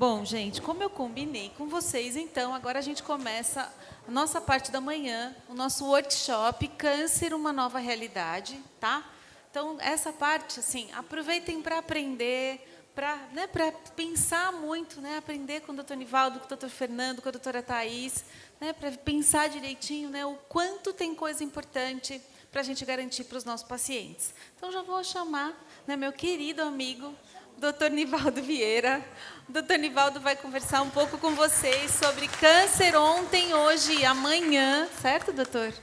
Bom, gente, como eu combinei com vocês, então, agora a gente começa a nossa parte da manhã, o nosso workshop Câncer, uma nova realidade, tá? Então, essa parte, assim, aproveitem para aprender, para pensar muito, né? Aprender com o doutor Nivaldo, com o doutor Fernando, com a doutora Thais, né? Para pensar direitinho, né? O quanto tem coisa importante para a gente garantir para os nossos pacientes. Então, já vou chamar, né, meu querido amigo, Dr. Nivaldo Vieira. O Dr. Nivaldo vai conversar um pouco com vocês sobre câncer ontem, hoje e amanhã, certo, doutor?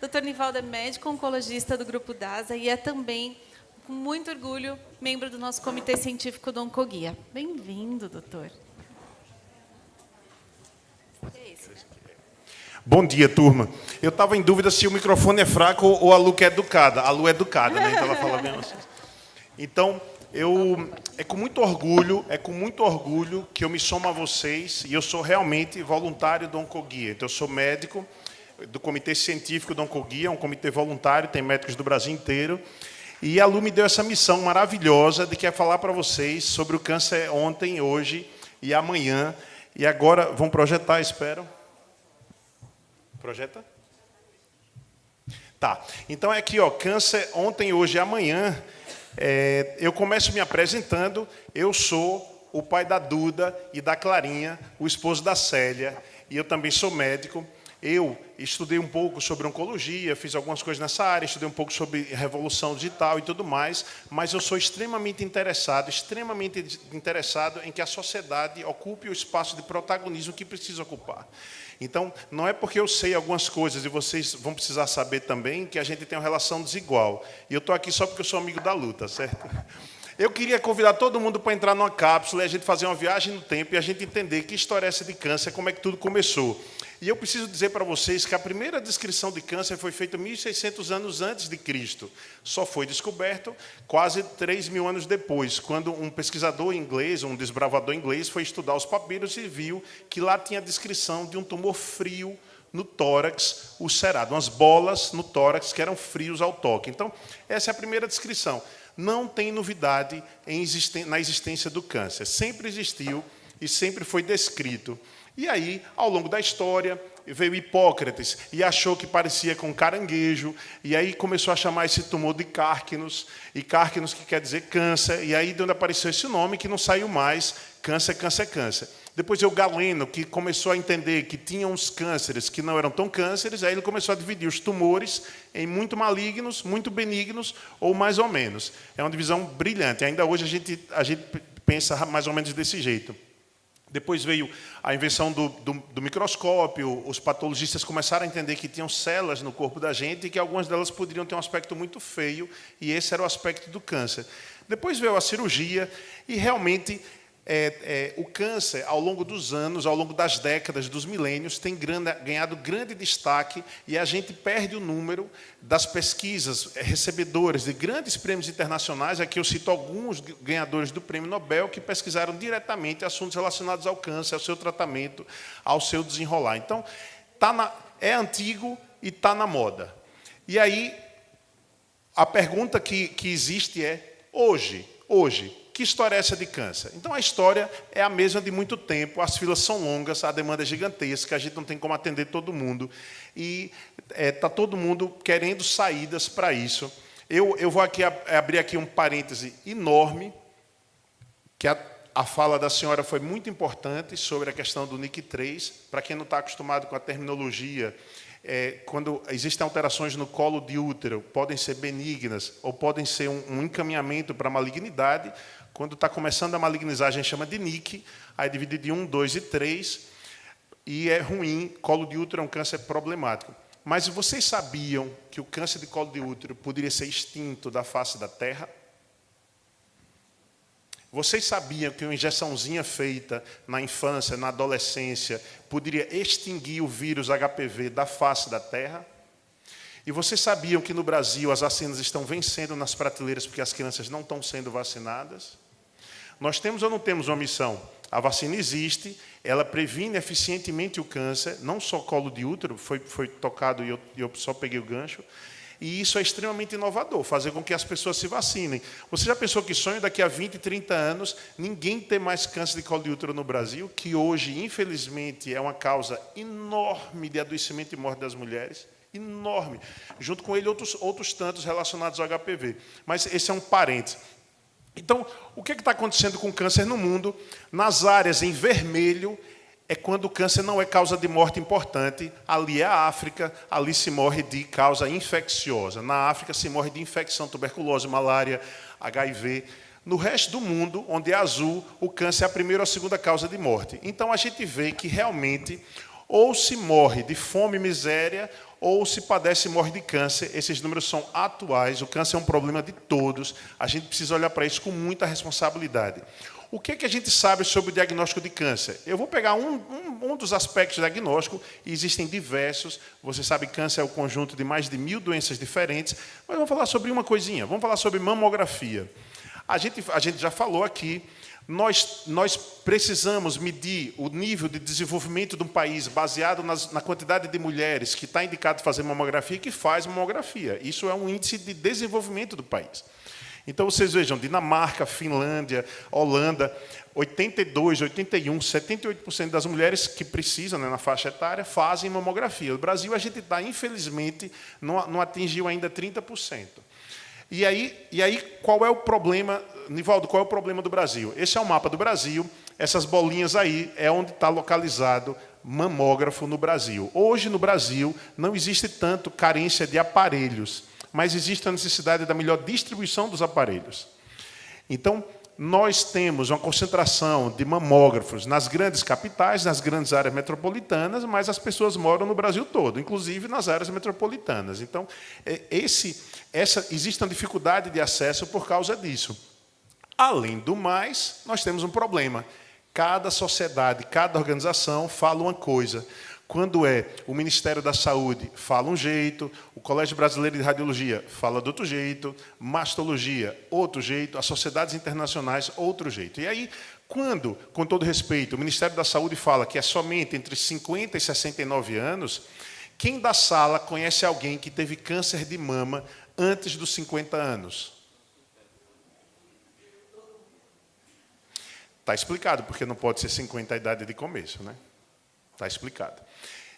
Dr. Nivaldo é médico oncologista do Grupo DASA e é também, com muito orgulho, membro do nosso Comitê Científico do Oncoguia. Bem-vindo, doutor. Bom dia, turma. Eu estava em dúvida se o microfone é fraco ou a Lu que é educada. A Lu é educada, né? Então ela fala bem assim. Então, é com muito orgulho que eu me somo a vocês e eu sou realmente voluntário do Oncoguia. Então, eu sou médico do Comitê Científico do Oncoguia, um comitê voluntário, tem médicos do Brasil inteiro. E a Lu me deu essa missão maravilhosa de que é falar para vocês sobre o câncer ontem, hoje e amanhã. E agora, vão projetar, espero. Projeta? Tá. Então, é aqui, ó, câncer ontem, hoje e amanhã. Eu começo me apresentando. Eu sou o pai da Duda e da Clarinha, o esposo da Célia, e eu também sou médico. Eu estudei um pouco sobre oncologia, fiz algumas coisas nessa área, estudei um pouco sobre revolução digital e tudo mais, mas eu sou extremamente interessado em que a sociedade ocupe o espaço de protagonismo que precisa ocupar. Então, não é porque eu sei algumas coisas e vocês vão precisar saber também que a gente tem uma relação desigual. E eu estou aqui só porque eu sou amigo da luta, certo? Eu queria convidar todo mundo para entrar numa cápsula e a gente fazer uma viagem no tempo e a gente entender que história é essa de câncer, como é que tudo começou. E eu preciso dizer para vocês que a primeira descrição de câncer foi feita 1.600 anos antes de Cristo. Só foi descoberto quase 3.000 anos depois, quando um pesquisador inglês, um desbravador inglês, foi estudar os papiros e viu que lá tinha a descrição de um tumor frio no tórax ulcerado, umas bolas no tórax que eram frios ao toque. Então, essa é a primeira descrição. Não tem novidade na existência do câncer. Sempre existiu e sempre foi descrito. E aí, ao longo da história, veio Hipócrates e achou que parecia com caranguejo, e aí começou a chamar esse tumor de cárquinos, e cárquinos que quer dizer câncer, e aí de onde apareceu esse nome que não saiu mais, câncer, câncer, câncer. Depois veio Galeno, que começou a entender que tinha uns cânceres que não eram tão cânceres, aí ele começou a dividir os tumores em muito malignos, muito benignos, ou mais ou menos. É uma divisão brilhante. Ainda hoje a gente pensa mais ou menos desse jeito. Depois veio a invenção do microscópio, os patologistas começaram a entender que tinham células no corpo da gente e que algumas delas poderiam ter um aspecto muito feio, e esse era o aspecto do câncer. Depois veio a cirurgia, e realmente o câncer, ao longo dos anos, ao longo das décadas, dos milênios, tem ganhado grande destaque, e a gente perde o número das pesquisas recebedoras de grandes prêmios internacionais. Aqui eu cito alguns ganhadores do Prêmio Nobel que pesquisaram diretamente assuntos relacionados ao câncer, ao seu tratamento, ao seu desenrolar. Então, é antigo e está na moda. E aí, a pergunta que existe é, hoje, que história é essa de câncer? Então, a história é a mesma de muito tempo, as filas são longas, a demanda é gigantesca, a gente não tem como atender todo mundo, e está todo mundo querendo saídas para isso. Eu vou abrir aqui um parêntese enorme, que a fala da senhora foi muito importante sobre a questão do NIC3. Para quem não está acostumado com a terminologia, quando existem alterações no colo de útero, podem ser benignas ou podem ser um encaminhamento para a malignidade. Quando está começando a malignizar, a gente chama de NIC, aí divide de 1, 2 e 3, e é ruim. Colo de útero é um câncer problemático. Mas vocês sabiam que o câncer de colo de útero poderia ser extinto da face da Terra? Vocês sabiam que uma injeçãozinha feita na infância, na adolescência, poderia extinguir o vírus HPV da face da Terra? E vocês sabiam que no Brasil as vacinas estão vencendo nas prateleiras porque as crianças não estão sendo vacinadas? Nós temos ou não temos uma missão? A vacina existe, ela previne eficientemente o câncer, não só colo de útero, foi tocado e eu só peguei o gancho. E isso é extremamente inovador, fazer com que as pessoas se vacinem. Você já pensou que sonho daqui a 20, 30 anos, ninguém ter mais câncer de colo de útero no Brasil, que hoje, infelizmente, é uma causa enorme de adoecimento e morte das mulheres? Enorme. Junto com ele, outros tantos relacionados ao HPV. Mas esse é um parênteses. Então, o que está acontecendo com o câncer no mundo? Nas áreas em vermelho, é quando o câncer não é causa de morte importante. Ali é a África, ali se morre de causa infecciosa. Na África se morre de infecção, tuberculose, malária, HIV. No resto do mundo, onde é azul, o câncer é a primeira ou a segunda causa de morte. Então, a gente vê que realmente ou se morre de fome e miséria, ou se padece e morre de câncer. Esses números são atuais, o câncer é um problema de todos, a gente precisa olhar para isso com muita responsabilidade. O que a gente sabe sobre o diagnóstico de câncer? Eu vou pegar um dos aspectos do diagnóstico, e existem diversos. Você sabe que câncer é o conjunto de mais de 1000 doenças diferentes, mas vamos falar sobre uma coisinha, vamos falar sobre mamografia. A gente já falou aqui, nós precisamos medir o nível de desenvolvimento de um país baseado na quantidade de mulheres que está indicado fazer mamografia e que faz mamografia. Isso é um índice de desenvolvimento do país. Então, vocês vejam, Dinamarca, Finlândia, Holanda, 82, 81, 78% das mulheres que precisam, né, na faixa etária, fazem mamografia. No Brasil, a gente está, infelizmente, não atingiu ainda 30%. E aí, qual é o problema, Nivaldo, qual é o problema do Brasil? Esse é o mapa do Brasil, essas bolinhas aí é onde está localizado mamógrafo no Brasil. Hoje, no Brasil, não existe tanto carência de aparelhos, mas existe a necessidade da melhor distribuição dos aparelhos. Então, nós temos uma concentração de mamógrafos nas grandes capitais, nas grandes áreas metropolitanas, mas as pessoas moram no Brasil todo, inclusive nas áreas metropolitanas. Então, existe uma dificuldade de acesso por causa disso. Além do mais, nós temos um problema. Cada sociedade, cada organização fala uma coisa. Quando é o Ministério da Saúde, fala um jeito, o Colégio Brasileiro de Radiologia fala de outro jeito, mastologia, outro jeito, as sociedades internacionais, outro jeito. E aí, quando, com todo respeito, o Ministério da Saúde fala que é somente entre 50 e 69 anos, quem da sala conhece alguém que teve câncer de mama antes dos 50 anos? Está explicado, porque não pode ser 50 a idade de começo, né? Está explicado.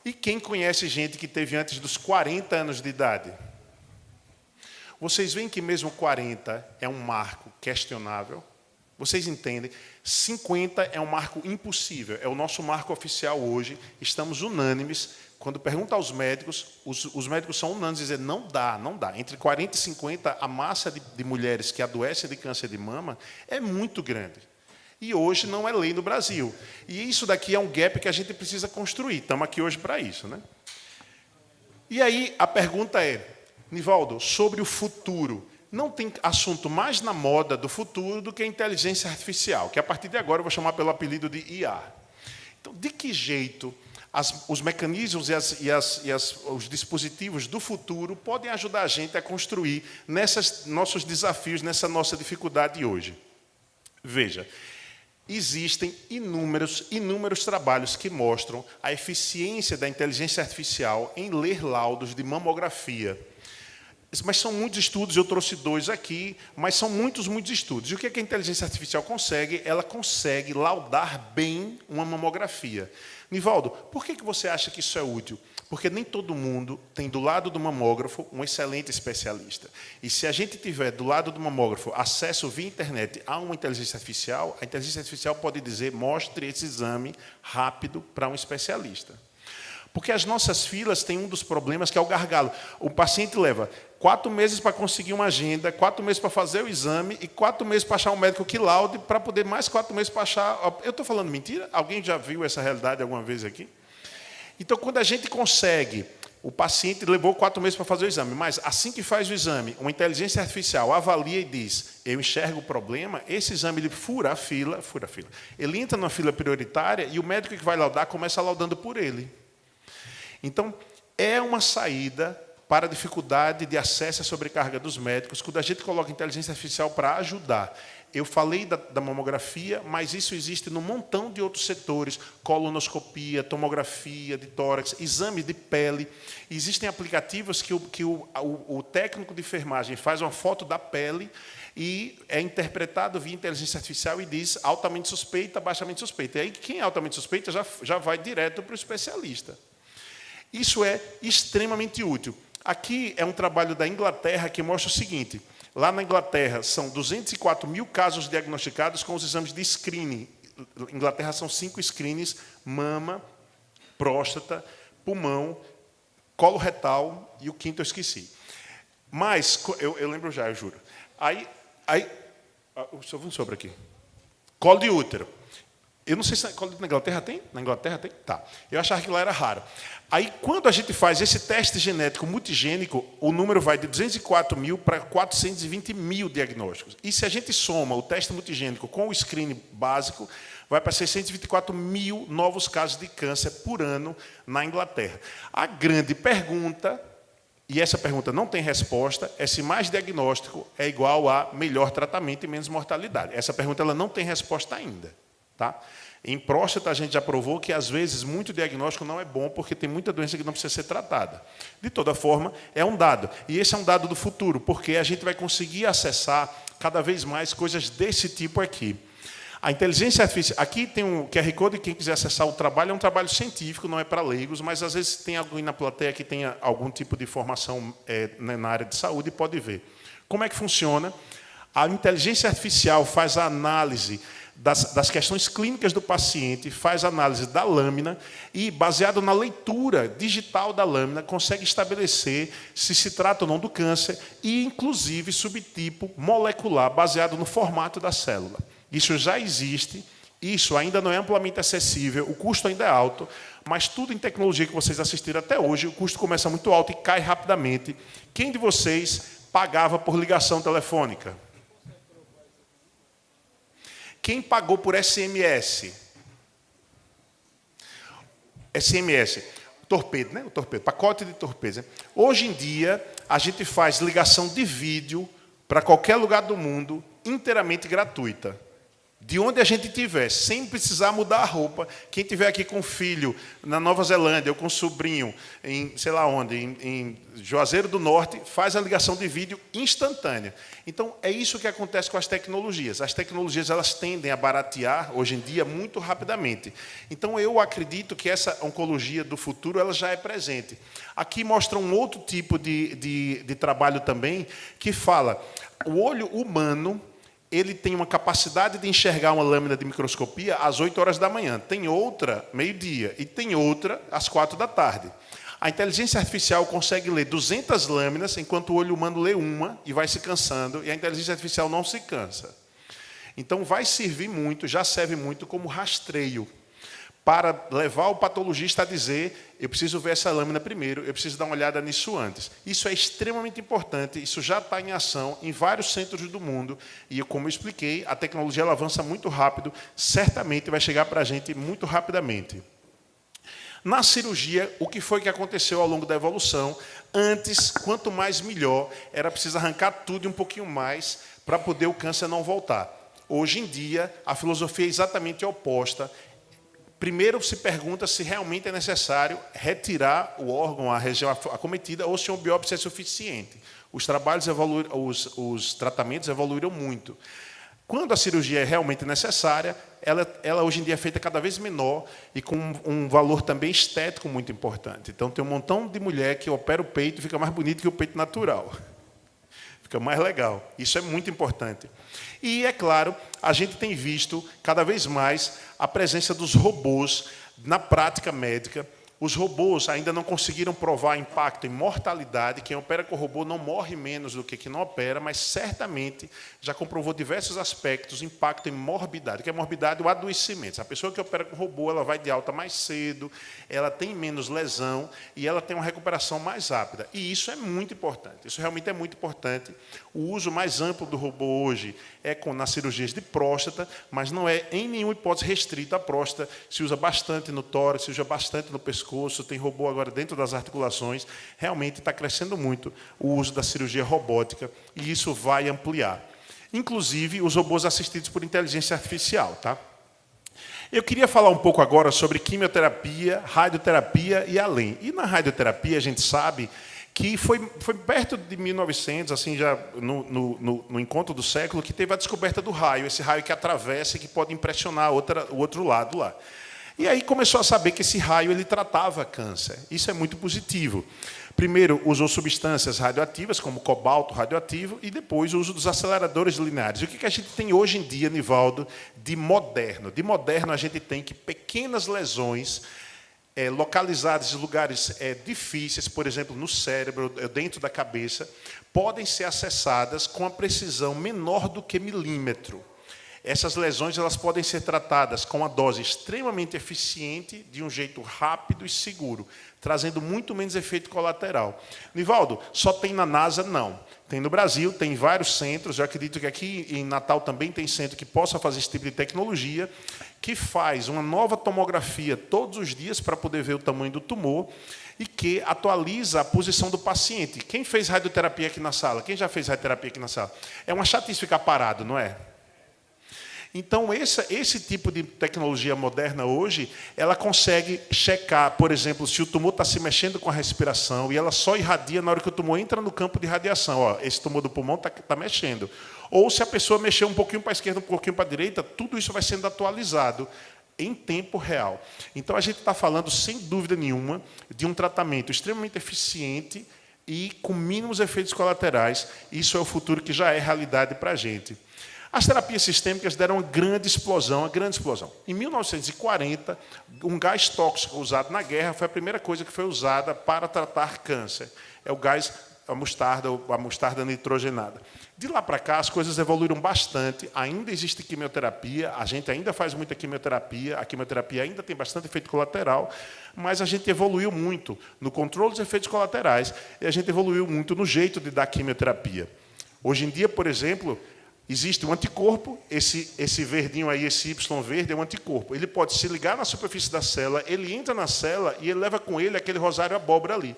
E quem conhece gente que teve antes dos 40 anos de idade? Vocês veem que mesmo 40 é um marco questionável? Vocês entendem? 50 é um marco impossível, é o nosso marco oficial hoje. Estamos unânimes. Quando pergunta aos médicos, os médicos são unânimes, dizer não dá, não dá. Entre 40 e 50, a massa de mulheres que adoecem de câncer de mama é muito grande. E hoje não é lei no Brasil. E isso daqui é um gap que a gente precisa construir. Estamos aqui hoje para isso, né? E aí a pergunta é, Nivaldo, sobre o futuro. Não tem assunto mais na moda do futuro do que a inteligência artificial, que a partir de agora eu vou chamar pelo apelido de IA. Então, de que jeito os mecanismos os dispositivos do futuro podem ajudar a gente a construir nesses nossos desafios, nessa nossa dificuldade hoje? Veja, existem inúmeros trabalhos que mostram a eficiência da inteligência artificial em ler laudos de mamografia. Mas são muitos estudos, eu trouxe 2 aqui, mas são muitos estudos. E o que a inteligência artificial consegue? Ela consegue laudar bem uma mamografia. Nivaldo, por que você acha que isso é útil? Porque nem todo mundo tem do lado do mamógrafo um excelente especialista. E se a gente tiver do lado do mamógrafo acesso via internet a uma inteligência artificial, a inteligência artificial pode dizer, mostre esse exame rápido para um especialista. Porque as nossas filas têm um dos problemas que é o gargalo. O paciente leva 4 meses para conseguir uma agenda, 4 meses para fazer o exame e 4 meses para achar um médico que laude, para poder mais 4 meses para achar... Eu estou falando mentira? Alguém já viu essa realidade alguma vez aqui? Então, quando a gente consegue, o paciente levou 4 meses para fazer o exame, mas assim que faz o exame, uma inteligência artificial avalia e diz, eu enxergo o problema, esse exame ele fura a fila. Ele entra numa fila prioritária e o médico que vai laudar começa laudando por ele. Então, é uma saída para a dificuldade de acesso à sobrecarga dos médicos, quando a gente coloca a inteligência artificial para ajudar. eu falei da mamografia, mas isso existe num montão de outros setores, colonoscopia, tomografia de tórax, exame de pele. Existem aplicativos que o técnico de enfermagem faz uma foto da pele e é interpretado via inteligência artificial e diz altamente suspeita, baixamente suspeita. E aí, quem é altamente suspeita já vai direto para o especialista. Isso é extremamente útil. Aqui é um trabalho da Inglaterra que mostra o seguinte. Lá na Inglaterra, são 204 mil casos diagnosticados com os exames de screening. Na Inglaterra, são 5 screenings: mama, próstata, pulmão, colo retal e o quinto eu esqueci. Mas, eu lembro já, eu juro. Só um sobre aqui. Colo de útero. Eu não sei se na Inglaterra tem. Na Inglaterra tem? Tá. Eu achava que lá era raro. Aí, quando a gente faz esse teste genético multigênico, o número vai de 204 mil para 420 mil diagnósticos. E se a gente soma o teste multigênico com o screening básico, vai para 624 mil novos casos de câncer por ano na Inglaterra. A grande pergunta, e essa pergunta não tem resposta, é se mais diagnóstico é igual a melhor tratamento e menos mortalidade. Essa pergunta ela não tem resposta ainda. Tá? Em próstata, a gente já provou que, às vezes, muito diagnóstico não é bom, porque tem muita doença que não precisa ser tratada. De toda forma, é um dado. E esse é um dado do futuro, porque a gente vai conseguir acessar cada vez mais coisas desse tipo aqui. A inteligência artificial... Aqui tem um QR Code, quem quiser acessar o trabalho, é um trabalho científico, não é para leigos, mas, às vezes, tem alguém na plateia que tenha algum tipo de formação na área de saúde e pode ver. Como é que funciona? A inteligência artificial faz a análise das questões clínicas do paciente, faz análise da lâmina e, baseado na leitura digital da lâmina, consegue estabelecer se se trata ou não do câncer e, inclusive, subtipo molecular, baseado no formato da célula. Isso já existe, isso ainda não é amplamente acessível, o custo ainda é alto, mas tudo em tecnologia que vocês assistiram até hoje, o custo começa muito alto e cai rapidamente. Quem de vocês pagava por ligação telefônica? Quem pagou por SMS? SMS, torpedo, né? O torpedo, pacote de torpedos. Né? Hoje em dia, a gente faz ligação de vídeo para qualquer lugar do mundo, inteiramente gratuita. De onde a gente estiver, sem precisar mudar a roupa. Quem estiver aqui com filho na Nova Zelândia ou com sobrinho em, sei lá onde, em Juazeiro do Norte, faz a ligação de vídeo instantânea. Então, é isso que acontece com as tecnologias. As tecnologias elas tendem a baratear, hoje em dia, muito rapidamente. Então, eu acredito que essa oncologia do futuro ela já é presente. Aqui mostra um outro tipo de trabalho também, que fala, o olho humano ele tem uma capacidade de enxergar uma lâmina de microscopia às 8 horas da manhã. Tem outra, meio-dia, e tem outra às 4 da tarde. A inteligência artificial consegue ler 200 lâminas, enquanto o olho humano lê uma e vai se cansando, e a inteligência artificial não se cansa. Então, vai servir muito, já serve muito como rastreio, para levar o patologista a dizer, eu preciso ver essa lâmina primeiro, eu preciso dar uma olhada nisso antes. Isso é extremamente importante, isso já está em ação em vários centros do mundo, e como eu expliquei, a tecnologia ela avança muito rápido, certamente vai chegar para a gente muito rapidamente. Na cirurgia, o que foi que aconteceu ao longo da evolução? Antes, quanto mais melhor, era preciso arrancar tudo e um pouquinho mais para poder o câncer não voltar. Hoje em dia, a filosofia é exatamente oposta. Primeiro se pergunta se realmente é necessário retirar o órgão, a região acometida, ou se uma biópsia é suficiente. Os tratamentos evoluíram muito. Quando a cirurgia é realmente necessária, ela hoje em dia é feita cada vez menor e com um valor também estético muito importante. Então, tem um montão de mulher que opera o peito e fica mais bonito que o peito natural. Fica mais legal. Isso é muito importante. E, é claro, a gente tem visto cada vez mais a presença dos robôs na prática médica. Os robôs ainda não conseguiram provar impacto em mortalidade. Quem opera com robô não morre menos do que quem não opera, mas certamente já comprovou diversos aspectos, impacto em morbidade. O que é morbidade? O adoecimento. A pessoa que opera com robô ela vai de alta mais cedo, ela tem menos lesão e ela tem uma recuperação mais rápida. E isso é muito importante. Isso realmente é muito importante. O uso mais amplo do robô hoje é nas cirurgias de próstata, mas não é em nenhuma hipótese restrito à próstata. Se usa bastante no tórax, se usa bastante no pescoço, tem robô agora dentro das articulações. Realmente está crescendo muito o uso da cirurgia robótica e isso vai ampliar. inclusive os robôs assistidos por inteligência artificial. Tá? Eu queria falar um pouco agora sobre quimioterapia, radioterapia e além. E na radioterapia a gente sabe que foi perto de 1900, assim, já no encontro do século, que teve a descoberta do raio, esse raio que atravessa e que pode impressionar o outro lado lá. E aí começou a saber que esse raio ele tratava câncer. Isso é muito positivo. Primeiro, usou substâncias radioativas, como cobalto radioativo, e depois o uso dos aceleradores lineares. E o que a gente tem hoje em dia, Nivaldo, de moderno? De moderno, a gente tem que pequenas lesões localizadas em lugares difíceis, por exemplo, no cérebro, dentro da cabeça, podem ser acessadas com a precisão menor do que milímetro. Essas lesões elas podem ser tratadas com uma dose extremamente eficiente, de um jeito rápido e seguro, trazendo muito menos efeito colateral. Nivaldo, só tem na NASA? Não. Tem no Brasil, tem vários centros, eu acredito que aqui em Natal também tem centro que possa fazer esse tipo de tecnologia, que faz uma nova tomografia todos os dias para poder ver o tamanho do tumor e que atualiza a posição do paciente. Quem fez radioterapia aqui na sala? Quem já fez radioterapia aqui na sala? É uma chatice ficar parado, não é? Então, esse tipo de tecnologia moderna hoje, ela consegue checar, por exemplo, se o tumor está se mexendo com a respiração e ela só irradia na hora que o tumor entra no campo de radiação. Ó, esse tumor do pulmão está mexendo. Ou se a pessoa mexer um pouquinho para a esquerda, um pouquinho para a direita, tudo isso vai sendo atualizado em tempo real. Então, a gente está falando, sem dúvida nenhuma, de um tratamento extremamente eficiente e com mínimos efeitos colaterais. Isso é o futuro que já é realidade para a gente. As terapias sistêmicas deram uma grande explosão. Em 1940, um gás tóxico usado na guerra foi a primeira coisa que foi usada para tratar câncer. É o gás, a mostarda nitrogenada. De lá para cá, as coisas evoluíram bastante. Ainda existe quimioterapia, a gente ainda faz muita quimioterapia, a quimioterapia ainda tem bastante efeito colateral, mas a gente evoluiu muito no controle dos efeitos colaterais e a gente evoluiu muito no jeito de dar quimioterapia. Hoje em dia, por exemplo, existe um anticorpo, esse verdinho aí, esse Y verde, é um anticorpo. Ele pode se ligar na superfície da célula, ele entra na célula e ele leva com ele aquele rosário abóbora ali.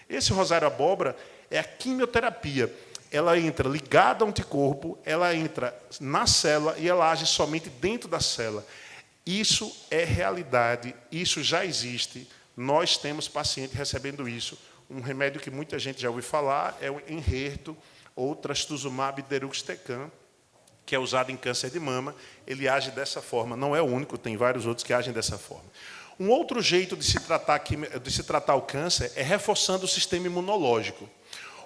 Esse rosário abóbora é a quimioterapia. Ela entra ligada ao anticorpo, ela entra na célula e ela age somente dentro da célula. Isso é realidade, isso já existe. Nós temos paciente recebendo isso. Um remédio que muita gente já ouviu falar é o Enhertu, ou trastuzumab deruxtecan, que é usado em câncer de mama. Ele age dessa forma, não é o único, tem vários outros que agem dessa forma. Um outro jeito de se tratar o câncer é reforçando o sistema imunológico.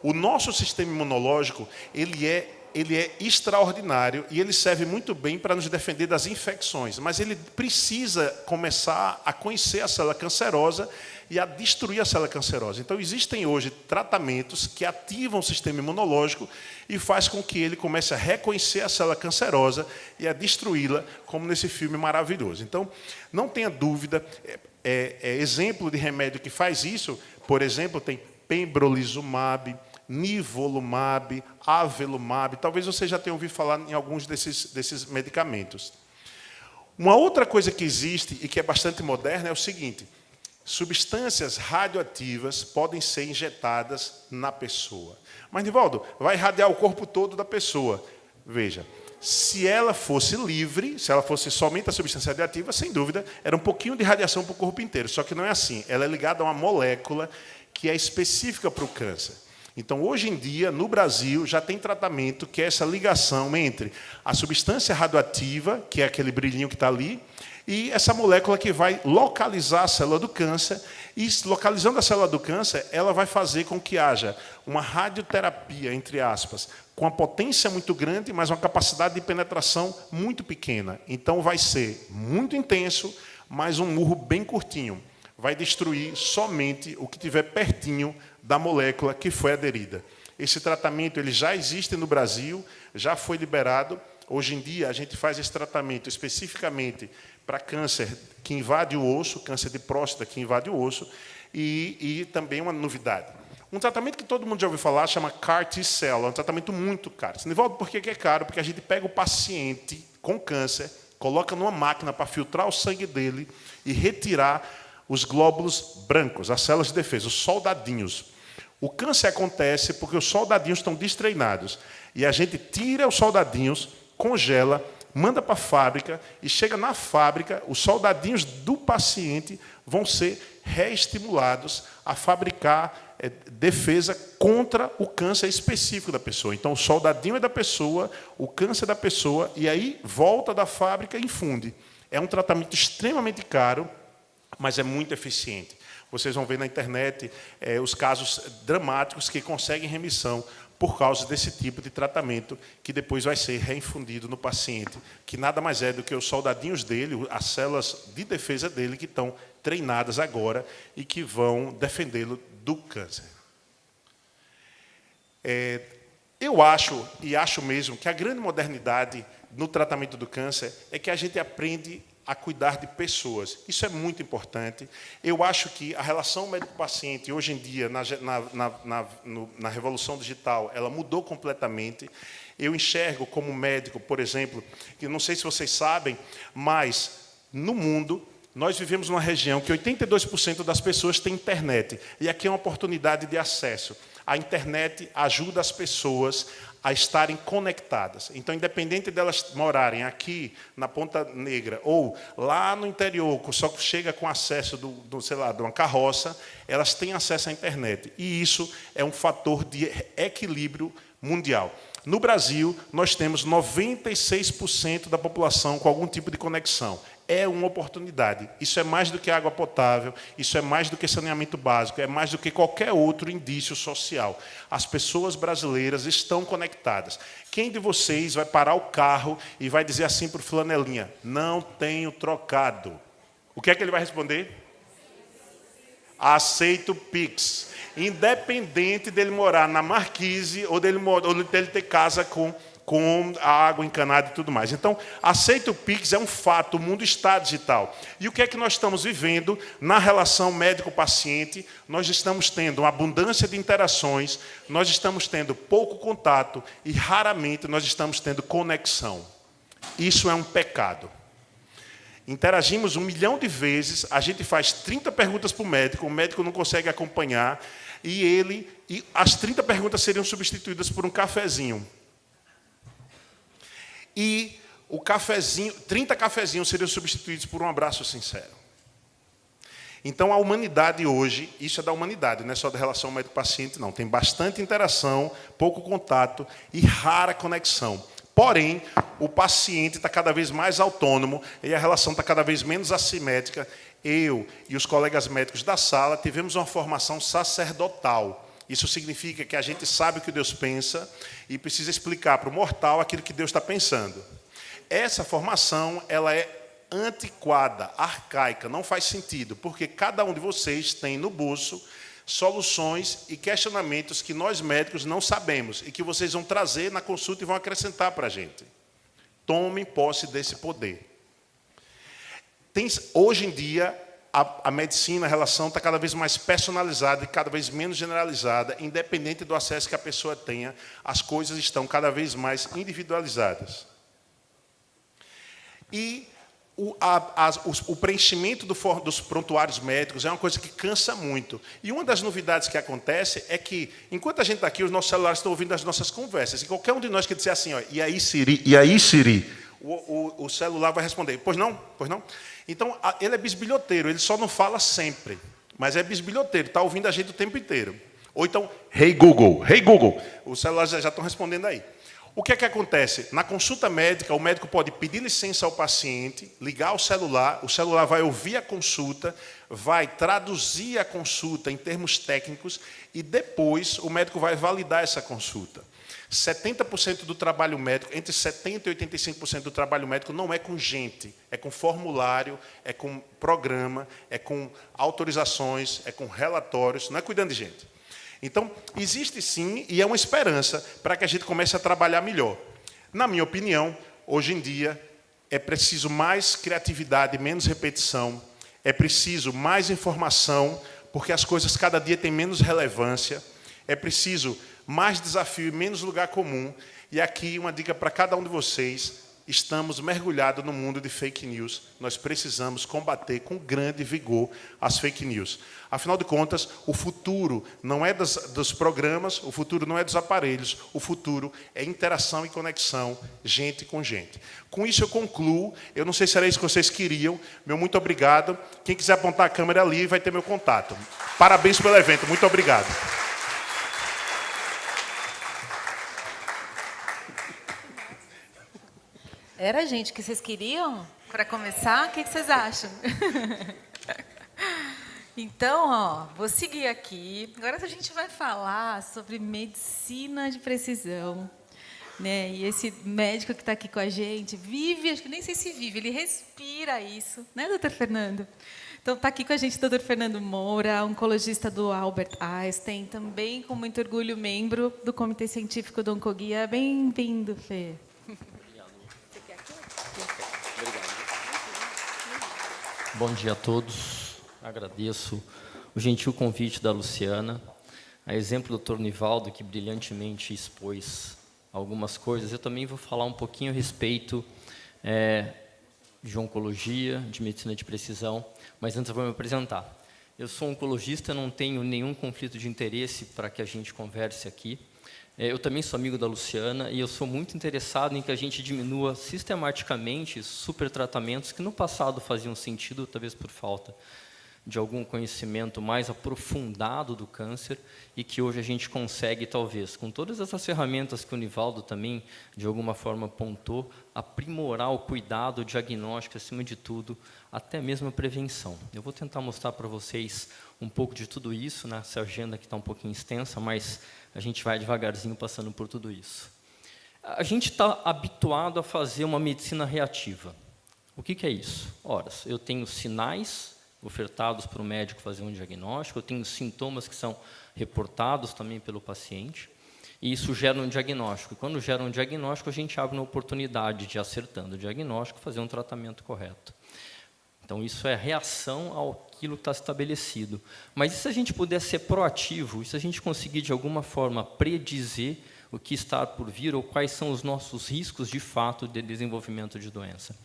O nosso sistema imunológico, ele é extraordinário e ele serve muito bem para nos defender das infecções, mas ele precisa começar a conhecer a célula cancerosa e a destruir a célula cancerosa. Então, existem hoje tratamentos que ativam o sistema imunológico e faz com que ele comece a reconhecer a célula cancerosa e a destruí-la, como nesse filme maravilhoso. Então, não tenha dúvida, exemplo de remédio que faz isso, por exemplo, tem pembrolizumab, nivolumab, avelumab. Talvez você já tenha ouvido falar em alguns desses medicamentos. Uma outra coisa que existe e que é bastante moderna é o seguinte: substâncias radioativas podem ser injetadas na pessoa. Mas, Nivaldo, vai irradiar o corpo todo da pessoa. Veja, se ela fosse livre, se ela fosse somente a substância radioativa, sem dúvida, era um pouquinho de radiação para o corpo inteiro. Só que não é assim. Ela é ligada a uma molécula que é específica para o câncer. Então, hoje em dia, no Brasil, já tem tratamento que é essa ligação entre a substância radioativa, que é aquele brilhinho que está ali, e essa molécula que vai localizar a célula do câncer. E, localizando a célula do câncer, ela vai fazer com que haja uma radioterapia, entre aspas, com uma potência muito grande, mas uma capacidade de penetração muito pequena. Então, vai ser muito intenso, mas um murro bem curtinho. Vai destruir somente o que estiver pertinho da molécula que foi aderida. Esse tratamento ele já existe no Brasil, já foi liberado. Hoje em dia, a gente faz esse tratamento especificamente para câncer que invade o osso, câncer de próstata que invade o osso, e também uma novidade. Um tratamento que todo mundo já ouviu falar chama CAR T-cell, é um tratamento muito caro. Nivaldo, por que é caro? Porque a gente pega o paciente com câncer, coloca numa máquina para filtrar o sangue dele e retirar os glóbulos brancos, as células de defesa, os soldadinhos. O câncer acontece porque os soldadinhos estão destreinados. E a gente tira os soldadinhos, congela, manda para a fábrica, e chega na fábrica, os soldadinhos do paciente vão ser reestimulados a fabricar defesa contra o câncer específico da pessoa. Então, o soldadinho é da pessoa, o câncer é da pessoa, e aí volta da fábrica e infunde. É um tratamento extremamente caro, mas é muito eficiente. Vocês vão ver na internet os casos dramáticos que conseguem remissão por causa desse tipo de tratamento que depois vai ser reinfundido no paciente, que nada mais é do que os soldadinhos dele, as células de defesa dele, que estão treinadas agora e que vão defendê-lo do câncer. Eu acho, e acho mesmo, que a grande modernidade no tratamento do câncer é que a gente aprende a cuidar de pessoas. Isso é muito importante. Eu acho que a relação médico-paciente, hoje em dia, na revolução digital, ela mudou completamente. Eu enxergo como médico, por exemplo, que não sei se vocês sabem, mas no mundo nós vivemos numa região que 82% das pessoas têm internet. E aqui é uma oportunidade de acesso. A internet ajuda as pessoas a estarem conectadas. Então, independente delas morarem aqui na Ponta Negra ou lá no interior, só que chega com acesso sei lá, de uma carroça, elas têm acesso à internet. E isso é um fator de equilíbrio mundial. No Brasil, nós temos 96% da população com algum tipo de conexão. É uma oportunidade. Isso é mais do que água potável, isso é mais do que saneamento básico, é mais do que qualquer outro indício social. As pessoas brasileiras estão conectadas. Quem de vocês vai parar o carro e vai dizer assim para o flanelinha: não tenho trocado? O que é que ele vai responder? Aceito Pix. Independente dele morar na Marquise ou dele ter casa com a água encanada e tudo mais. Então, aceita o Pix é um fato, o mundo está digital. E o que é que nós estamos vivendo na relação médico-paciente? Nós estamos tendo uma abundância de interações, nós estamos tendo pouco contato e, raramente, nós estamos tendo conexão. Isso é um pecado. Interagimos 1 milhão de vezes, a gente faz 30 perguntas para o médico não consegue acompanhar, e as 30 perguntas seriam substituídas por um cafezinho. E o cafezinho, 30 cafezinhos seriam substituídos por um abraço sincero. Então, a humanidade hoje, isso é da humanidade, não é só da relação médico-paciente, não. Tem bastante interação, pouco contato e rara conexão. Porém, o paciente está cada vez mais autônomo e a relação está cada vez menos assimétrica. Eu e os colegas médicos da sala tivemos uma formação sacerdotal. Isso significa que a gente sabe o que Deus pensa e precisa explicar para o mortal aquilo que Deus está pensando. Essa formação ela é antiquada, arcaica, não faz sentido, porque cada um de vocês tem no bolso soluções e questionamentos que nós médicos não sabemos e que vocês vão trazer na consulta e vão acrescentar para a gente. Tomem posse desse poder. Hoje em dia, a medicina, a relação está cada vez mais personalizada e cada vez menos generalizada, independente do acesso que a pessoa tenha, as coisas estão cada vez mais individualizadas. E o preenchimento dos prontuários médicos é uma coisa que cansa muito. E uma das novidades que acontece é que, enquanto a gente está aqui, os nossos celulares estão ouvindo as nossas conversas. E qualquer um de nós que disser assim, ó, e aí, Siri? O celular vai responder, pois não, pois não. Então, ele é bisbilhoteiro, ele só não fala sempre, mas é bisbilhoteiro, está ouvindo a gente o tempo inteiro. Ou então, Hey Google, os celulares já estão respondendo aí. O que é que acontece? Na consulta médica, o médico pode pedir licença ao paciente, ligar o celular vai ouvir a consulta, vai traduzir a consulta em termos técnicos e depois o médico vai validar essa consulta. 70% do trabalho médico, entre 70% e 85% do trabalho médico não é com gente, é com formulário, é com programa, é com autorizações, é com relatórios, não é cuidando de gente. Então, existe sim, e é uma esperança para que a gente comece a trabalhar melhor. Na minha opinião, hoje em dia, é preciso mais criatividade, menos repetição, é preciso mais informação, porque as coisas cada dia têm menos relevância, é preciso mais desafio e menos lugar comum. E aqui uma dica para cada um de vocês: estamos mergulhados no mundo de fake news. Nós precisamos combater com grande vigor as fake news. Afinal de contas, o futuro não é dos programas, o futuro não é dos aparelhos, o futuro é interação e conexão, gente com gente. Com isso eu concluo. Eu não sei se era isso que vocês queriam. Meu muito obrigado. Quem quiser apontar a câmera ali vai ter meu contato. Parabéns pelo evento. Muito obrigado. Era a gente que vocês queriam para começar? O que vocês acham? Então, ó, vou seguir aqui. Agora a gente vai falar sobre medicina de precisão, né? E esse médico que está aqui com a gente vive, acho que nem sei se vive, ele respira isso, né, doutor Fernando? Então, está aqui com a gente o doutor Fernando Moura, oncologista do Albert Einstein, também com muito orgulho membro do Comitê Científico do Oncoguia. Bem-vindo, Fê. Bom dia a todos. Agradeço o gentil convite da Luciana. A exemplo do Dr. Nivaldo, que brilhantemente expôs algumas coisas, eu também vou falar um pouquinho a respeito de oncologia, de medicina de precisão, mas antes eu vou me apresentar. Eu sou oncologista, não tenho nenhum conflito de interesse para que a gente converse aqui. Eu também sou amigo da Luciana e eu sou muito interessado em que a gente diminua sistematicamente supertratamentos que no passado faziam sentido, talvez por falta de algum conhecimento mais aprofundado do câncer e que hoje a gente consegue, talvez, com todas essas ferramentas que o Nivaldo também, de alguma forma, apontou, aprimorar o cuidado, o diagnóstico, acima de tudo, até mesmo a prevenção. Eu vou tentar mostrar para vocês um pouco de tudo isso, né? Essa agenda que está um pouquinho extensa, mas a gente vai devagarzinho passando por tudo isso. A gente está habituado a fazer uma medicina reativa. O que é isso? Ora, eu tenho sinais ofertados para o médico fazer um diagnóstico, eu tenho sintomas que são reportados também pelo paciente, e isso gera um diagnóstico. E quando gera um diagnóstico, a gente abre uma oportunidade de, acertando o diagnóstico, fazer um tratamento correto. Então, isso é reação àquilo que está estabelecido. Mas e se a gente puder ser proativo, e se a gente conseguir, de alguma forma, predizer o que está por vir, ou quais são os nossos riscos, de fato, de desenvolvimento de doença?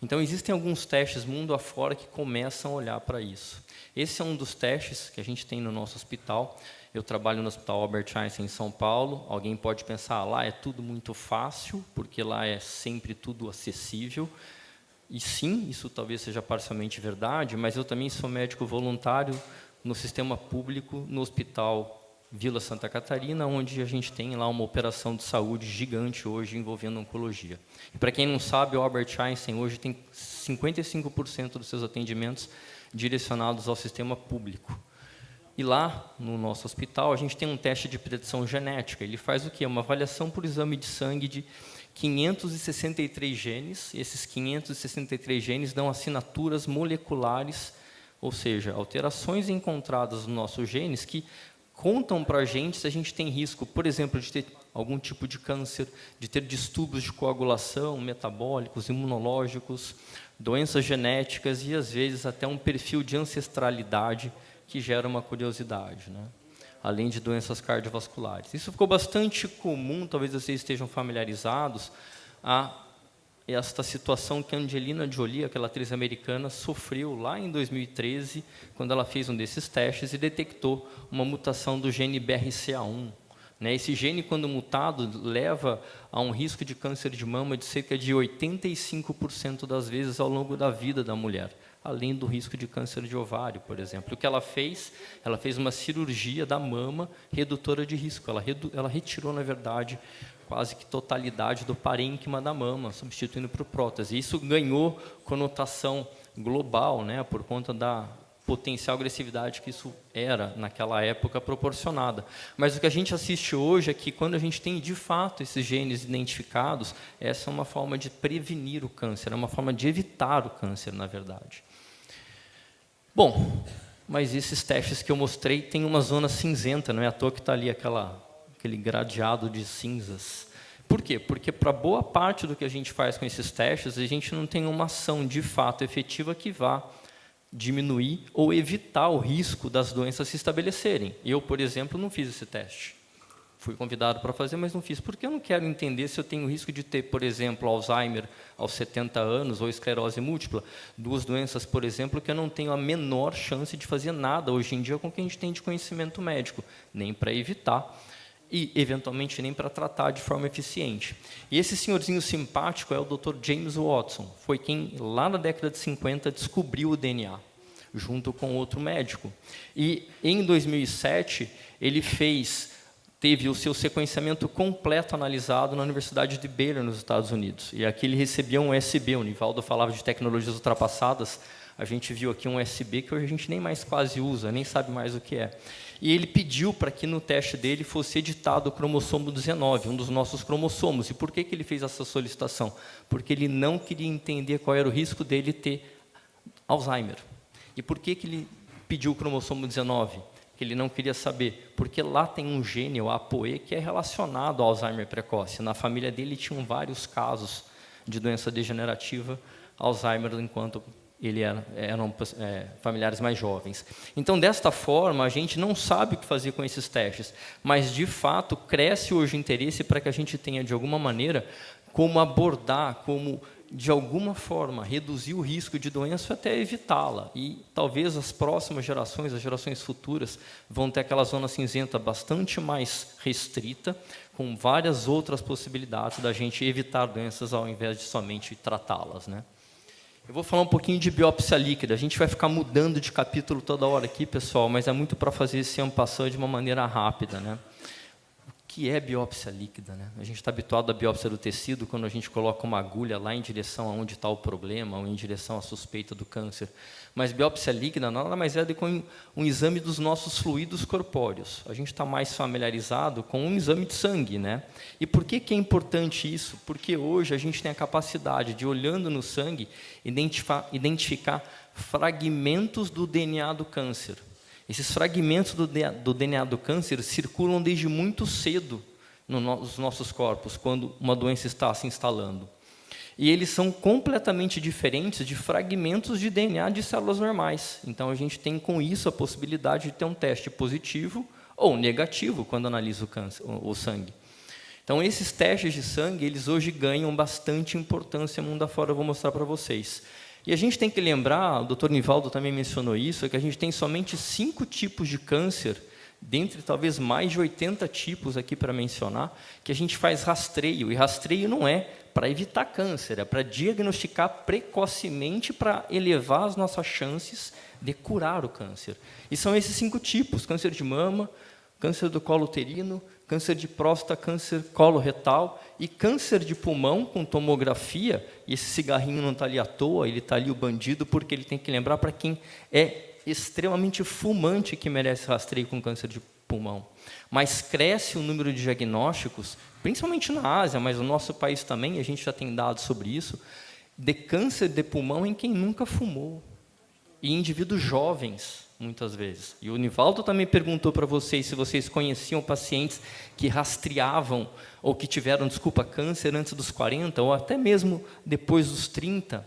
Então, existem alguns testes mundo afora que começam a olhar para isso. Esse é um dos testes que a gente tem no nosso hospital. Eu trabalho no Hospital Albert Einstein, em São Paulo. Alguém pode pensar, lá é tudo muito fácil, porque lá é sempre tudo acessível. E sim, isso talvez seja parcialmente verdade, mas eu também sou médico voluntário no sistema público, no Hospital Vila Santa Catarina, onde a gente tem lá uma operação de saúde gigante hoje envolvendo oncologia. E para quem não sabe, o Albert Einstein hoje tem 55% dos seus atendimentos direcionados ao sistema público. E lá, no nosso hospital, a gente tem um teste de predição genética. Ele faz o quê? Uma avaliação por exame de sangue de 563 genes. Esses 563 genes dão assinaturas moleculares, ou seja, alterações encontradas nos nossos genes que contam para a gente se a gente tem risco, por exemplo, de ter algum tipo de câncer, de ter distúrbios de coagulação, metabólicos, imunológicos, doenças genéticas e, às vezes, até um perfil de ancestralidade que gera uma curiosidade, né? Além de doenças cardiovasculares. Isso ficou bastante comum, talvez vocês estejam familiarizados, a esta situação que a Angelina Jolie, aquela atriz americana, sofreu lá em 2013, quando ela fez um desses testes e detectou uma mutação do gene BRCA1. Esse gene, quando mutado, leva a um risco de câncer de mama de cerca de 85% das vezes ao longo da vida da mulher, além do risco de câncer de ovário, por exemplo. O que ela fez uma cirurgia da mama redutora de risco. Ela retirou, na verdade, quase que totalidade do parênquima da mama, substituindo por prótese. Isso ganhou conotação global, né, por conta da potencial agressividade que isso era, naquela época, proporcionada. Mas o que a gente assiste hoje é que, quando a gente tem, de fato, esses genes identificados, essa é uma forma de prevenir o câncer, é uma forma de evitar o câncer, na verdade. Bom, mas esses testes que eu mostrei têm uma zona cinzenta, não é à toa que está ali aquele gradeado de cinzas. Por quê? Porque, para boa parte do que a gente faz com esses testes, a gente não tem uma ação, de fato, efetiva que vá diminuir ou evitar o risco das doenças se estabelecerem. Eu, por exemplo, não fiz esse teste. Fui convidado para fazer, mas não fiz, porque eu não quero entender se eu tenho risco de ter, por exemplo, Alzheimer aos 70 anos ou esclerose múltipla, duas doenças, por exemplo, que eu não tenho a menor chance de fazer nada hoje em dia com o que a gente tem de conhecimento médico, nem para evitar e, eventualmente, nem para tratar de forma eficiente. E esse senhorzinho simpático é o Dr. James Watson, foi quem, lá na década de 50, descobriu o DNA, junto com outro médico. E, em 2007, ele teve o seu sequenciamento completo analisado na Universidade de Baylor, nos Estados Unidos. E aqui ele recebia um USB, o Nivaldo falava de tecnologias ultrapassadas, a gente viu aqui um USB que hoje a gente nem mais quase usa, nem sabe mais o que é. E ele pediu para que no teste dele fosse editado o cromossomo 19, um dos nossos cromossomos. E por que ele fez essa solicitação? Porque ele não queria entender qual era o risco dele ter Alzheimer. E por que ele pediu o cromossomo 19? Que ele não queria saber, porque lá tem um gene, o APOE, que é relacionado ao Alzheimer precoce. Na família dele tinham vários casos de doença degenerativa, Alzheimer, enquanto eram familiares mais jovens. Então, desta forma, a gente não sabe o que fazer com esses testes, mas, de fato, cresce hoje o interesse para que a gente tenha, de alguma maneira, como abordar, como de alguma forma, reduzir o risco de doença até evitá-la. E talvez as próximas gerações, as gerações futuras, vão ter aquela zona cinzenta bastante mais restrita, com várias outras possibilidades da gente evitar doenças ao invés de somente tratá-las, né? Eu vou falar um pouquinho de biópsia líquida. A gente vai ficar mudando de capítulo toda hora aqui, pessoal, mas é muito para fazer esse en passant de uma maneira rápida, né? Que é biópsia líquida, né? A gente está habituado à biópsia do tecido, quando a gente coloca uma agulha lá em direção aonde está o problema, ou em direção à suspeita do câncer. Mas biópsia líquida nada mais é do que um exame dos nossos fluidos corpóreos. A gente está mais familiarizado com um exame de sangue, né? E por que é importante isso? Porque hoje a gente tem a capacidade de, olhando no sangue, identificar fragmentos do DNA do câncer. Esses fragmentos do DNA do câncer circulam desde muito cedo nos nossos corpos, quando uma doença está se instalando. E eles são completamente diferentes de fragmentos de DNA de células normais. Então, a gente tem, com isso, a possibilidade de ter um teste positivo ou negativo quando analisa o sangue. Então, esses testes de sangue, eles hoje ganham bastante importância mundo afora, eu vou mostrar para vocês. E a gente tem que lembrar, o Dr. Nivaldo também mencionou isso, é que a gente tem somente 5 tipos de câncer, dentre talvez mais de 80 tipos aqui para mencionar, que a gente faz rastreio. E rastreio não é para evitar câncer, é para diagnosticar precocemente, para elevar as nossas chances de curar o câncer. E são esses 5 tipos: câncer de mama, câncer do colo uterino, câncer de próstata, câncer coloretal e câncer de pulmão com tomografia. E esse cigarrinho não está ali à toa, ele está ali, o bandido, porque ele tem que lembrar para quem é extremamente fumante que merece rastreio com câncer de pulmão. Mas cresce o número de diagnósticos, principalmente na Ásia, mas no nosso país também, a gente já tem dados sobre isso, de câncer de pulmão em quem nunca fumou. E indivíduos jovens, muitas vezes. E o Nivaldo também perguntou para vocês se vocês conheciam pacientes que rastreavam ou que tiveram, câncer antes dos 40 ou até mesmo depois dos 30.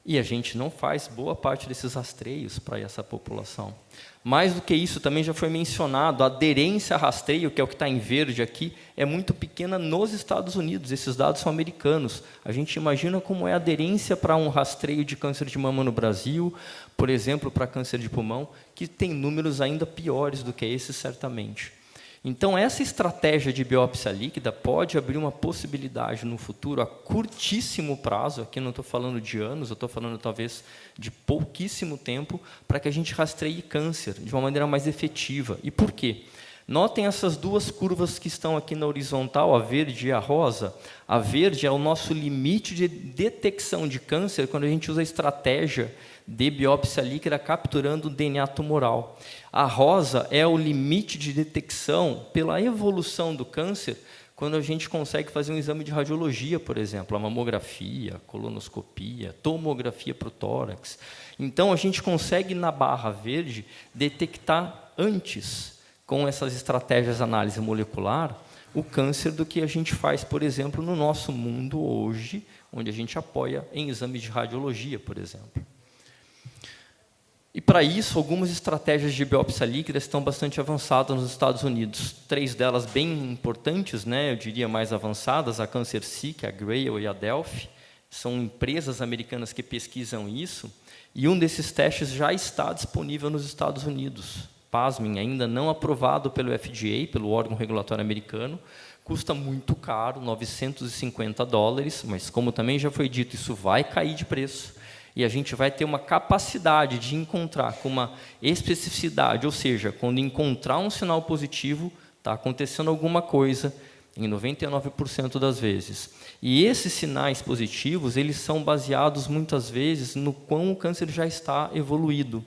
E a gente não faz boa parte desses rastreios para essa população. Mais do que isso, também já foi mencionado, a aderência a rastreio, que é o que está em verde aqui, é muito pequena nos Estados Unidos. Esses dados são americanos. A gente imagina como é a aderência para um rastreio de câncer de mama no Brasil, por exemplo, para câncer de pulmão, que tem números ainda piores do que esses, certamente. Então, essa estratégia de biópsia líquida pode abrir uma possibilidade no futuro, a curtíssimo prazo, aqui não estou falando de anos, eu estou falando talvez de pouquíssimo tempo, para que a gente rastreie câncer de uma maneira mais efetiva. E por quê? Notem essas duas curvas que estão aqui na horizontal, a verde e a rosa. A verde é o nosso limite de detecção de câncer quando a gente usa a estratégia de biópsia líquida capturando o DNA tumoral. A rosa é o limite de detecção pela evolução do câncer quando a gente consegue fazer um exame de radiologia, por exemplo, a mamografia, a colonoscopia, tomografia para o tórax. Então, a gente consegue, na barra verde, detectar antes, com essas estratégias de análise molecular, o câncer do que a gente faz, por exemplo, no nosso mundo hoje, onde a gente apoia em exames de radiologia, por exemplo. E, para isso, algumas estratégias de biópsia líquida estão bastante avançadas nos Estados Unidos. 3 delas bem importantes, né, eu diria mais avançadas, a CancerSeek, a Grail e a Delphi. São empresas americanas que pesquisam isso. E um desses testes já está disponível nos Estados Unidos. Pasmem, ainda não aprovado pelo FDA, pelo órgão regulatório americano. Custa muito caro, $950, mas, como também já foi dito, isso vai cair de preço. E a gente vai ter uma capacidade de encontrar com uma especificidade, ou seja, quando encontrar um sinal positivo, está acontecendo alguma coisa, em 99% das vezes. E esses sinais positivos, eles são baseados, muitas vezes, no quão o câncer já está evoluído.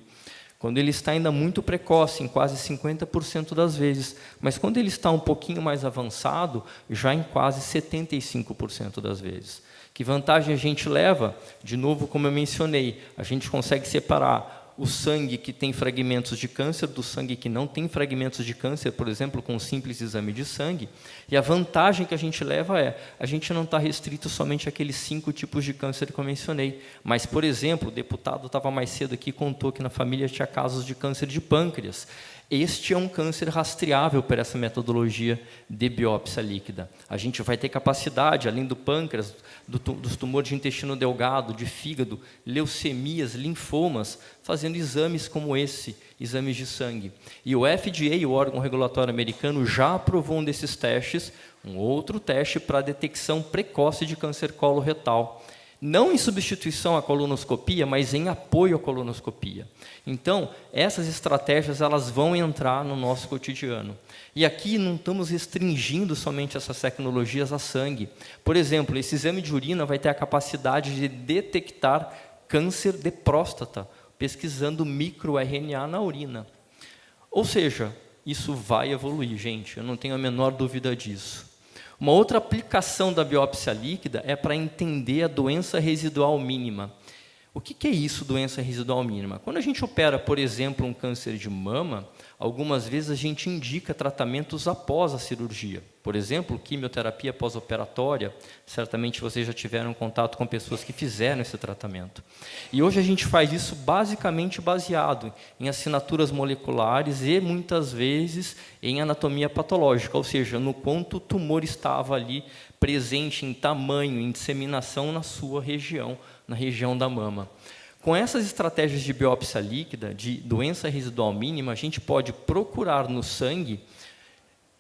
Quando ele está ainda muito precoce, em quase 50% das vezes. Mas quando ele está um pouquinho mais avançado, já em quase 75% das vezes. Que vantagem a gente leva? De novo, como eu mencionei, a gente consegue separar o sangue que tem fragmentos de câncer do sangue que não tem fragmentos de câncer, por exemplo, com um simples exame de sangue. E a vantagem que a gente leva é, a gente não está restrito somente àqueles 5 tipos de câncer que eu mencionei. Mas, por exemplo, o deputado estava mais cedo aqui e contou que na família tinha casos de câncer de pâncreas. Este é um câncer rastreável por essa metodologia de biópsia líquida. A gente vai ter capacidade, além do pâncreas, dos tumores de intestino delgado, de fígado, leucemias, linfomas, fazendo exames como esse, exames de sangue. E o FDA, o órgão regulatório americano, já aprovou um desses testes, um outro teste para detecção precoce de câncer coloretal. Não em substituição à colonoscopia, mas em apoio à colonoscopia. Então, essas estratégias elas vão entrar no nosso cotidiano. E aqui não estamos restringindo somente essas tecnologias a sangue. Por exemplo, esse exame de urina vai ter a capacidade de detectar câncer de próstata, pesquisando microRNA na urina. Ou seja, isso vai evoluir, gente, eu não tenho a menor dúvida disso. Uma outra aplicação da biópsia líquida é para entender a doença residual mínima. O que é isso, doença residual mínima? Quando a gente opera, por exemplo, um câncer de mama, algumas vezes a gente indica tratamentos após a cirurgia. Por exemplo, quimioterapia pós-operatória, certamente vocês já tiveram contato com pessoas que fizeram esse tratamento. E hoje a gente faz isso basicamente baseado em assinaturas moleculares e, muitas vezes, em anatomia patológica, ou seja, no quanto o tumor estava ali presente em tamanho, em disseminação na sua região, na região da mama. Com essas estratégias de biópsia líquida, de doença residual mínima, a gente pode procurar no sangue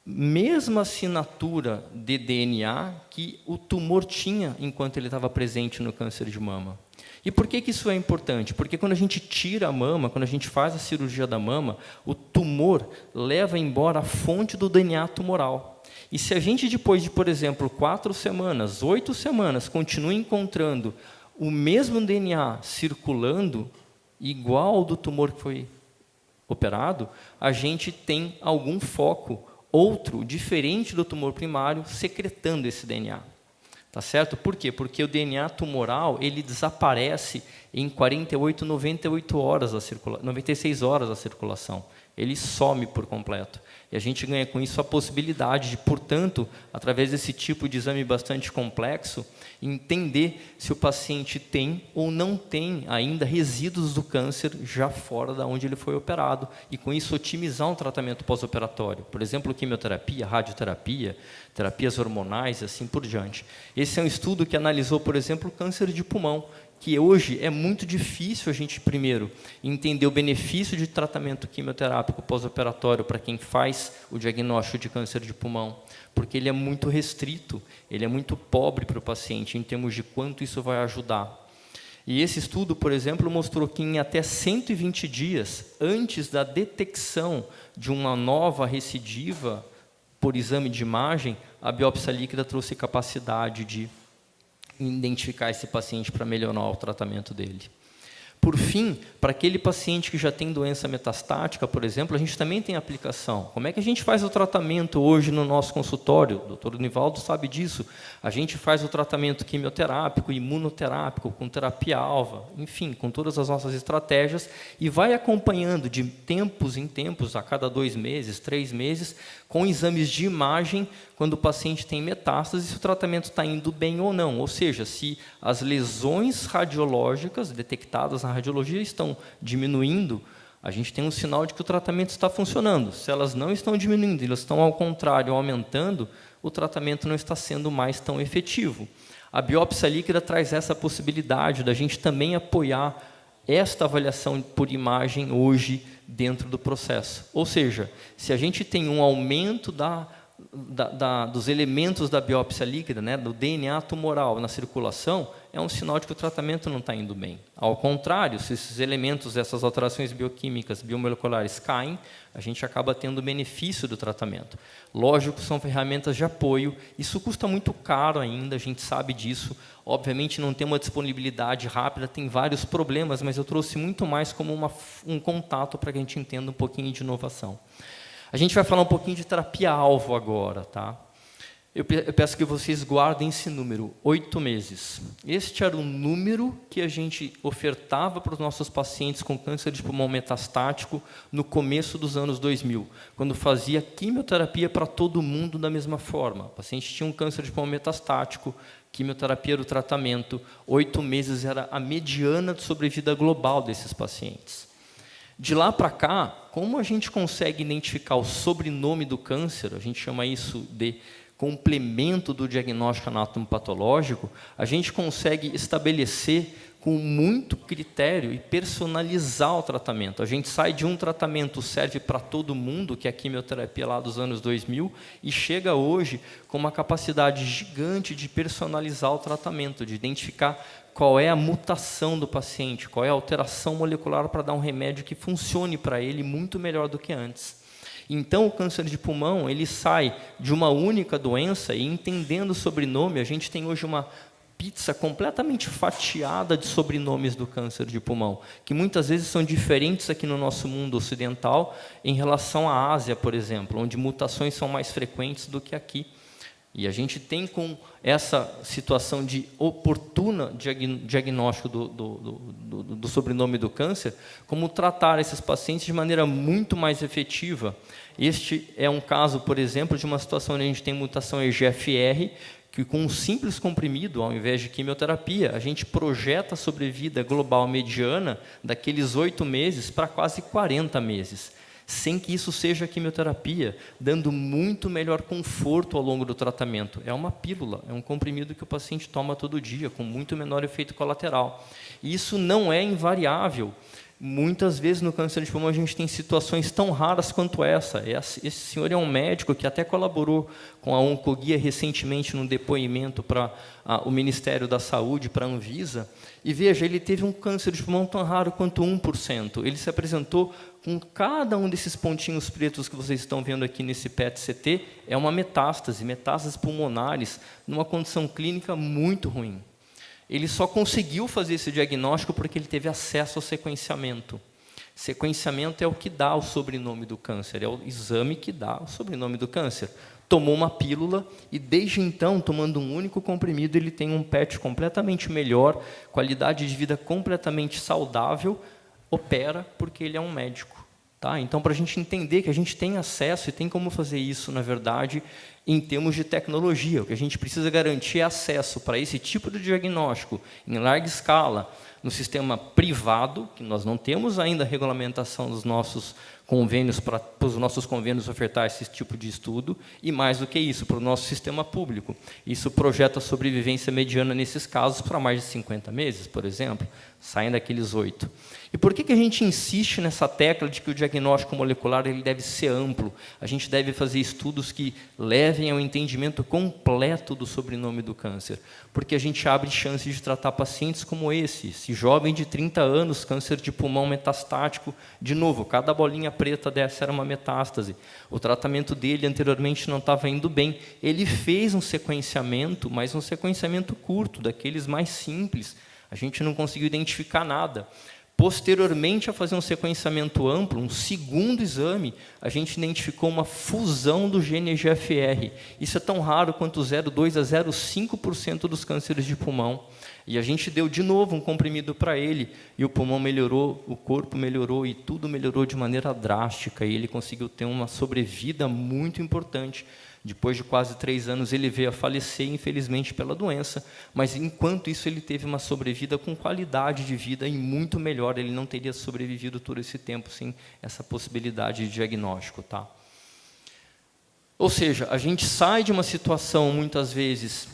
mesma assinatura de DNA que o tumor tinha enquanto ele estava presente no câncer de mama. E por que isso é importante? Porque quando a gente tira a mama, quando a gente faz a cirurgia da mama, o tumor leva embora a fonte do DNA tumoral. E se a gente depois de, por exemplo, 4 semanas, 8 semanas, continua encontrando o mesmo DNA circulando, igual ao do tumor que foi operado, a gente tem algum foco, outro, diferente do tumor primário, secretando esse DNA. Tá certo? Por quê? Porque o DNA tumoral ele desaparece em 48, 98 horas da 96 horas da circulação. Ele some por completo. E a gente ganha com isso a possibilidade de, portanto, através desse tipo de exame bastante complexo, entender se o paciente tem ou não tem ainda resíduos do câncer já fora da onde ele foi operado. E com isso otimizar um tratamento pós-operatório. Por exemplo, quimioterapia, radioterapia, terapias hormonais e assim por diante. Esse é um estudo que analisou, por exemplo, o câncer de pulmão, que hoje é muito difícil a gente, primeiro, entender o benefício de tratamento quimioterápico pós-operatório para quem faz o diagnóstico de câncer de pulmão, porque ele é muito restrito, ele é muito pobre para o paciente em termos de quanto isso vai ajudar. E esse estudo, por exemplo, mostrou que em até 120 dias, antes da detecção de uma nova recidiva por exame de imagem, a biópsia líquida trouxe capacidade de identificar esse paciente para melhorar o tratamento dele. Por fim, para aquele paciente que já tem doença metastática, por exemplo, a gente também tem aplicação. Como é que a gente faz o tratamento hoje no nosso consultório? O doutor Nivaldo sabe disso. A gente faz o tratamento quimioterápico, imunoterápico, com terapia-alva, enfim, com todas as nossas estratégias, e vai acompanhando de tempos em tempos, a cada 2 meses, 3 meses, com exames de imagem, quando o paciente tem metástase, se o tratamento está indo bem ou não. Ou seja, se as lesões radiológicas detectadas na radiologia estão diminuindo, a gente tem um sinal de que o tratamento está funcionando. Se elas não estão diminuindo, elas estão, ao contrário, aumentando, o tratamento não está sendo mais tão efetivo. A biópsia líquida traz essa possibilidade da gente também apoiar esta avaliação por imagem hoje dentro do processo. Ou seja, se a gente tem um aumento dos elementos da biópsia líquida, né, do DNA tumoral na circulação, é um sinal de que o tratamento não está indo bem. Ao contrário, se esses elementos, essas alterações bioquímicas, biomoleculares caem, a gente acaba tendo benefício do tratamento. Lógico, são ferramentas de apoio, isso custa muito caro ainda, a gente sabe disso, obviamente não tem uma disponibilidade rápida, tem vários problemas, mas eu trouxe muito mais como um contato para que a gente entenda um pouquinho de inovação. A gente vai falar um pouquinho de terapia-alvo agora, tá? Eu peço que vocês guardem esse número, 8 meses. Este era o número que a gente ofertava para os nossos pacientes com câncer de pulmão metastático no começo dos anos 2000, quando fazia quimioterapia para todo mundo da mesma forma. O paciente tinha um câncer de pulmão metastático, quimioterapia era o tratamento, 8 meses era a mediana de sobrevida global desses pacientes. De lá para cá, como a gente consegue identificar o sobrenome do câncer, a gente chama isso de complemento do diagnóstico anatomopatológico, a gente consegue estabelecer com muito critério e personalizar o tratamento. A gente sai de um tratamento serve para todo mundo, que é a quimioterapia lá dos anos 2000, e chega hoje com uma capacidade gigante de personalizar o tratamento, de identificar qual é a mutação do paciente, qual é a alteração molecular para dar um remédio que funcione para ele muito melhor do que antes. Então, o câncer de pulmão, ele sai de uma única doença e, entendendo o sobrenome, a gente tem hoje uma pizza completamente fatiada de sobrenomes do câncer de pulmão, que muitas vezes são diferentes aqui no nosso mundo ocidental em relação à Ásia, por exemplo, onde mutações são mais frequentes do que aqui. E a gente tem, com essa situação de oportuna diagnóstico do sobrenome do câncer, como tratar esses pacientes de maneira muito mais efetiva. Este é um caso, por exemplo, de uma situação onde a gente tem mutação EGFR, que com um simples comprimido, ao invés de quimioterapia, a gente projeta a sobrevida global mediana daqueles 8 meses para quase 40 meses. Sem que isso seja quimioterapia, dando muito melhor conforto ao longo do tratamento. É uma pílula, é um comprimido que o paciente toma todo dia, com muito menor efeito colateral. E isso não é invariável. Muitas vezes no câncer de pulmão a gente tem situações tão raras quanto essa. Esse senhor é um médico que até colaborou com a Oncoguia recentemente num depoimento para o Ministério da Saúde, para a Anvisa. E veja, ele teve um câncer de pulmão tão raro quanto 1%. Ele se apresentou com cada um desses pontinhos pretos que vocês estão vendo aqui nesse PET-CT, é uma metástases pulmonares, numa condição clínica muito ruim. Ele só conseguiu fazer esse diagnóstico porque ele teve acesso ao sequenciamento. Sequenciamento é o que dá o sobrenome do câncer, é o exame que dá o sobrenome do câncer. Tomou uma pílula e, desde então, tomando um único comprimido, ele tem um PET completamente melhor, qualidade de vida completamente saudável, opera porque ele é um médico. Tá? Então, para a gente entender que a gente tem acesso e tem como fazer isso, na verdade, em termos de tecnologia, o que a gente precisa garantir é acesso para esse tipo de diagnóstico em larga escala, no sistema privado, que nós não temos ainda a regulamentação dos nossos convênios, para os nossos convênios ofertar esse tipo de estudo, e mais do que isso, para o nosso sistema público. Isso projeta a sobrevivência mediana nesses casos para mais de 50 meses, por exemplo, saem daqueles 8. E por que a gente insiste nessa tecla de que o diagnóstico molecular ele deve ser amplo? A gente deve fazer estudos que levem ao entendimento completo do sobrenome do câncer, porque a gente abre chance de tratar pacientes como esse jovem de 30 anos, câncer de pulmão metastático, de novo, cada bolinha preta dessa era uma metástase. O tratamento dele anteriormente não estava indo bem. Ele fez um sequenciamento, mas um sequenciamento curto, daqueles mais simples. A gente não conseguiu identificar nada. Posteriormente a fazer um sequenciamento amplo, um segundo exame, a gente identificou uma fusão do gene EGFR. Isso é tão raro quanto 0,2 a 0,5% dos cânceres de pulmão. E a gente deu de novo um comprimido para ele, e o pulmão melhorou, o corpo melhorou, e tudo melhorou de maneira drástica, e ele conseguiu ter uma sobrevida muito importante. Depois de quase 3 anos, ele veio a falecer, infelizmente, pela doença, mas, enquanto isso, ele teve uma sobrevida com qualidade de vida e muito melhor. Ele não teria sobrevivido todo esse tempo sem essa possibilidade de diagnóstico. Tá? Ou seja, a gente sai de uma situação, muitas vezes,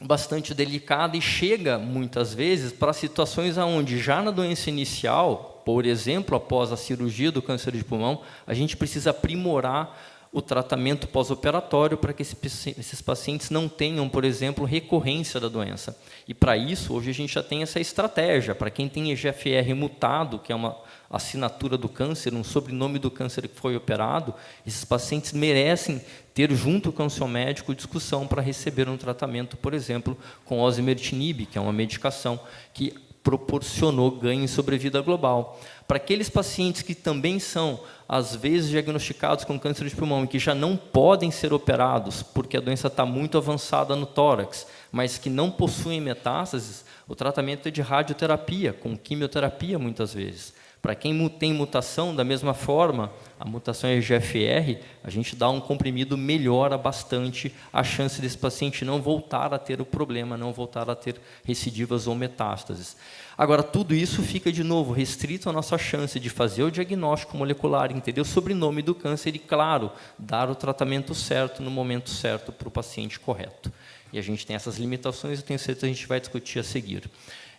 bastante delicada e chega, muitas vezes, para situações onde, já na doença inicial, por exemplo, após a cirurgia do câncer de pulmão, a gente precisa aprimorar o tratamento pós-operatório para que esses pacientes não tenham, por exemplo, recorrência da doença. E, para isso, hoje a gente já tem essa estratégia. Para quem tem EGFR mutado, que é uma assinatura do câncer, um sobrenome do câncer que foi operado, esses pacientes merecem ter, junto com o seu médico, discussão para receber um tratamento, por exemplo, com osimertinib, que é uma medicação que proporcionou ganho em sobrevida global. Para aqueles pacientes que também são, às vezes, diagnosticados com câncer de pulmão e que já não podem ser operados, porque a doença está muito avançada no tórax, mas que não possuem metástases, o tratamento é de radioterapia, com quimioterapia, muitas vezes. Para quem tem mutação, da mesma forma, a mutação EGFR, a gente dá um comprimido, melhora bastante a chance desse paciente não voltar a ter o problema, não voltar a ter recidivas ou metástases. Agora, tudo isso fica, de novo, restrito à nossa chance de fazer o diagnóstico molecular, entender o sobrenome do câncer e, claro, dar o tratamento certo no momento certo para o paciente correto. E a gente tem essas limitações e tenho certeza que a gente vai discutir a seguir.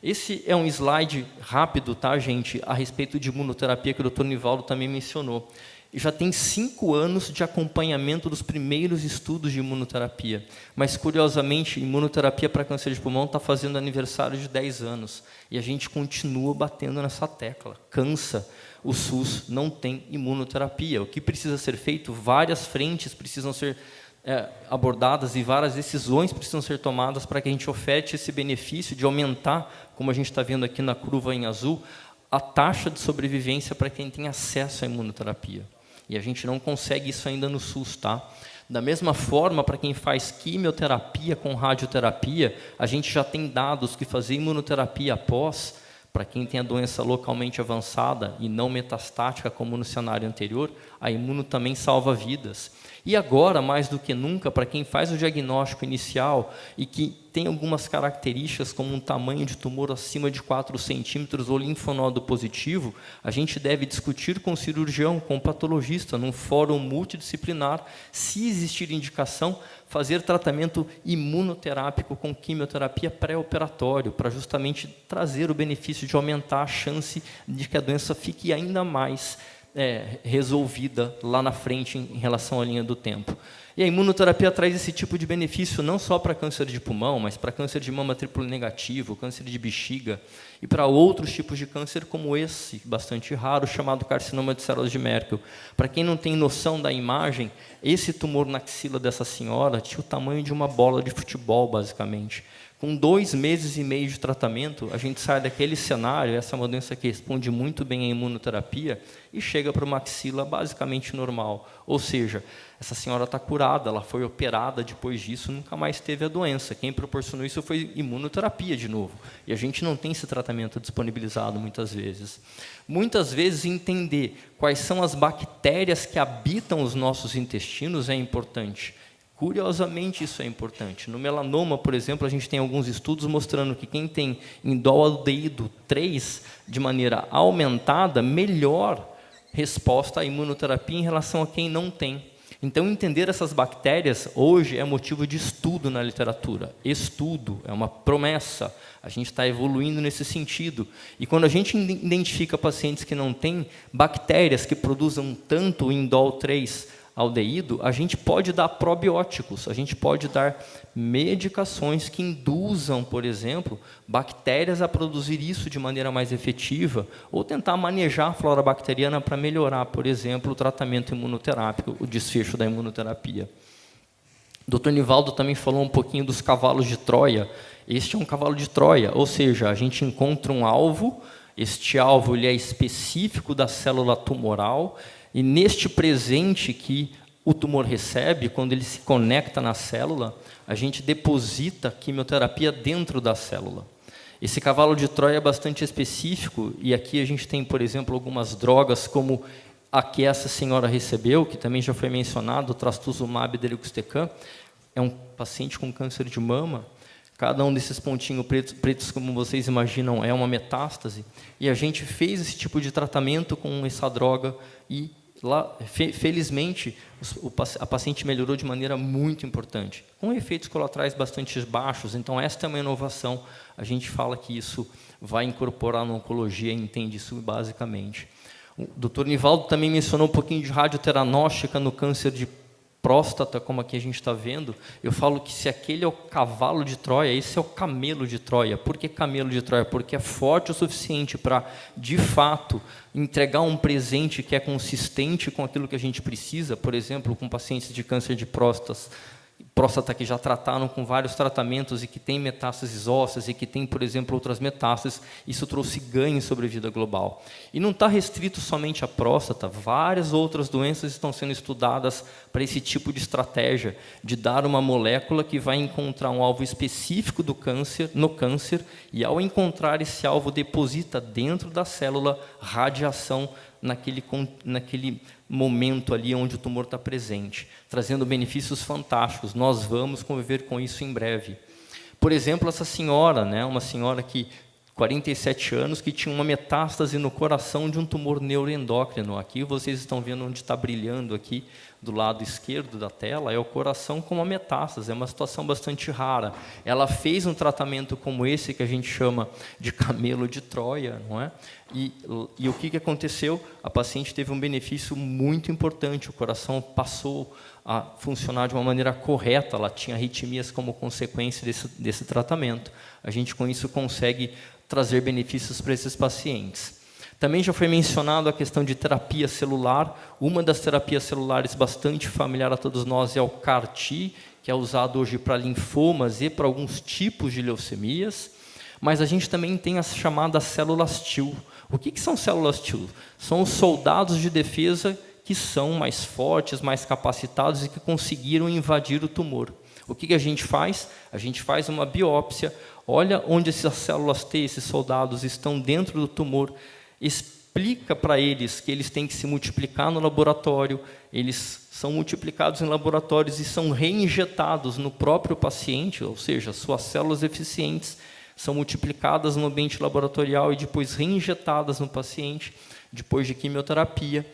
Esse é um slide rápido, tá, gente, a respeito de imunoterapia, que o Dr. Nivaldo também mencionou. E já tem 5 anos de acompanhamento dos primeiros estudos de imunoterapia. Mas, curiosamente, imunoterapia para câncer de pulmão está fazendo aniversário de 10 anos. E a gente continua batendo nessa tecla. Cansa. O SUS não tem imunoterapia. O que precisa ser feito? Várias frentes precisam ser abordadas e várias decisões precisam ser tomadas para que a gente oferte esse benefício de aumentar, como a gente está vendo aqui na curva em azul, a taxa de sobrevivência para quem tem acesso à imunoterapia. E a gente não consegue isso ainda no SUS. Tá? Da mesma forma, para quem faz quimioterapia com radioterapia, a gente já tem dados que fazer imunoterapia após, para quem tem a doença localmente avançada e não metastática, como no cenário anterior, a imuno também salva vidas. E agora, mais do que nunca, para quem faz o diagnóstico inicial e que tem algumas características, como um tamanho de tumor acima de 4 centímetros ou linfonodo positivo, a gente deve discutir com o cirurgião, com o patologista, num fórum multidisciplinar, se existir indicação, fazer tratamento imunoterápico com quimioterapia pré-operatório, para justamente trazer o benefício de aumentar a chance de que a doença fique ainda mais resolvida lá na frente em relação à linha do tempo. E a imunoterapia traz esse tipo de benefício não só para câncer de pulmão, mas para câncer de mama triplo negativo, câncer de bexiga e para outros tipos de câncer como esse, bastante raro, chamado carcinoma de células de Merkel. Para quem não tem noção da imagem, esse tumor na axila dessa senhora tinha o tamanho de uma bola de futebol, basicamente. Com 2 meses e meio de tratamento, a gente sai daquele cenário, essa é uma doença que responde muito bem à imunoterapia, e chega para uma axila basicamente normal. Ou seja, essa senhora está curada, ela foi operada depois disso, nunca mais teve a doença. Quem proporcionou isso foi imunoterapia de novo. E a gente não tem esse tratamento disponibilizado muitas vezes. Muitas vezes entender quais são as bactérias que habitam os nossos intestinos é importante. Curiosamente, isso é importante. No melanoma, por exemplo, a gente tem alguns estudos mostrando que quem tem indol-aldeído 3 de maneira aumentada, melhor resposta à imunoterapia em relação a quem não tem. Então, entender essas bactérias hoje é motivo de estudo na literatura. Estudo, é uma promessa. A gente está evoluindo nesse sentido. E quando a gente identifica pacientes que não têm bactérias que produzam tanto indol 3 aldeído, a gente pode dar probióticos, a gente pode dar medicações que induzam, por exemplo, bactérias a produzir isso de maneira mais efetiva, ou tentar manejar a flora bacteriana para melhorar, por exemplo, o tratamento imunoterápico, o desfecho da imunoterapia. O Dr. Nivaldo também falou um pouquinho dos cavalos de Troia. Este é um cavalo de Troia, ou seja, a gente encontra um alvo, este alvo ele é específico da célula tumoral, e neste presente que o tumor recebe, quando ele se conecta na célula, a gente deposita quimioterapia dentro da célula. Esse cavalo de Troia é bastante específico, e aqui a gente tem, por exemplo, algumas drogas, como a que essa senhora recebeu, que também já foi mencionado, o trastuzumab deruxtecan, é um paciente com câncer de mama. Cada um desses pontinhos pretos, como vocês imaginam, é uma metástase. E a gente fez esse tipo de tratamento com essa droga e, lá, felizmente, a paciente melhorou de maneira muito importante, com efeitos colaterais bastante baixos. Então, esta é uma inovação. A gente fala que isso vai incorporar na oncologia e entende isso basicamente. O Dr. Nivaldo também mencionou um pouquinho de radioteranóstica no câncer de próstata, como aqui a gente está vendo. Eu falo que se aquele é o cavalo de Troia, esse é o camelo de Troia. Por que camelo de Troia? Porque é forte o suficiente para, de fato, entregar um presente que é consistente com aquilo que a gente precisa. Por exemplo, com pacientes de câncer de próstata que já trataram com vários tratamentos e que tem metástases ósseas e que tem, por exemplo, outras metástases, isso trouxe ganho sobre a vida global. E não está restrito somente à próstata, várias outras doenças estão sendo estudadas para esse tipo de estratégia, de dar uma molécula que vai encontrar um alvo específico do câncer, no câncer, e ao encontrar esse alvo, deposita dentro da célula radiação naquele momento ali onde o tumor está presente, trazendo benefícios fantásticos. Nós vamos conviver com isso em breve. Por exemplo, essa senhora, uma senhora que 47 anos, que tinha uma metástase no coração de um tumor neuroendócrino. Aqui vocês estão vendo onde está brilhando aqui do lado esquerdo da tela, é o coração com uma metástase, é uma situação bastante rara. Ela fez um tratamento como esse, que a gente chama de camelo de Troia, não é? E o que aconteceu? A paciente teve um benefício muito importante, o coração passou a funcionar de uma maneira correta, ela tinha arritmias como consequência desse tratamento. A gente, com isso, consegue trazer benefícios para esses pacientes. Também já foi mencionado a questão de terapia celular. Uma das terapias celulares bastante familiar a todos nós é o CAR-T, que é usado hoje para linfomas e para alguns tipos de leucemias. Mas a gente também tem as chamadas células TIL. O que são células TIL? São os soldados de defesa que são mais fortes, mais capacitados e que conseguiram invadir o tumor. O que a gente faz? A gente faz uma biópsia, olha onde essas células T, esses soldados, estão dentro do tumor, explica para eles que eles têm que se multiplicar no laboratório, eles são multiplicados em laboratórios e são reinjetados no próprio paciente, ou seja, suas células eficientes são multiplicadas no ambiente laboratorial e depois reinjetadas no paciente, depois de quimioterapia.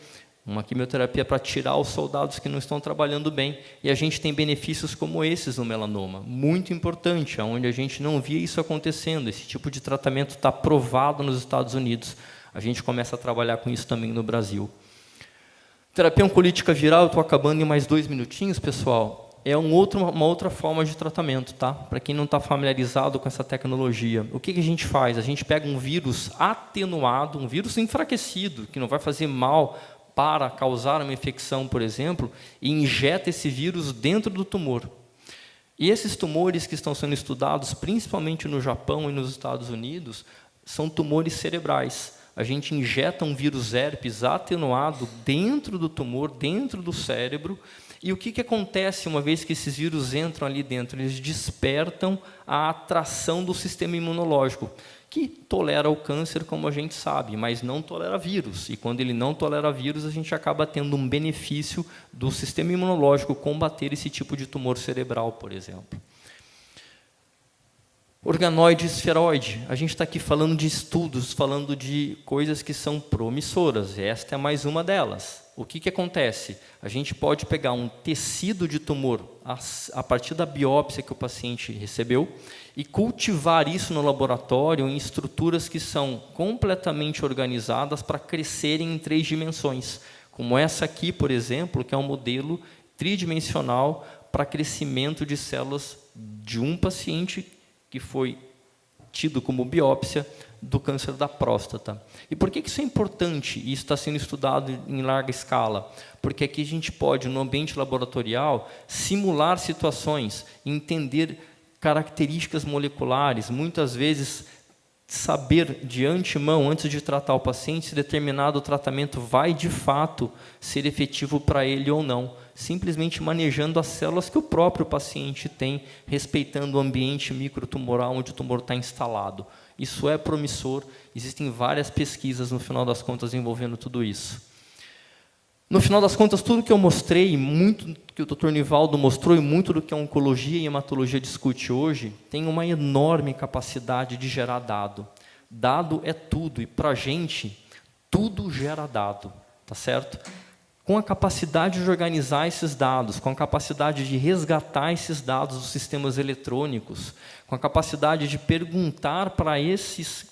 Uma quimioterapia para tirar os soldados que não estão trabalhando bem. E a gente tem benefícios como esses no melanoma. Muito importante, onde a gente não via isso acontecendo. Esse tipo de tratamento está aprovado nos Estados Unidos. A gente começa a trabalhar com isso também no Brasil. Terapia oncolítica viral, eu estou acabando em mais 2 minutinhos, pessoal. É uma outra forma de tratamento, tá? Para quem não está familiarizado com essa tecnologia. O que a gente faz? A gente pega um vírus atenuado, um vírus enfraquecido, que não vai fazer mal para causar uma infecção, por exemplo, e injeta esse vírus dentro do tumor. E esses tumores que estão sendo estudados, principalmente no Japão e nos Estados Unidos, são tumores cerebrais. A gente injeta um vírus herpes atenuado dentro do tumor, dentro do cérebro, e o que acontece uma vez que esses vírus entram ali dentro? Eles despertam a atração do sistema imunológico, que tolera o câncer, como a gente sabe, mas não tolera vírus. E quando ele não tolera vírus, a gente acaba tendo um benefício do sistema imunológico combater esse tipo de tumor cerebral, por exemplo. Organoide esferoide. A gente está aqui falando de estudos, falando de coisas que são promissoras. Esta é mais uma delas. O que acontece? A gente pode pegar um tecido de tumor a partir da biópsia que o paciente recebeu e cultivar isso no laboratório em estruturas que são completamente organizadas para crescerem em 3 dimensões, como essa aqui, por exemplo, que é um modelo tridimensional para crescimento de células de um paciente que foi tido como biópsia do câncer da próstata. E por que isso é importante? E isso está sendo estudado em larga escala. Porque aqui a gente pode, no ambiente laboratorial, simular situações, entender características moleculares, muitas vezes saber de antemão, antes de tratar o paciente, se determinado tratamento vai, de fato, ser efetivo para ele ou não, simplesmente manejando as células que o próprio paciente tem, respeitando o ambiente microtumoral onde o tumor está instalado. Isso é promissor, existem várias pesquisas, no final das contas, envolvendo tudo isso. No final das contas, tudo que eu mostrei, muito que o Dr. Nivaldo mostrou e muito do que a oncologia e a hematologia discute hoje, tem uma enorme capacidade de gerar dado. Dado é tudo, e para a gente, tudo gera dado, tá certo? Com a capacidade de organizar esses dados, com a capacidade de resgatar esses dados dos sistemas eletrônicos, com a capacidade de perguntar para esses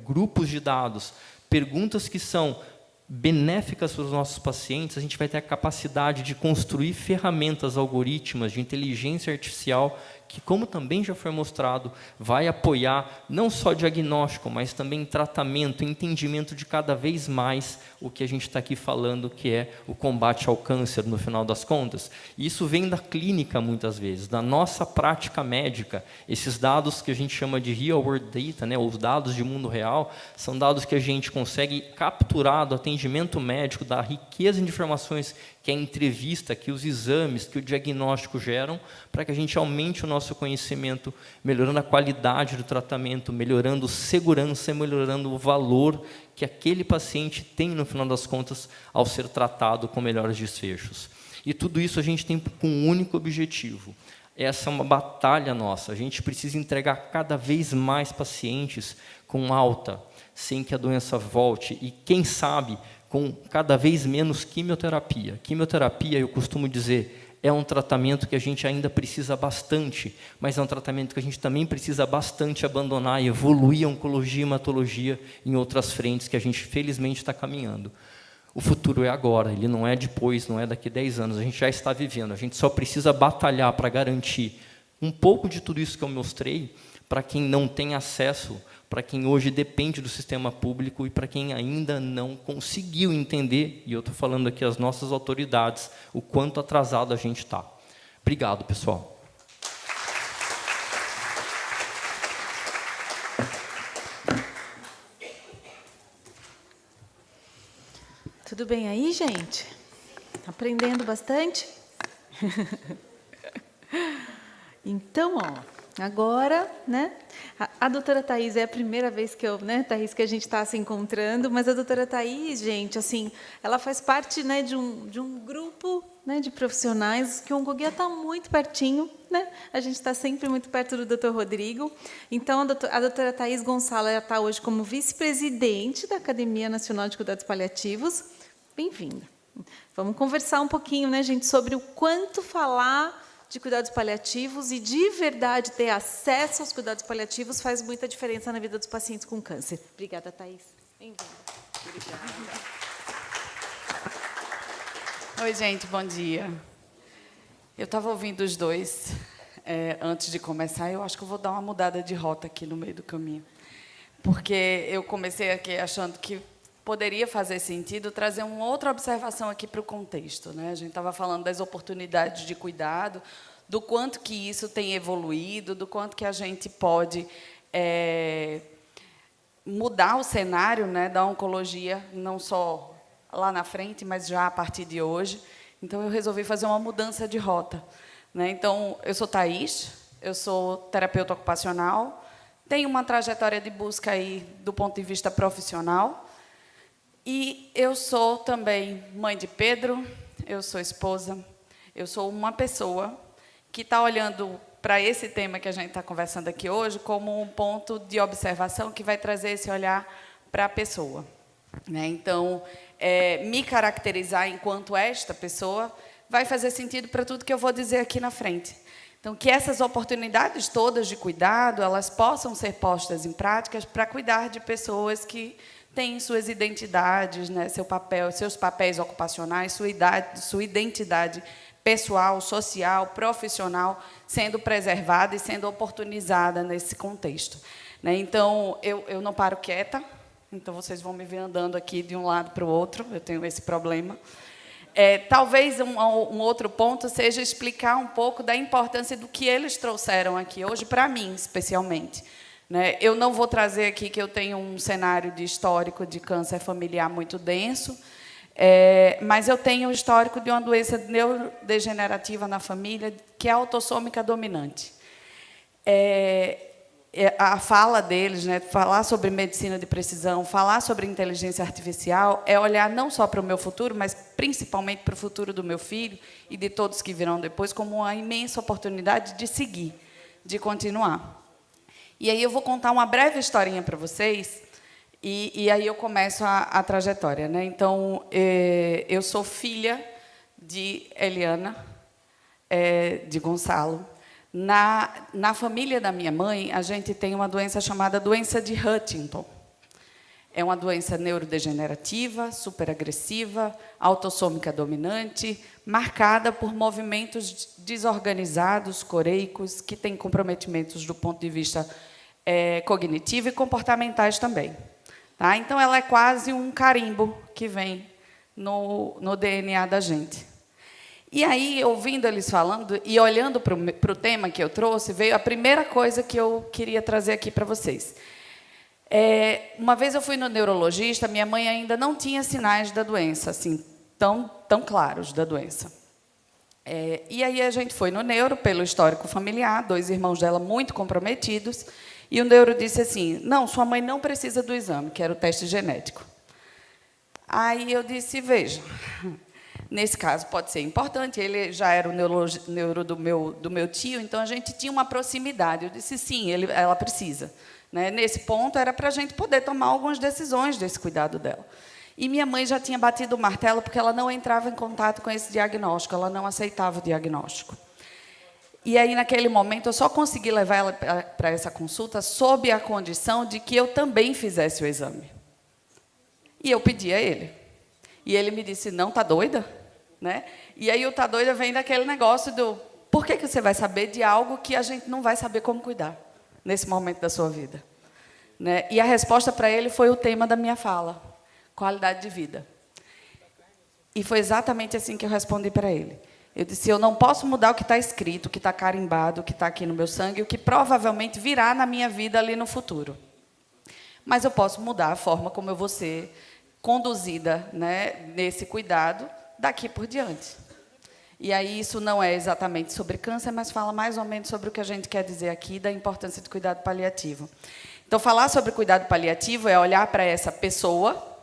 grupos de dados, perguntas que são benéficas para os nossos pacientes, a gente vai ter a capacidade de construir ferramentas algorítmicas de inteligência artificial que, como também já foi mostrado, vai apoiar não só diagnóstico, mas também tratamento, entendimento de cada vez mais o que a gente está aqui falando, que é o combate ao câncer, no final das contas. E isso vem da clínica, muitas vezes, da nossa prática médica. Esses dados que a gente chama de real-world data, né, os dados de mundo real, são dados que a gente consegue capturar do atendimento médico, da riqueza de informações que a entrevista, que os exames, que o diagnóstico geram, para que a gente aumente o nosso conhecimento, melhorando a qualidade do tratamento, melhorando segurança, melhorando o valor que aquele paciente tem, no final das contas, ao ser tratado com melhores desfechos. E tudo isso a gente tem com um único objetivo. Essa é uma batalha nossa. A gente precisa entregar cada vez mais pacientes com alta, sem que a doença volte. E, quem sabe, com cada vez menos quimioterapia. Quimioterapia, eu costumo dizer, é um tratamento que a gente ainda precisa bastante, mas é um tratamento que a gente também precisa bastante abandonar e evoluir a oncologia e hematologia em outras frentes que a gente, felizmente, está caminhando. O futuro é agora, ele não é depois, não é daqui a 10 anos, a gente já está vivendo, a gente só precisa batalhar para garantir um pouco de tudo isso que eu mostrei para quem não tem acesso, para quem hoje depende do sistema público e para quem ainda não conseguiu entender, e eu estou falando aqui as nossas autoridades, o quanto atrasado a gente está. Obrigado, pessoal. Tudo bem aí, gente? Aprendendo bastante? Então, agora, né? A doutora Thaís é a primeira vez que Thaís, que a gente está se encontrando, mas a doutora Thaís, gente, assim, ela faz parte, né, de um grupo, né, de profissionais que o Oncoguia está muito pertinho, né? A gente está sempre muito perto do Dr. Rodrigo. Então, a doutora Thaís Gonçalo está hoje como vice-presidente da Academia Nacional de Cuidados Paliativos. Bem-vinda. Vamos conversar um pouquinho, né, gente, sobre o quanto falar de cuidados paliativos e, de verdade, ter acesso aos cuidados paliativos faz muita diferença na vida dos pacientes com câncer. Obrigada, Thaís. Bem-vinda. Obrigada. Oi, gente, bom dia. Eu estava ouvindo os dois antes de começar, eu acho que eu vou dar uma mudada de rota aqui no meio do caminho. Porque eu comecei aqui achando que poderia fazer sentido trazer uma outra observação aqui para o contexto, né? A gente estava falando das oportunidades de cuidado, do quanto que isso tem evoluído, do quanto que a gente pode mudar o cenário, né, da oncologia, não só lá na frente, mas já a partir de hoje. Então, eu resolvi fazer uma mudança de rota, né? Então, eu sou Thaís, eu sou terapeuta ocupacional, tenho uma trajetória de busca aí do ponto de vista profissional. E eu sou também mãe de Pedro, eu sou esposa, eu sou uma pessoa que está olhando para esse tema que a gente está conversando aqui hoje como um ponto de observação que vai trazer esse olhar para a pessoa, né? Então, me caracterizar enquanto esta pessoa vai fazer sentido para tudo que eu vou dizer aqui na frente. Então, que essas oportunidades todas de cuidado, elas possam ser postas em práticas para cuidar de pessoas que têm suas identidades, né, seus papéis ocupacionais, sua identidade pessoal, social, profissional, sendo preservada e sendo oportunizada nesse contexto, né? Então, eu não paro quieta, então vocês vão me ver andando aqui de um lado para o outro, eu tenho esse problema. Talvez um outro ponto seja explicar um pouco da importância do que eles trouxeram aqui hoje, para mim, especialmente, né? Eu não vou trazer aqui que eu tenho um cenário de histórico de câncer familiar muito denso, mas eu tenho um histórico de uma doença neurodegenerativa na família, que é a autossômica dominante. a fala deles, né, falar sobre medicina de precisão, falar sobre inteligência artificial, é olhar não só para o meu futuro, mas principalmente para o futuro do meu filho e de todos que virão depois, como uma imensa oportunidade de seguir, de continuar. E aí eu vou contar uma breve historinha para vocês, e aí eu começo a trajetória, né? Então, eu sou filha de Eliana, de Gonçalo. Na família da minha mãe, a gente tem uma doença chamada doença de Huntington. É uma doença neurodegenerativa, superagressiva, autossômica dominante, marcada por movimentos desorganizados, coreicos, que têm comprometimentos do ponto de vista cognitivo e comportamentais também. Tá? Então, ela é quase um carimbo que vem no DNA da gente. E aí, ouvindo eles falando e olhando para o tema que eu trouxe, veio a primeira coisa que eu queria trazer aqui para vocês. Uma vez eu fui no neurologista, minha mãe ainda não tinha sinais da doença, assim, tão claros da doença. E aí a gente foi no neuro, pelo histórico familiar, 2 irmãos dela muito comprometidos, e o neuro disse assim, não, sua mãe não precisa do exame, que era o teste genético. Aí eu disse, veja, nesse caso pode ser importante, ele já era o neuro do meu tio, então a gente tinha uma proximidade. Eu disse, sim, ela precisa. Né? Nesse ponto, era para a gente poder tomar algumas decisões desse cuidado dela. E minha mãe já tinha batido o martelo porque ela não entrava em contato com esse diagnóstico, ela não aceitava o diagnóstico. E aí, naquele momento, eu só consegui levar ela para essa consulta sob a condição de que eu também fizesse o exame. E eu pedi a ele. E ele me disse, não, tá doida? Né? E aí o tá doida vem daquele negócio do, por que você vai saber de algo que a gente não vai saber como cuidar nesse momento da sua vida? Né? E a resposta para ele foi o tema da minha fala, qualidade de vida. E foi exatamente assim que eu respondi para ele. Eu disse, eu não posso mudar o que está escrito, o que está carimbado, o que está aqui no meu sangue, o que provavelmente virá na minha vida ali no futuro. Mas eu posso mudar a forma como eu vou ser conduzida, né, nesse cuidado daqui por diante. E aí isso não é exatamente sobre câncer, mas fala mais ou menos sobre o que a gente quer dizer aqui da importância do cuidado paliativo. Então, falar sobre cuidado paliativo é olhar para essa pessoa,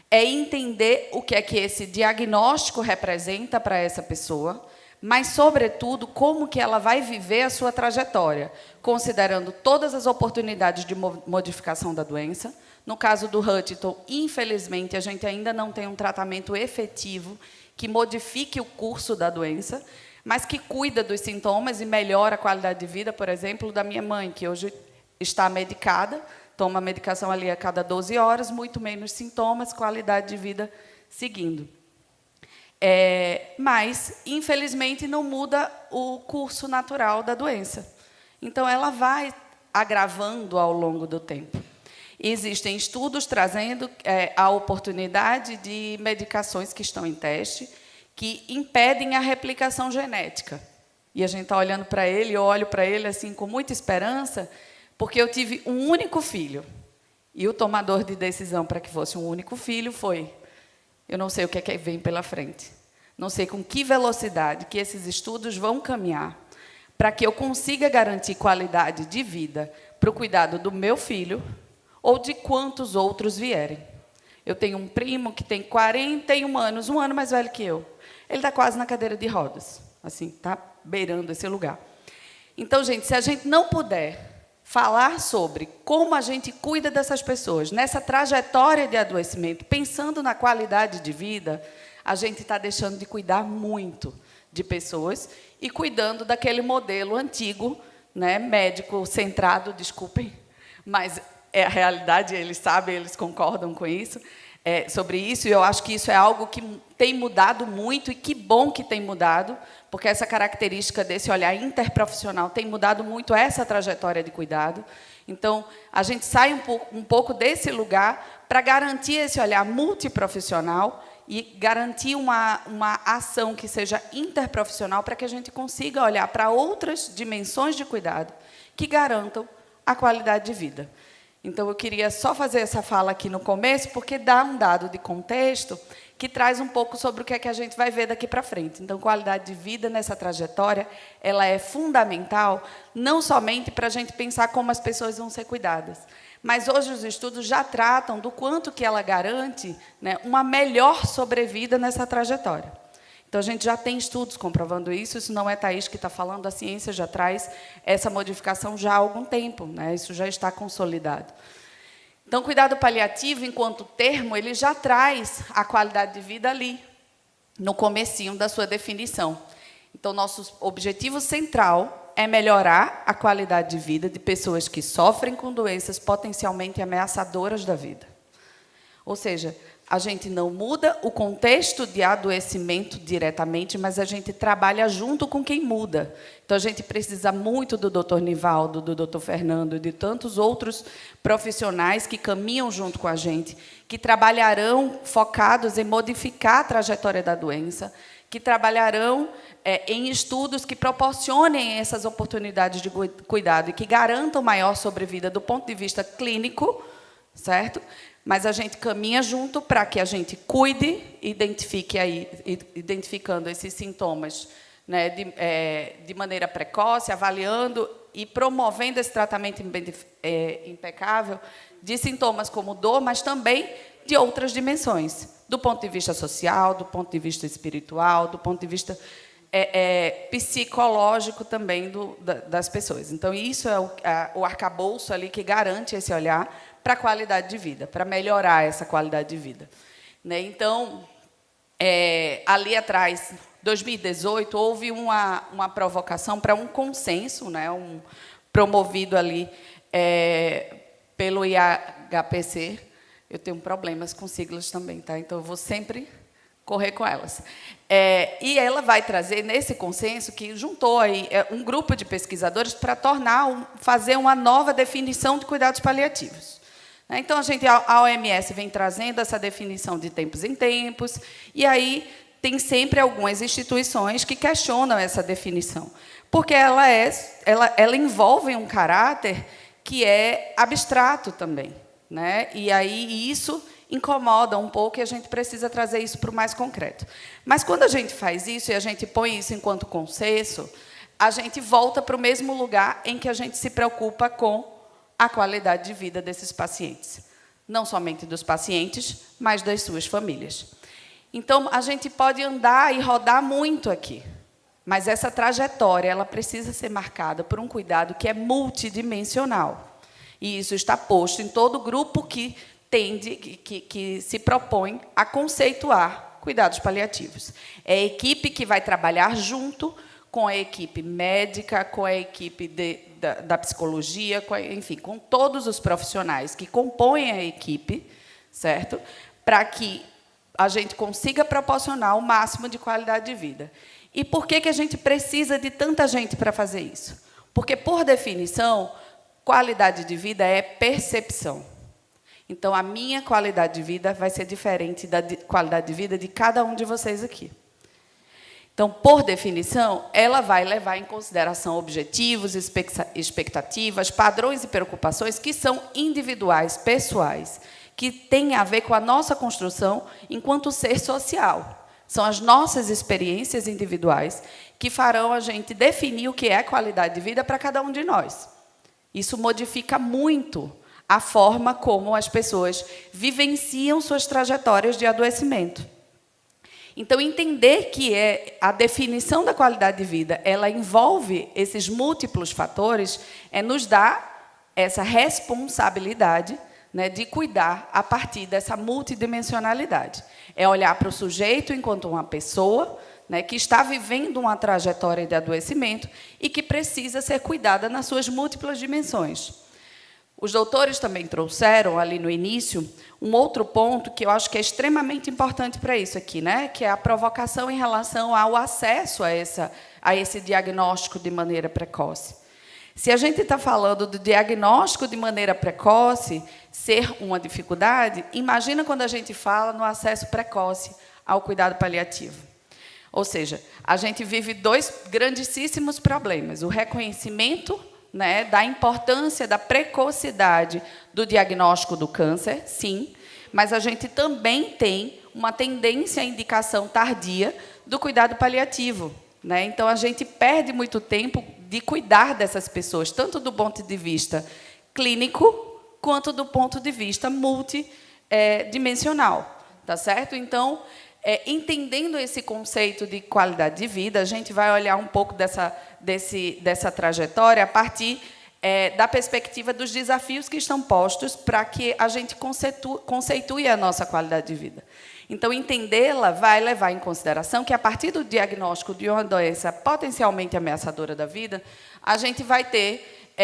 é entender o que é que esse diagnóstico representa para essa pessoa, mas, sobretudo, como que ela vai viver a sua trajetória, considerando todas as oportunidades de modificação da doença. No caso do Huntington, infelizmente, a gente ainda não tem um tratamento efetivo que modifique o curso da doença, mas que cuida dos sintomas e melhora a qualidade de vida, por exemplo, da minha mãe, que hoje está medicada, toma medicação ali a cada 12 horas, muito menos sintomas, qualidade de vida seguindo. Mas, infelizmente, não muda o curso natural da doença. Então, ela vai agravando ao longo do tempo. Existem estudos trazendo a oportunidade de medicações que estão em teste, que impedem a replicação genética. E a gente está olhando para ele, eu olho para ele assim com muita esperança, porque eu tive um único filho. E o tomador de decisão para que fosse um único filho foi, eu não sei o que é que vem pela frente. Não sei com que velocidade que esses estudos vão caminhar para que eu consiga garantir qualidade de vida para o cuidado do meu filho ou de quantos outros vierem. Eu tenho um primo que tem 41 anos, 1 ano mais velho que eu. Ele está quase na cadeira de rodas, assim, está beirando esse lugar. Então, gente, se a gente não puder falar sobre como a gente cuida dessas pessoas, nessa trajetória de adoecimento, pensando na qualidade de vida, a gente está deixando de cuidar muito de pessoas e cuidando daquele modelo antigo, né, médico centrado, desculpem, mas é a realidade, eles sabem, eles concordam com isso, sobre isso, e eu acho que isso é algo que tem mudado muito, e que bom que tem mudado, porque essa característica desse olhar interprofissional tem mudado muito essa trajetória de cuidado. Então, a gente sai um pouco desse lugar para garantir esse olhar multiprofissional e garantir uma ação que seja interprofissional para que a gente consiga olhar para outras dimensões de cuidado que garantam a qualidade de vida. Então, eu queria só fazer essa fala aqui no começo, porque dá um dado de contexto que traz um pouco sobre o que é que a gente vai ver daqui para frente. Então, qualidade de vida nessa trajetória, ela é fundamental, não somente para a gente pensar como as pessoas vão ser cuidadas, mas hoje os estudos já tratam do quanto que ela garante, né, uma melhor sobrevida nessa trajetória. Então, a gente já tem estudos comprovando isso, isso não é Thaís que está falando, a ciência já traz essa modificação já há algum tempo, né? Isso já está consolidado. Então, cuidado paliativo, enquanto termo, ele já traz a qualidade de vida ali, no comecinho da sua definição. Então, nosso objetivo central é melhorar a qualidade de vida de pessoas que sofrem com doenças potencialmente ameaçadoras da vida. Ou seja, a gente não muda o contexto de adoecimento diretamente, mas a gente trabalha junto com quem muda. Então, a gente precisa muito do Dr. Nivaldo, do Dr. Fernando, de tantos outros profissionais que caminham junto com a gente, que trabalharão focados em modificar a trajetória da doença, que trabalharão em estudos que proporcionem essas oportunidades de cuidado e que garantam maior sobrevida do ponto de vista clínico, certo? Mas a gente caminha junto para que a gente cuide, identificando esses sintomas, né, de maneira precoce, avaliando e promovendo esse tratamento impecável de sintomas como dor, mas também de outras dimensões, do ponto de vista social, do ponto de vista espiritual, do ponto de vista psicológico também das pessoas. Então, isso é o arcabouço ali que garante esse olhar para a qualidade de vida, para melhorar essa qualidade de vida. Né? Então, ali atrás, 2018, houve uma provocação para um consenso, né, promovido ali pelo IHPC. Eu tenho problemas com siglas também, tá? Então, eu vou sempre correr com elas. E ela vai trazer, nesse consenso, que juntou aí um grupo de pesquisadores para fazer uma nova definição de cuidados paliativos. Então, a OMS vem trazendo essa definição de tempos em tempos, e aí tem sempre algumas instituições que questionam essa definição, porque ela envolve um caráter que é abstrato também, né? E aí isso incomoda um pouco e a gente precisa trazer isso para o mais concreto. Mas, quando a gente faz isso e a gente põe isso enquanto consenso, a gente volta para o mesmo lugar em que a gente se preocupa com a qualidade de vida desses pacientes. Não somente dos pacientes, mas das suas famílias. Então, a gente pode andar e rodar muito aqui, mas essa trajetória ela precisa ser marcada por um cuidado que é multidimensional. E isso está posto em todo grupo que se propõe a conceituar cuidados paliativos. É a equipe que vai trabalhar junto com a equipe médica, com a equipe da psicologia, enfim, com todos os profissionais que compõem a equipe, certo? Para que a gente consiga proporcionar o máximo de qualidade de vida. E por que a gente precisa de tanta gente para fazer isso? Porque, por definição, qualidade de vida é percepção. Então, a minha qualidade de vida vai ser diferente da qualidade de vida de cada um de vocês aqui. Então, por definição, ela vai levar em consideração objetivos, expectativas, padrões e preocupações que são individuais, pessoais, que têm a ver com a nossa construção enquanto ser social. São as nossas experiências individuais que farão a gente definir o que é qualidade de vida para cada um de nós. Isso modifica muito a forma como as pessoas vivenciam suas trajetórias de adoecimento. Então, entender que a definição da qualidade de vida ela envolve esses múltiplos fatores, nos dá essa responsabilidade, né, de cuidar a partir dessa multidimensionalidade. É olhar para o sujeito enquanto uma pessoa, né, que está vivendo uma trajetória de adoecimento e que precisa ser cuidada nas suas múltiplas dimensões. Os doutores também trouxeram, ali no início, um outro ponto que eu acho que é extremamente importante para isso aqui, né? Que é a provocação em relação ao acesso a esse diagnóstico de maneira precoce. Se a gente está falando do diagnóstico de maneira precoce ser uma dificuldade, imagina quando a gente fala no acesso precoce ao cuidado paliativo. Ou seja, a gente vive dois grandíssimos problemas: o reconhecimento, né, da importância da precocidade do diagnóstico do câncer, sim, mas a gente também tem uma tendência à indicação tardia do cuidado paliativo, né? Então, a gente perde muito tempo de cuidar dessas pessoas, tanto do ponto de vista clínico, quanto do ponto de vista multidimensional, tá certo? Então, entendendo esse conceito de qualidade de vida, a gente vai olhar um pouco dessa trajetória a partir da perspectiva dos desafios que estão postos para que a gente conceitue a nossa qualidade de vida. Então, entendê-la vai levar em consideração que, a partir do diagnóstico de uma doença potencialmente ameaçadora da vida, a gente vai ter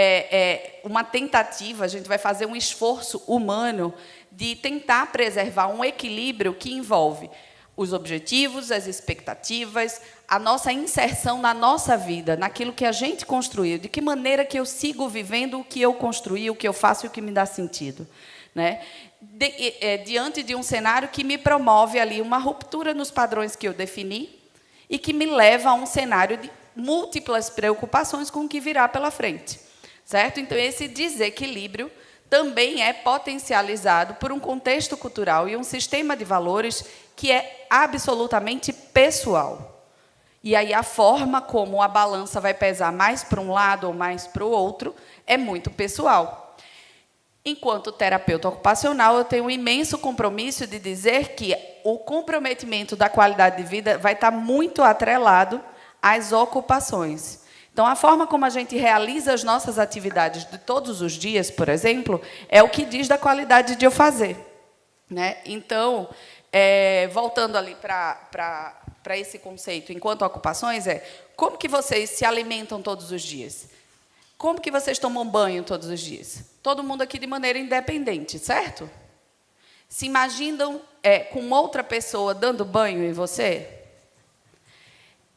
uma tentativa, a gente vai fazer um esforço humano de tentar preservar um equilíbrio que envolve os objetivos, as expectativas, a nossa inserção na nossa vida, naquilo que a gente construiu, de que maneira que eu sigo vivendo o que eu construí, o que eu faço e o que me dá sentido, né? Diante de um cenário que me promove ali uma ruptura nos padrões que eu defini e que me leva a um cenário de múltiplas preocupações com o que virá pela frente, certo? Então, esse desequilíbrio também é potencializado por um contexto cultural e um sistema de valores que é absolutamente pessoal. E aí a forma como a balança vai pesar mais para um lado ou mais para o outro é muito pessoal. Enquanto terapeuta ocupacional, eu tenho um imenso compromisso de dizer que o comprometimento da qualidade de vida vai estar muito atrelado às ocupações. Então, a forma como a gente realiza as nossas atividades de todos os dias, por exemplo, é o que diz da qualidade de eu fazer, né? Então, voltando ali para esse conceito, enquanto ocupações, como que vocês se alimentam todos os dias? Como que vocês tomam banho todos os dias? Todo mundo aqui de maneira independente, certo? Se imaginam com outra pessoa dando banho em você?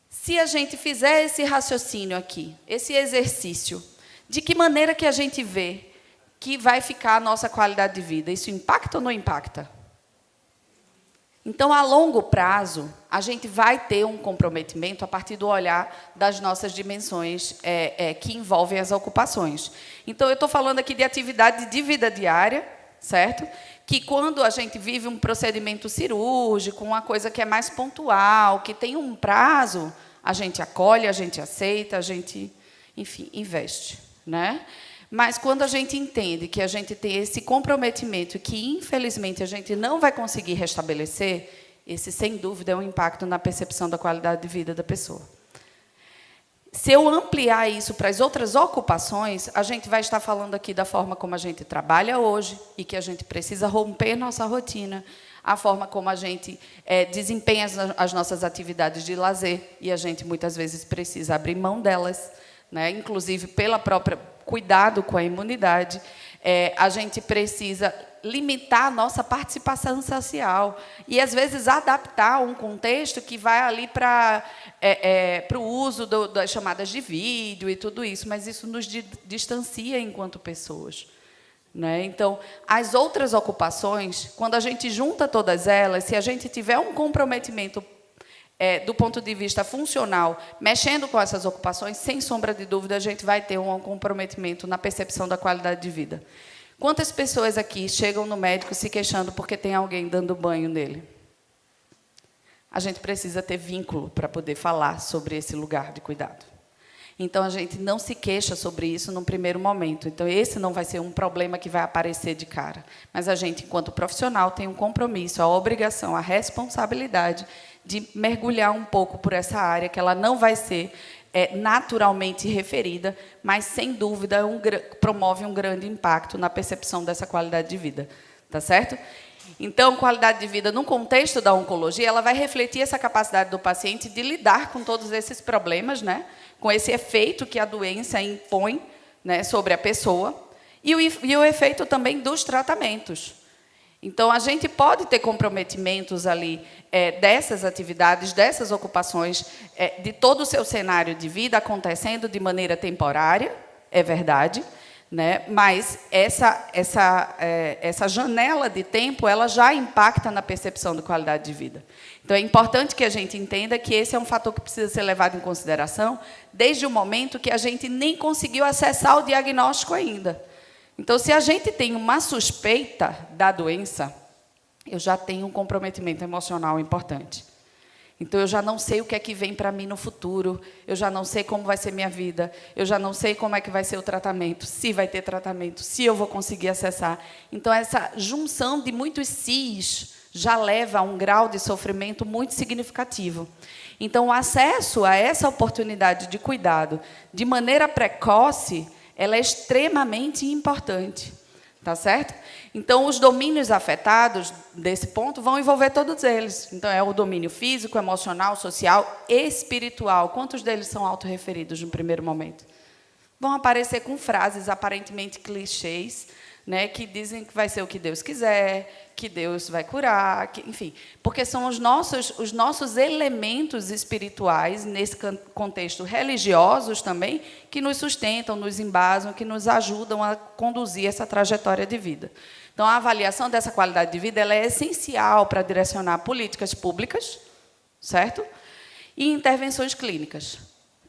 Se a gente fizer esse raciocínio aqui, esse exercício, de que maneira que a gente vê que vai ficar a nossa qualidade de vida? Isso impacta ou não impacta? Então, a longo prazo, a gente vai ter um comprometimento a partir do olhar das nossas dimensões que envolvem as ocupações. Então, eu estou falando aqui de atividade de vida diária, certo? Que quando a gente vive um procedimento cirúrgico, uma coisa que é mais pontual, que tem um prazo, a gente acolhe, a gente aceita, a gente, enfim, investe, né? Mas quando a gente entende que a gente tem esse comprometimento que, infelizmente, a gente não vai conseguir restabelecer, esse, sem dúvida, é um impacto na percepção da qualidade de vida da pessoa. Se eu ampliar isso para as outras ocupações, a gente vai estar falando aqui da forma como a gente trabalha hoje e que a gente precisa romper nossa rotina, a forma como a gente desempenha as nossas atividades de lazer, e a gente, muitas vezes, precisa abrir mão delas, né? Inclusive pela própria cuidado com a imunidade, a gente precisa limitar a nossa participação social e, às vezes, adaptar um contexto que vai ali para o uso das chamadas de vídeo e tudo isso, mas isso nos distancia enquanto pessoas, né? Então, as outras ocupações, quando a gente junta todas elas, se a gente tiver um comprometimento do ponto de vista funcional, mexendo com essas ocupações, sem sombra de dúvida, a gente vai ter um comprometimento na percepção da qualidade de vida. Quantas pessoas aqui chegam no médico se queixando porque tem alguém dando banho nele? A gente precisa ter vínculo para poder falar sobre esse lugar de cuidado. Então, a gente não se queixa sobre isso num primeiro momento. Então, esse não vai ser um problema que vai aparecer de cara. Mas a gente, enquanto profissional, tem um compromisso, a obrigação, a responsabilidade de mergulhar um pouco por essa área, que ela não vai ser naturalmente referida, mas, sem dúvida, promove um grande impacto na percepção dessa qualidade de vida. Tá certo? Então, qualidade de vida, no contexto da oncologia, ela vai refletir essa capacidade do paciente de lidar com todos esses problemas, né? Com esse efeito que a doença impõe, né, sobre a pessoa, e o efeito também dos tratamentos. Então, a gente pode ter comprometimentos ali dessas atividades, dessas ocupações, de todo o seu cenário de vida acontecendo de maneira temporária, é verdade, né? Mas essa janela de tempo ela já impacta na percepção de qualidade de vida. Então, é importante que a gente entenda que esse é um fator que precisa ser levado em consideração desde o momento que a gente nem conseguiu acessar o diagnóstico ainda. Então, se a gente tem uma suspeita da doença, eu já tenho um comprometimento emocional importante. Então, eu já não sei o que é que vem para mim no futuro, eu já não sei como vai ser minha vida, eu já não sei como é que vai ser o tratamento, se vai ter tratamento, se eu vou conseguir acessar. Então, essa junção de muitos sis já leva a um grau de sofrimento muito significativo. Então, o acesso a essa oportunidade de cuidado de maneira precoce, ela é extremamente importante. Tá certo? Então, os domínios afetados desse ponto vão envolver todos eles. Então, é o domínio físico, emocional, social, espiritual. Quantos deles são autorreferidos no primeiro momento? Vão aparecer com frases aparentemente clichês, né, que dizem que vai ser o que Deus quiser, que Deus vai curar, enfim. Porque são os nossos elementos espirituais, nesse contexto religiosos também, que nos sustentam, nos embasam, que nos ajudam a conduzir essa trajetória de vida. Então, a avaliação dessa qualidade de vida ela é essencial para direcionar políticas públicas, certo? E intervenções clínicas.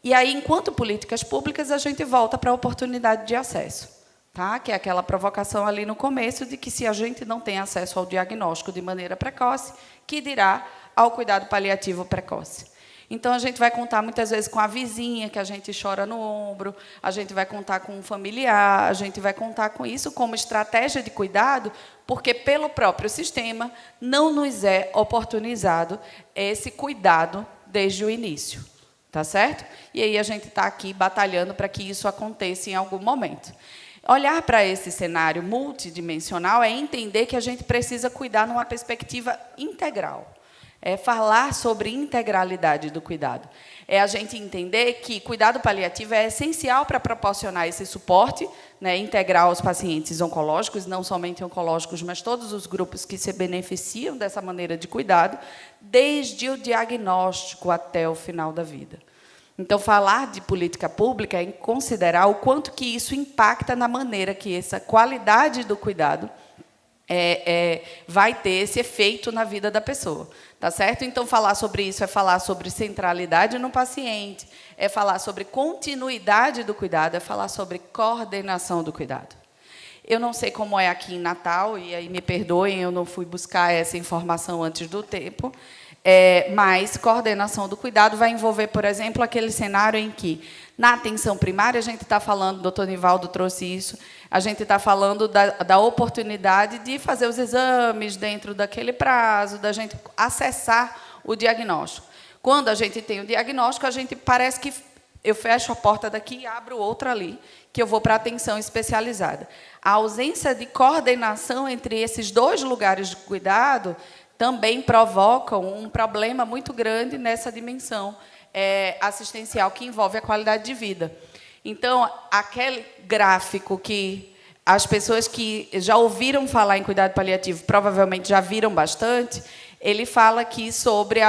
E aí, enquanto políticas públicas, a gente volta para a oportunidade de acesso. Tá? Que é aquela provocação ali no começo de que, se a gente não tem acesso ao diagnóstico de maneira precoce, que dirá ao cuidado paliativo precoce. Então, a gente vai contar, muitas vezes, com a vizinha, que a gente chora no ombro, a gente vai contar com um familiar, a gente vai contar com isso como estratégia de cuidado, porque, pelo próprio sistema, não nos é oportunizado esse cuidado desde o início. Tá certo? E aí a gente está aqui batalhando para que isso aconteça em algum momento. Olhar para esse cenário multidimensional é entender que a gente precisa cuidar numa perspectiva integral. É falar sobre integralidade do cuidado. É a gente entender que cuidado paliativo é essencial para proporcionar esse suporte, né, integral aos pacientes oncológicos, não somente oncológicos, mas todos os grupos que se beneficiam dessa maneira de cuidado, desde o diagnóstico até o final da vida. Então, falar de política pública é considerar o quanto que isso impacta na maneira que essa qualidade do cuidado vai ter esse efeito na vida da pessoa. Tá certo? Então, falar sobre isso é falar sobre centralidade no paciente, é falar sobre continuidade do cuidado, é falar sobre coordenação do cuidado. Eu não sei como é aqui em Natal, e aí me perdoem, eu não fui buscar essa informação antes do tempo, mas coordenação do cuidado vai envolver, por exemplo, aquele cenário em que, na atenção primária, a gente está falando, o doutor Nivaldo trouxe isso, a gente está falando da oportunidade de fazer os exames dentro daquele prazo, da gente acessar o diagnóstico. Quando a gente tem o diagnóstico, a gente parece que eu fecho a porta daqui e abro outra ali, que eu vou para a atenção especializada. A ausência de coordenação entre esses dois lugares de cuidado também provocam um problema muito grande nessa dimensão assistencial que envolve a qualidade de vida. Então, aquele gráfico que as pessoas que já ouviram falar em cuidado paliativo provavelmente já viram bastante, ele fala aqui sobre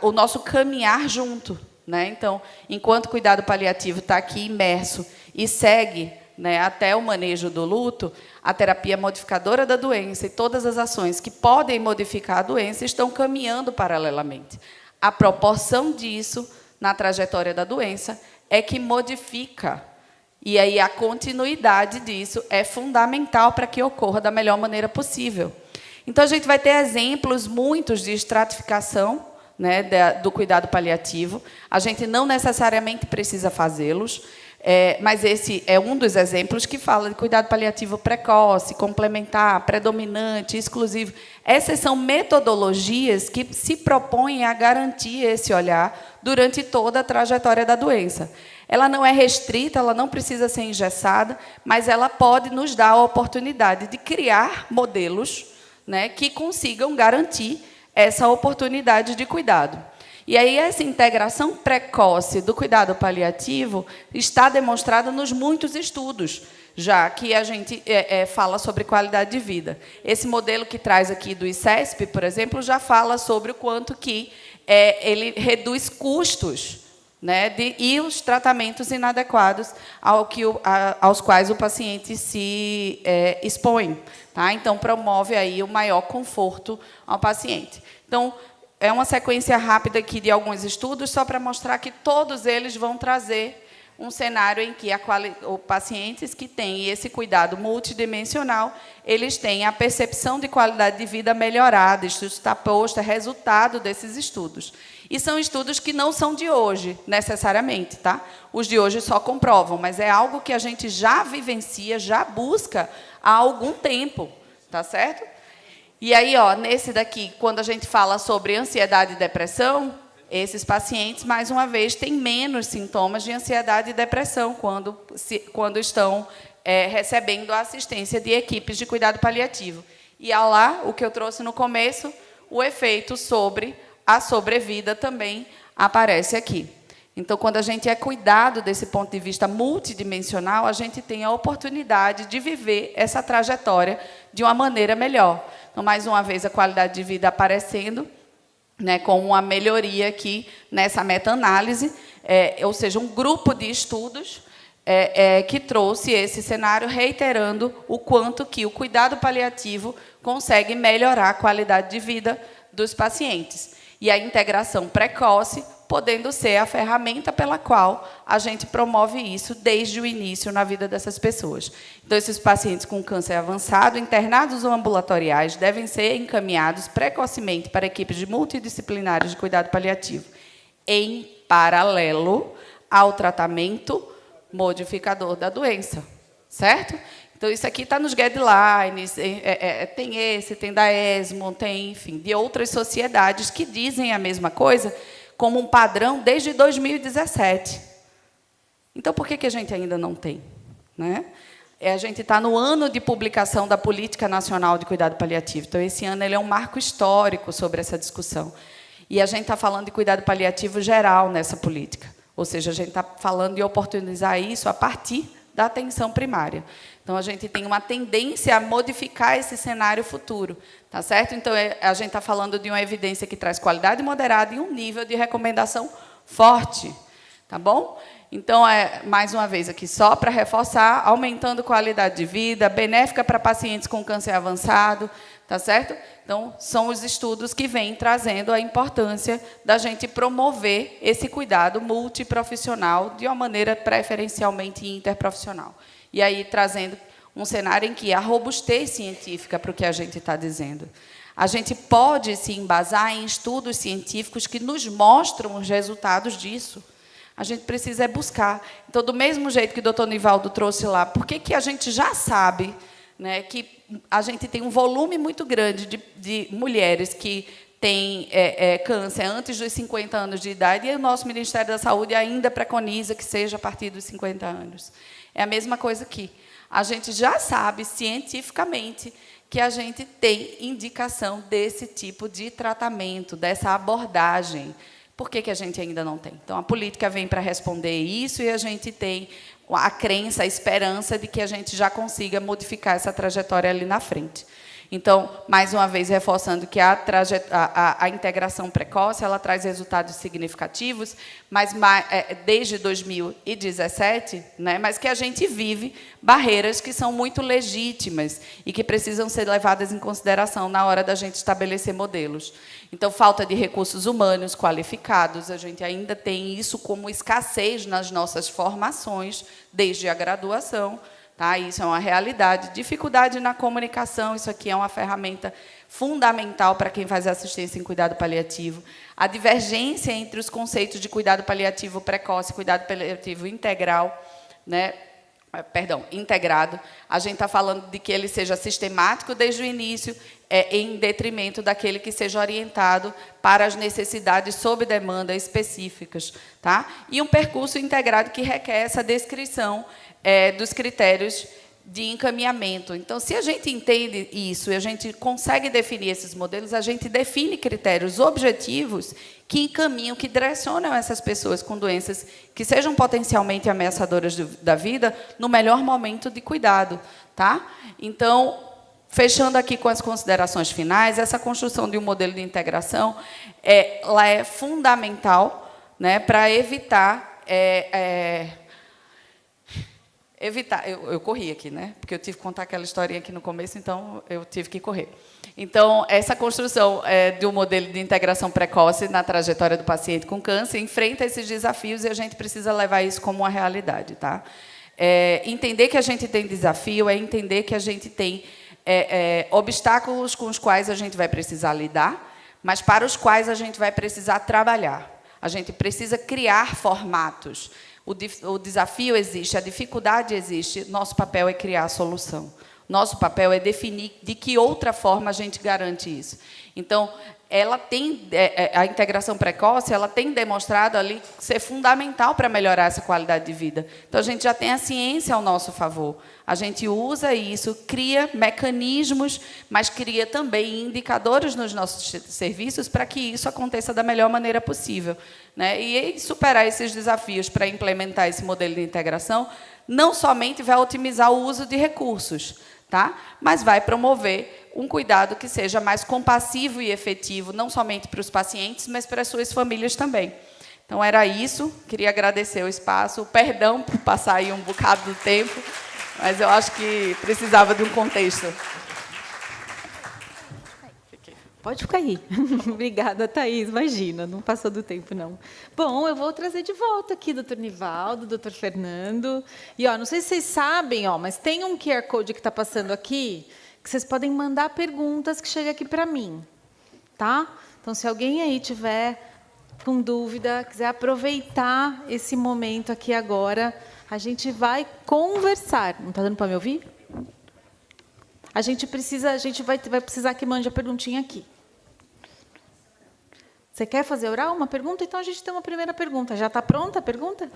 o nosso caminhar junto. Né? Então, enquanto o cuidado paliativo está aqui imerso e segue, né, até o manejo do luto, a terapia modificadora da doença e todas as ações que podem modificar a doença estão caminhando paralelamente. A proporção disso na trajetória da doença é que modifica. E aí a continuidade disso é fundamental para que ocorra da melhor maneira possível. Então, a gente vai ter exemplos muitos de estratificação, né, do cuidado paliativo. A gente não necessariamente precisa fazê-los, mas esse é um dos exemplos que fala de cuidado paliativo precoce, complementar, predominante, exclusivo. Essas são metodologias que se propõem a garantir esse olhar durante toda a trajetória da doença. Ela não é restrita, ela não precisa ser engessada, mas ela pode nos dar a oportunidade de criar modelos, né, que consigam garantir essa oportunidade de cuidado. E aí essa integração precoce do cuidado paliativo está demonstrada nos muitos estudos, já que a gente fala sobre qualidade de vida. Esse modelo que traz aqui do ICESP, por exemplo, já fala sobre o quanto que ele reduz custos, né, e os tratamentos inadequados aos quais o paciente se expõe. Tá? Então, promove aí o maior conforto ao paciente. Então, é uma sequência rápida aqui de alguns estudos, só para mostrar que todos eles vão trazer um cenário em que os pacientes que têm esse cuidado multidimensional, eles têm a percepção de qualidade de vida melhorada. Isso está posto, é resultado desses estudos. E são estudos que não são de hoje, necessariamente. Tá? Os de hoje só comprovam, mas é algo que a gente já vivencia, já busca há algum tempo. Tá certo? E aí, ó, nesse daqui, quando a gente fala sobre ansiedade e depressão, esses pacientes, mais uma vez, têm menos sintomas de ansiedade e depressão quando estão recebendo a assistência de equipes de cuidado paliativo. E há lá, o que eu trouxe no começo, o efeito sobre a sobrevida também aparece aqui. Então, quando a gente é cuidado desse ponto de vista multidimensional, a gente tem a oportunidade de viver essa trajetória de uma maneira melhor. Então, mais uma vez, a qualidade de vida aparecendo, né, com uma melhoria aqui nessa meta-análise, ou seja, um grupo de estudos que trouxe esse cenário, reiterando o quanto que o cuidado paliativo consegue melhorar a qualidade de vida dos pacientes. E a integração precoce podendo ser a ferramenta pela qual a gente promove isso desde o início na vida dessas pessoas. Então, esses pacientes com câncer avançado, internados ou ambulatoriais, devem ser encaminhados precocemente para equipes multidisciplinares de cuidado paliativo, em paralelo ao tratamento modificador da doença. Certo? Então, isso aqui está nos guidelines, tem da ESMO, tem, enfim, de outras sociedades que dizem a mesma coisa, como um padrão desde 2017. Então, por que a gente ainda não tem? Né? A gente está no ano de publicação da Política Nacional de Cuidado Paliativo. Então, esse ano ele é um marco histórico sobre essa discussão. E a gente está falando de cuidado paliativo geral nessa política. Ou seja, a gente está falando de oportunizar isso a partir da atenção primária. Então, a gente tem uma tendência a modificar esse cenário futuro. Tá certo? Então, a gente está falando de uma evidência que traz qualidade moderada e um nível de recomendação forte. Tá bom? Então, mais uma vez aqui, só para reforçar, aumentando qualidade de vida, benéfica para pacientes com câncer avançado. Tá certo? Então, são os estudos que vêm trazendo a importância da gente promover esse cuidado multiprofissional de uma maneira preferencialmente interprofissional. E aí, trazendo um cenário em que há robustez científica para o que a gente está dizendo. A gente pode se embasar em estudos científicos que nos mostram os resultados disso. A gente precisa buscar. Então, do mesmo jeito que o doutor Nivaldo trouxe lá, por que a gente já sabe, né, que a gente tem um volume muito grande de mulheres que têm câncer antes dos 50 anos de idade, e o nosso Ministério da Saúde ainda preconiza que seja a partir dos 50 anos. É a mesma coisa aqui. A gente já sabe, cientificamente, que a gente tem indicação desse tipo de tratamento, dessa abordagem. Por que a gente ainda não tem? Então, a política vem para responder isso e a gente tem a crença, a esperança de que a gente já consiga modificar essa trajetória ali na frente. Então, mais uma vez, reforçando que a integração precoce ela traz resultados significativos, mas desde 2017, né, mas que a gente vive barreiras que são muito legítimas e que precisam ser levadas em consideração na hora da gente estabelecer modelos. Então, falta de recursos humanos qualificados, a gente ainda tem isso como escassez nas nossas formações, desde a graduação. Tá? Isso é uma realidade. Dificuldade na comunicação, isso aqui é uma ferramenta fundamental para quem faz assistência em cuidado paliativo. A divergência entre os conceitos de cuidado paliativo precoce e cuidado paliativo integral, né? Integrado. A gente está falando de que ele seja sistemático desde o início, em detrimento daquele que seja orientado para as necessidades sob demanda específicas. Tá? E um percurso integrado que requer essa descrição dos critérios de encaminhamento. Então, se a gente entende isso e a gente consegue definir esses modelos, a gente define critérios objetivos que encaminham, que direcionam essas pessoas com doenças que sejam potencialmente ameaçadoras da vida no melhor momento de cuidado. Tá? Então, fechando aqui com as considerações finais, essa construção de um modelo de integração ela é fundamental, né, para evitar... Eu corri aqui, né? Porque eu tive que contar aquela historinha aqui no começo, então eu tive que correr. Então, essa construção de um modelo de integração precoce na trajetória do paciente com câncer enfrenta esses desafios e a gente precisa levar isso como uma realidade, tá? Entender que a gente tem desafio é entender que a gente tem obstáculos com os quais a gente vai precisar lidar, mas para os quais a gente vai precisar trabalhar. A gente precisa criar formatos. O desafio existe, a dificuldade existe, nosso papel é criar a solução. Nosso papel é definir de que outra forma a gente garante isso. Então, a integração precoce ela tem demonstrado ali ser fundamental para melhorar essa qualidade de vida. Então, a gente já tem a ciência ao nosso favor. A gente usa isso, cria mecanismos, mas cria também indicadores nos nossos serviços para que isso aconteça da melhor maneira possível, né? E superar esses desafios para implementar esse modelo de integração não somente vai otimizar o uso de recursos, tá? Mas vai promover um cuidado que seja mais compassivo e efetivo, não somente para os pacientes, mas para as suas famílias também. Então, era isso. Queria agradecer o espaço. Perdão por passar aí um bocado do tempo, mas eu acho que precisava de um contexto. Pode ficar aí. Obrigada, Thaís. Imagina, não passou do tempo, não. Bom, eu vou trazer de volta aqui o Dr. Nivaldo, o Dr. Fernando. E, não sei se vocês sabem, mas tem um QR Code que está passando aqui, que vocês podem mandar perguntas que chegam aqui para mim. Tá? Então, se alguém aí tiver com dúvida, quiser aproveitar esse momento aqui agora, a gente vai conversar. Não está dando para me ouvir? A gente vai precisar que mande a perguntinha aqui. Você quer fazer oral uma pergunta? Então, a gente tem uma primeira pergunta. Já está pronta a pergunta?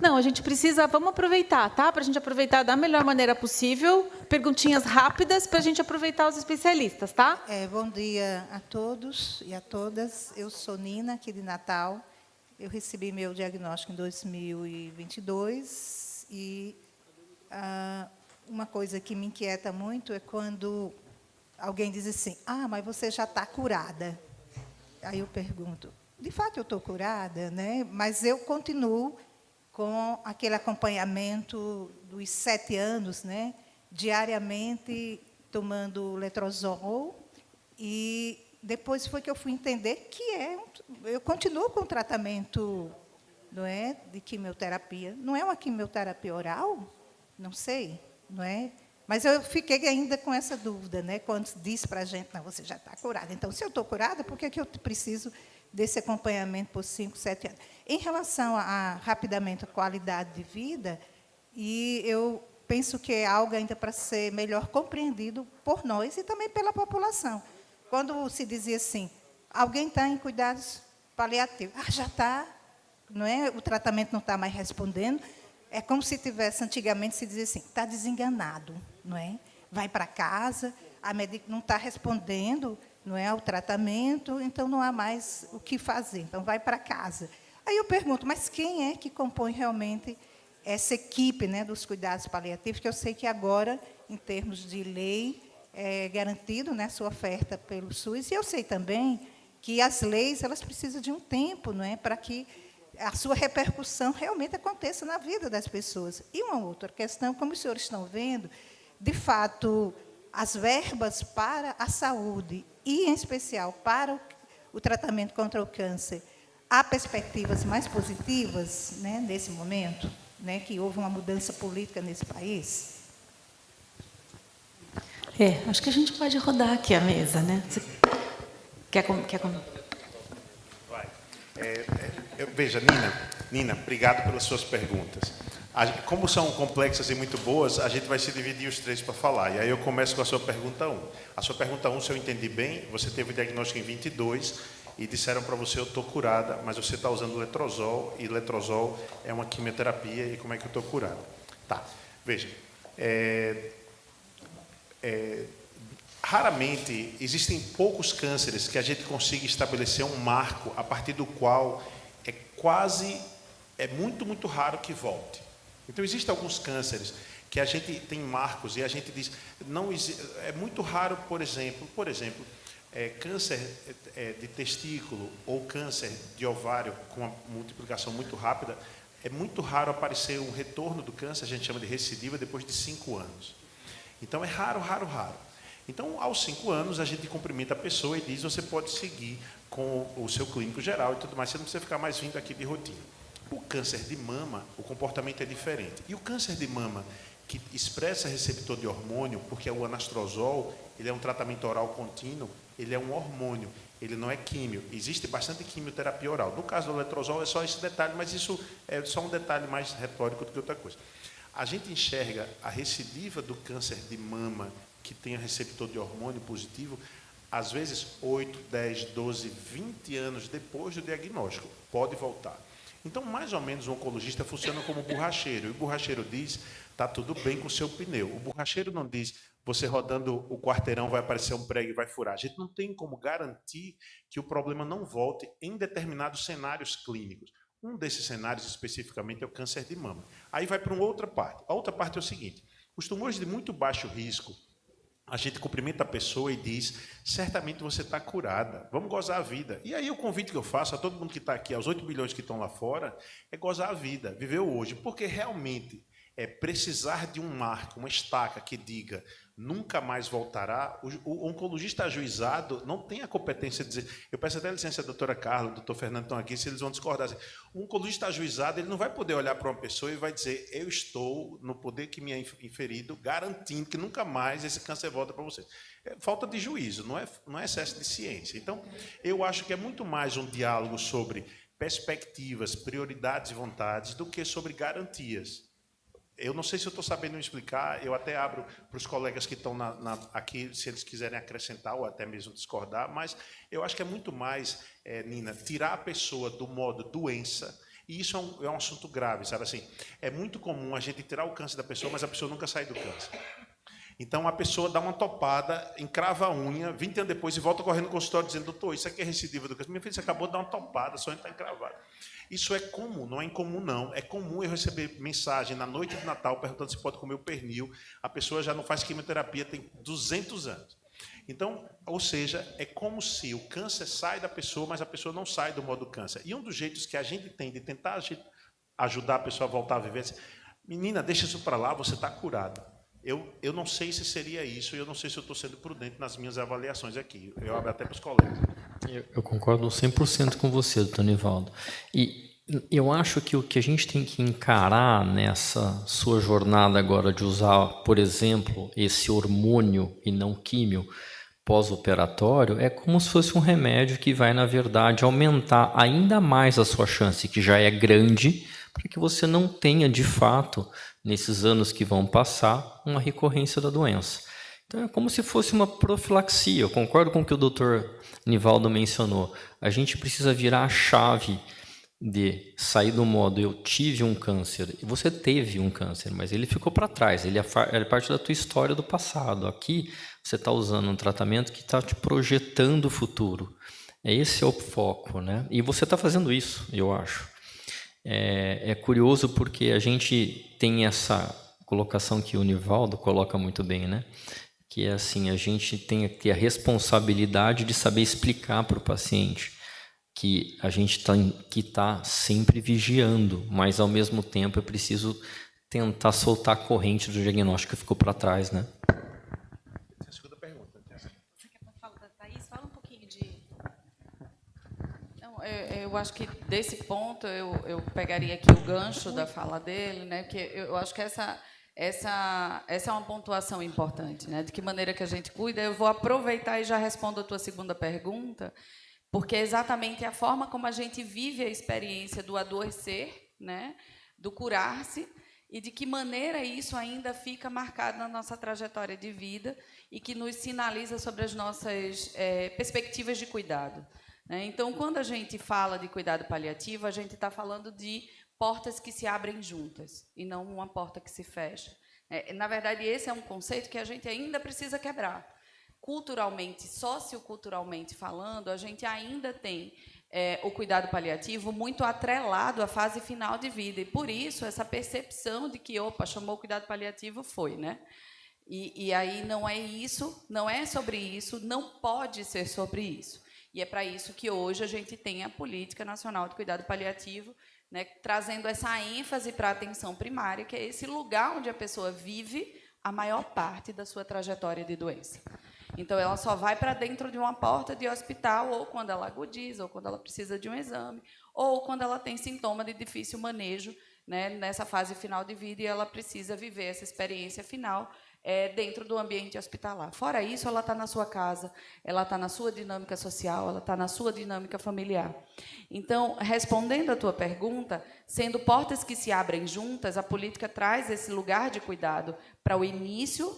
Não, a gente precisa... Vamos aproveitar, tá? Para a gente aproveitar da melhor maneira possível. Perguntinhas rápidas para a gente aproveitar os especialistas, tá? Bom dia a todos e a todas. Eu sou Nina, aqui de Natal. Eu recebi meu diagnóstico em 2022 e uma coisa que me inquieta muito é quando alguém diz assim, mas você já está curada. Aí eu pergunto, de fato eu estou curada, né? Mas eu continuo com aquele acompanhamento dos 7 anos, né? Diariamente tomando letrozol, e depois foi que eu fui entender que eu continuo com o tratamento, não é, de quimioterapia. Não é uma quimioterapia oral? Não sei, não é? Mas eu fiquei ainda com essa dúvida, né? Quando disse para a gente, não, você já está curada. Então, se eu estou curada, por que eu preciso desse acompanhamento por 5, 7 anos? Em relação rapidamente, a qualidade de vida, e eu penso que é algo ainda para ser melhor compreendido por nós e também pela população. Quando se dizia assim, alguém está em cuidados paliativos, já está, não é? O tratamento não está mais respondendo. É como se tivesse, antigamente, se dizia assim, está desenganado, não é? Vai para casa, a médica não está respondendo, não é, ao tratamento, então não há mais o que fazer, então vai para casa. Aí eu pergunto, mas quem é que compõe realmente essa equipe, né, dos cuidados paliativos, que eu sei que agora, em termos de lei, é garantido, né, sua oferta pelo SUS, e eu sei também que as leis elas precisam de um tempo, não é, para que a sua repercussão realmente aconteça na vida das pessoas. E uma outra questão, como os senhores estão vendo, de fato, as verbas para a saúde, e, em especial, para o tratamento contra o câncer, há perspectivas mais positivas, né, nesse momento, né, que houve uma mudança política nesse país? Acho que a gente pode rodar aqui a mesa, né? Você quer Vai. Veja, Nina, obrigado pelas suas perguntas. Como são complexas e muito boas, a gente vai se dividir os 3 para falar. E aí eu começo com a sua pergunta 1. A sua pergunta 1, se eu entendi bem, você teve o diagnóstico em 22 e disseram para você, eu estou curada, mas você está usando letrozol, e letrozol é uma quimioterapia, e como é que eu estou curada? Tá, veja, raramente existem poucos cânceres que a gente consiga estabelecer um marco a partir do qual é muito raro que volte. Então, existem alguns cânceres que a gente tem marcos e a gente diz, não, é muito raro, por exemplo, câncer de testículo ou câncer de ovário com uma multiplicação muito rápida, é muito raro aparecer um retorno do câncer, a gente chama de recidiva, depois de 5 anos. Então, é raro, raro, raro. Então, aos 5 anos, a gente cumprimenta a pessoa e diz, você pode seguir com o seu clínico geral e tudo mais, você não precisa ficar mais vindo aqui de rotina. O câncer de mama, o comportamento é diferente. E o câncer de mama, que expressa receptor de hormônio, porque o anastrozol, ele é um tratamento oral contínuo, ele é um hormônio, ele não é químio. Existe bastante quimioterapia oral. No caso do letrozol é só esse detalhe, mas isso é só um detalhe mais retórico do que outra coisa. A gente enxerga a recidiva do câncer de mama, que tem receptor de hormônio positivo, às vezes 8, 10, 12, 20 anos depois do diagnóstico. Pode voltar. Então, mais ou menos, o oncologista funciona como borracheiro. E o borracheiro diz, está tudo bem com o seu pneu. O borracheiro não diz, você rodando o quarteirão vai aparecer um prego e vai furar. A gente não tem como garantir que o problema não volte em determinados cenários clínicos. Um desses cenários, especificamente, é o câncer de mama. Aí vai para uma outra parte. A outra parte é o seguinte, os tumores de muito baixo risco, a gente cumprimenta a pessoa e diz, certamente você está curada, vamos gozar a vida. E aí o convite que eu faço a todo mundo que está aqui, aos 8 bilhões que estão lá fora, é gozar a vida, viver o hoje. Porque realmente precisar de um marco, uma estaca que diga, nunca mais voltará, o oncologista ajuizado não tem a competência de dizer, eu peço até licença a doutora Carla, o doutor Fernando estão aqui, se eles vão discordar. O oncologista ajuizado, ele não vai poder olhar para uma pessoa e vai dizer, eu estou no poder que me é inferido, garantindo que nunca mais esse câncer volta para você. É falta de juízo, não é excesso de ciência. Então, eu acho que é muito mais um diálogo sobre perspectivas, prioridades e vontades do que sobre garantias. Eu não sei se eu estou sabendo me explicar, eu até abro para os colegas que estão aqui, se eles quiserem acrescentar ou até mesmo discordar, mas eu acho que é muito mais, Nina, tirar a pessoa do modo doença, e isso é um assunto grave, sabe assim? É muito comum a gente tirar o câncer da pessoa, mas a pessoa nunca sai do câncer. Então, a pessoa dá uma topada, encrava a unha, 20 anos depois, e volta correndo no consultório dizendo, doutor, isso aqui é recidiva do câncer. Minha filha, você acabou de dar uma topada, só está encravada. Isso é comum, não é incomum, não. É comum eu receber mensagem na noite de Natal perguntando se pode comer o pernil. A pessoa já não faz quimioterapia, tem 200 anos. Então, ou seja, é como se o câncer sai da pessoa, mas a pessoa não sai do modo câncer. E um dos jeitos que a gente tem de tentar ajudar a pessoa a voltar a viver é assim, menina, deixa isso para lá, você está curada. Eu não sei se seria isso, e eu não sei se eu estou sendo prudente nas minhas avaliações aqui. Eu abro até para os colegas. Eu concordo 100% com você, doutor Nivaldo. E eu acho que o que a gente tem que encarar nessa sua jornada agora de usar, por exemplo, esse hormônio e não químio pós-operatório, é como se fosse um remédio que vai, na verdade, aumentar ainda mais a sua chance, que já é grande, para que você não tenha, de fato, nesses anos que vão passar, uma recorrência da doença. Então, é como se fosse uma profilaxia. Eu concordo com o que o doutor Nivaldo mencionou. A gente precisa virar a chave de sair do modo eu tive um câncer, e você teve um câncer, mas ele ficou para trás, ele é parte da tua história do passado. Aqui, você está usando um tratamento que está te projetando o futuro. Esse é o foco, né? E você está fazendo isso, eu acho. É curioso porque a gente tem essa colocação que o Nivaldo coloca muito bem, né? Que é assim, a gente tem que ter a responsabilidade de saber explicar para o paciente que a gente tá sempre vigiando, mas ao mesmo tempo é preciso tentar soltar a corrente do diagnóstico que ficou para trás, né? A segunda pergunta. Você quer falar da Thaís? Fala um pouquinho de... Não, eu acho que desse ponto eu pegaria aqui o gancho da fala dele, né? Porque eu acho que essa é uma pontuação importante, né? De que maneira que a gente cuida. Eu vou aproveitar e já respondo a tua segunda pergunta, porque é exatamente a forma como a gente vive a experiência do adoecer, né? Do curar-se, e de que maneira isso ainda fica marcado na nossa trajetória de vida e que nos sinaliza sobre as nossas perspectivas de cuidado, né? Então, quando a gente fala de cuidado paliativo, a gente está falando de portas que se abrem juntas e não uma porta que se fecha. Na verdade, esse é um conceito que a gente ainda precisa quebrar. Culturalmente, socioculturalmente falando, a gente ainda tem o cuidado paliativo muito atrelado à fase final de vida. E, por isso, essa percepção de que, opa, chamou o cuidado paliativo, foi, né? E aí não é isso, não é sobre isso, não pode ser sobre isso. E é para isso que hoje a gente tem a Política Nacional de Cuidado Paliativo, né, trazendo essa ênfase para a atenção primária, que é esse lugar onde a pessoa vive a maior parte da sua trajetória de doença. Então, ela só vai para dentro de uma porta de hospital, ou quando ela agudiza, ou quando ela precisa de um exame, ou quando ela tem sintoma de difícil manejo, né, nessa fase final de vida, e ela precisa viver essa experiência final dentro do ambiente hospitalar. Fora isso, ela está na sua casa, ela está na sua dinâmica social, ela está na sua dinâmica familiar. Então, respondendo à tua pergunta, sendo portas que se abrem juntas, a política traz esse lugar de cuidado para o início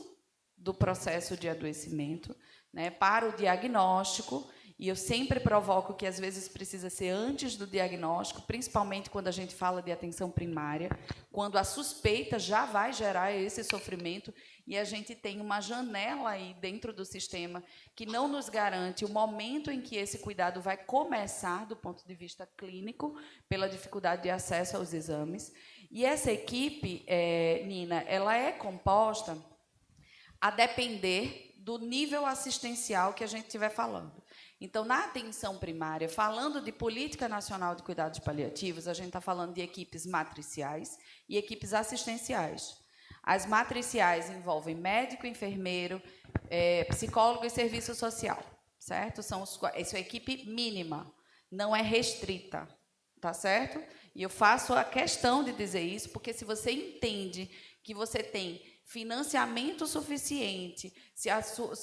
do processo de adoecimento, né, para o diagnóstico, e eu sempre provoco que, às vezes, precisa ser antes do diagnóstico, principalmente quando a gente fala de atenção primária, quando a suspeita já vai gerar esse sofrimento, e a gente tem uma janela aí dentro do sistema que não nos garante o momento em que esse cuidado vai começar, do ponto de vista clínico, pela dificuldade de acesso aos exames. E essa equipe, Nina, ela é composta a depender do nível assistencial que a gente estiver falando. Então, na atenção primária, falando de Política Nacional de Cuidados Paliativos, a gente está falando de equipes matriciais e equipes assistenciais. As matriciais envolvem médico, enfermeiro, psicólogo e serviço social, certo? Essa é a equipe mínima, não é restrita, tá certo? E eu faço a questão de dizer isso, porque se você entende que você tem financiamento suficiente, se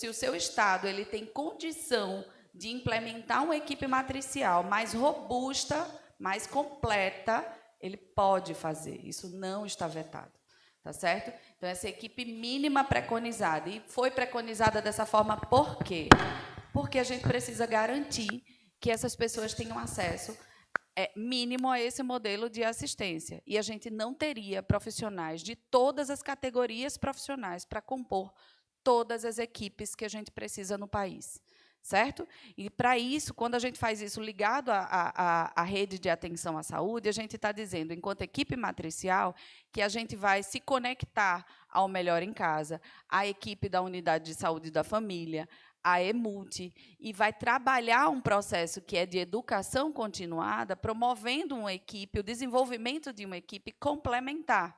o seu estado ele tem condição de implementar uma equipe matricial mais robusta, mais completa, ele pode fazer. Isso não está vetado, tá certo? Então, essa equipe mínima preconizada. E foi preconizada dessa forma por quê? Porque a gente precisa garantir que essas pessoas tenham acesso mínimo a esse modelo de assistência. E a gente não teria profissionais de todas as categorias profissionais para compor todas as equipes que a gente precisa no país. Certo? E, para isso, quando a gente faz isso ligado à rede de atenção à saúde, a gente está dizendo, enquanto equipe matricial, que a gente vai se conectar ao Melhor em Casa, à equipe da Unidade de Saúde da Família, a EMULTI, e vai trabalhar um processo que é de educação continuada, promovendo uma equipe, o desenvolvimento de uma equipe complementar,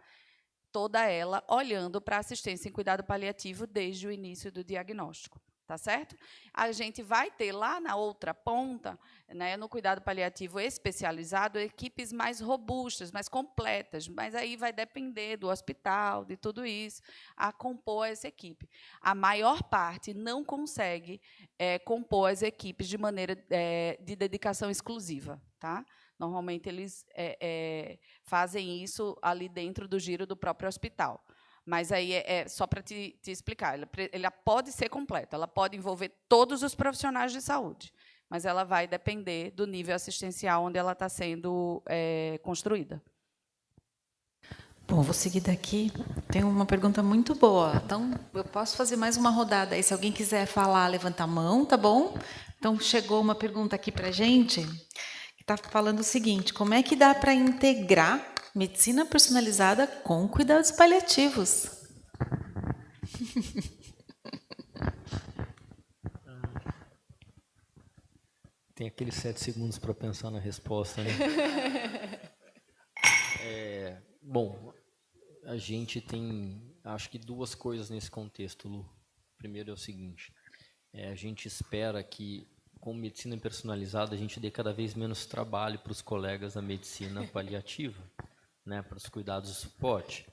toda ela olhando para a assistência em cuidado paliativo desde o início do diagnóstico. Tá certo? A gente vai ter lá na outra ponta, né, no cuidado paliativo especializado, equipes mais robustas, mais completas, mas aí vai depender do hospital, de tudo isso, a compor essa equipe. A maior parte não consegue compor as equipes de maneira de dedicação exclusiva. Tá? Normalmente, eles fazem isso ali dentro do giro do próprio hospital. Mas aí só para te explicar, ela pode ser completa, ela pode envolver todos os profissionais de saúde, mas ela vai depender do nível assistencial onde ela está sendo construída. Bom, vou seguir daqui. Tem uma pergunta muito boa. Então, eu posso fazer mais uma rodada aí. Se alguém quiser falar, levanta a mão, tá bom? Então, chegou uma pergunta aqui para a gente, que está falando o seguinte: como é que dá para integrar medicina personalizada com cuidados paliativos? Tem aqueles 7 segundos para pensar na resposta, né? Bom, a gente tem, acho que 2 coisas nesse contexto, Lu. Primeiro é o seguinte, a gente espera que, com medicina personalizada, a gente dê cada vez menos trabalho para os colegas da medicina paliativa, né, para os cuidados de suporte,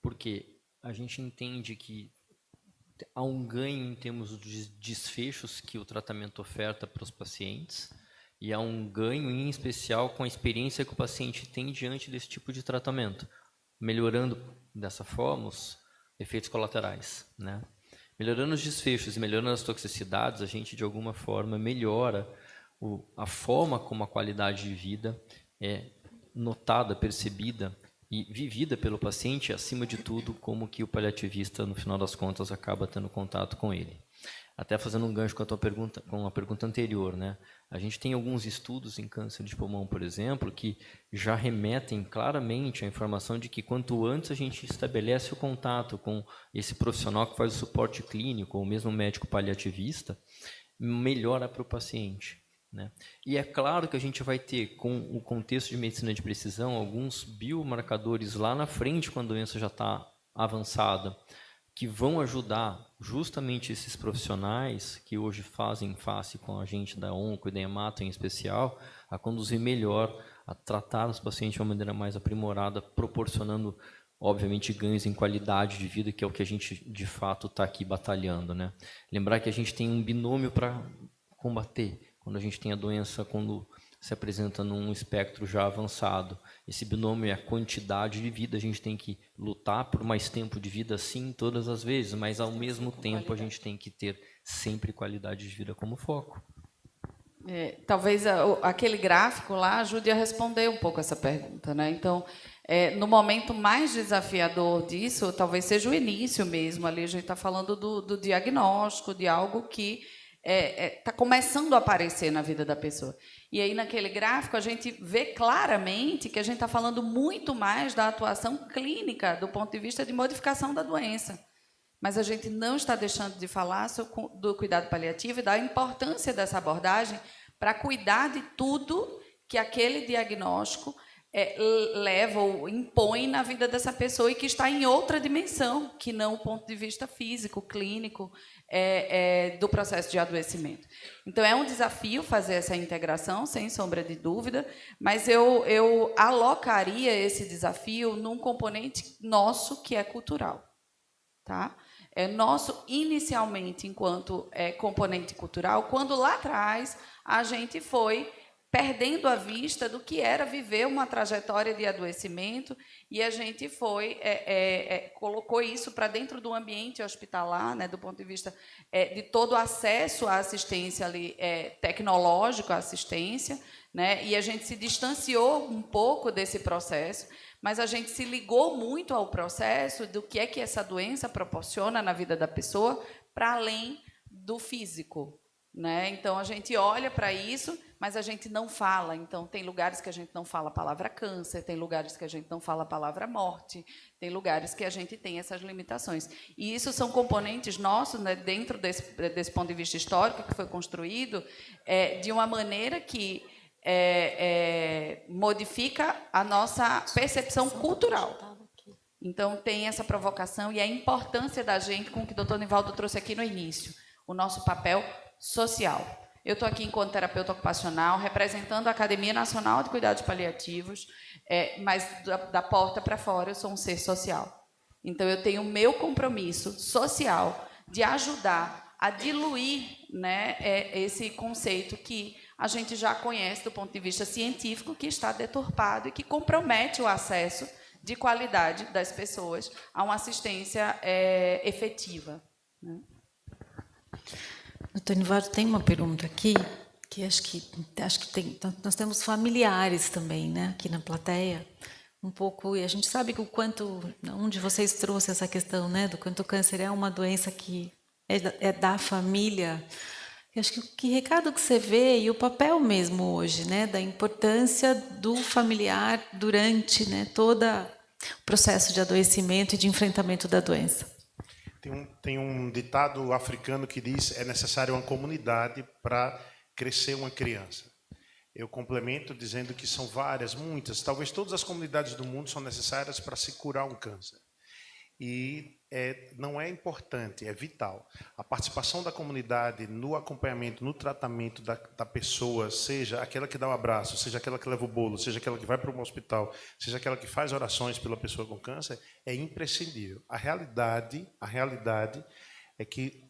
porque a gente entende que há um ganho em termos de desfechos que o tratamento oferta para os pacientes, e há um ganho, em especial, com a experiência que o paciente tem diante desse tipo de tratamento, melhorando, dessa forma, os efeitos colaterais, né? Melhorando os desfechos e melhorando as toxicidades, a gente, de alguma forma, melhora a forma como a qualidade de vida é notada, percebida e vivida pelo paciente, acima de tudo, como que o paliativista, no final das contas, acaba tendo contato com ele. Até fazendo um gancho com a tua pergunta, com a pergunta anterior, né? A gente tem alguns estudos em câncer de pulmão, por exemplo, que já remetem claramente à informação de que quanto antes a gente estabelece o contato com esse profissional que faz o suporte clínico, ou mesmo médico paliativista, melhora para o paciente, né? E é claro que a gente vai ter, com o contexto de medicina de precisão, alguns biomarcadores lá na frente, quando a doença já está avançada, que vão ajudar justamente esses profissionais que hoje fazem face com a gente da Onco e da Hemato em especial, a conduzir melhor, a tratar os pacientes de uma maneira mais aprimorada, proporcionando, obviamente, ganhos em qualidade de vida, que é o que a gente, de fato, está aqui batalhando, né? Lembrar que a gente tem um binômio para combater, quando a gente tem a doença, quando se apresenta num espectro já avançado. Esse binômio é a quantidade de vida. A gente tem que lutar por mais tempo de vida, sim, todas as vezes, mas, ao mesmo tempo, a gente tem que ter sempre qualidade de vida como foco. Talvez aquele gráfico lá ajude a responder um pouco essa pergunta, né? Então, no momento mais desafiador disso, talvez seja o início mesmo. Ali a gente está falando do diagnóstico, de algo que está começando a aparecer na vida da pessoa. E aí, naquele gráfico, a gente vê claramente que a gente está falando muito mais da atuação clínica do ponto de vista de modificação da doença. Mas a gente não está deixando de falar do cuidado paliativo e da importância dessa abordagem para cuidar de tudo que aquele diagnóstico leva ou impõe na vida dessa pessoa e que está em outra dimensão, que não o ponto de vista físico, clínico, do processo de adoecimento. Então, é um desafio fazer essa integração, sem sombra de dúvida, mas eu alocaria esse desafio num componente nosso, que é cultural. Tá? É nosso, inicialmente, enquanto componente cultural, quando lá atrás a gente foi perdendo a vista do que era viver uma trajetória de adoecimento, e a gente colocou isso para dentro do ambiente hospitalar, né, do ponto de vista de todo o acesso à assistência ali, tecnológico, à assistência, né, e a gente se distanciou um pouco desse processo, mas a gente se ligou muito ao processo do que é que essa doença proporciona na vida da pessoa, para além do físico, né? Então, a gente olha para isso, mas a gente não fala. Então, tem lugares que a gente não fala a palavra câncer, tem lugares que a gente não fala a palavra morte, tem lugares que a gente tem essas limitações. E isso são componentes nossos, né, dentro desse ponto de vista histórico, que foi construído de uma maneira que modifica a nossa percepção cultural. Então, tem essa provocação e a importância da gente, com o que o doutor Nivaldo trouxe aqui no início, o nosso papel social. Eu estou aqui enquanto terapeuta ocupacional, representando a Academia Nacional de Cuidados Paliativos, mas da porta para fora eu sou um ser social. Então, eu tenho o meu compromisso social de ajudar a diluir, né, esse conceito que a gente já conhece do ponto de vista científico, que está deturpado e que compromete o acesso de qualidade das pessoas a uma assistência efetiva, né? Doutor Nivaldo, tem uma pergunta aqui, que acho que tem. Nós temos familiares também, né, aqui na plateia, um pouco, e a gente sabe que o quanto, um de vocês trouxe essa questão, né, do quanto o câncer é uma doença que é da família. Eu acho que recado que você vê, e o papel mesmo hoje, né, da importância do familiar durante, né, todo o processo de adoecimento e de enfrentamento da doença. Tem um ditado africano que diz: é necessário uma comunidade para crescer uma criança. Eu complemento dizendo que são várias, muitas, talvez todas as comunidades do mundo são necessárias para se curar um câncer. E não é importante, é vital. A participação da comunidade no acompanhamento, no tratamento da pessoa, seja aquela que dá o abraço, seja aquela que leva o bolo, seja aquela que vai para um hospital, seja aquela que faz orações pela pessoa com câncer, é imprescindível. A realidade é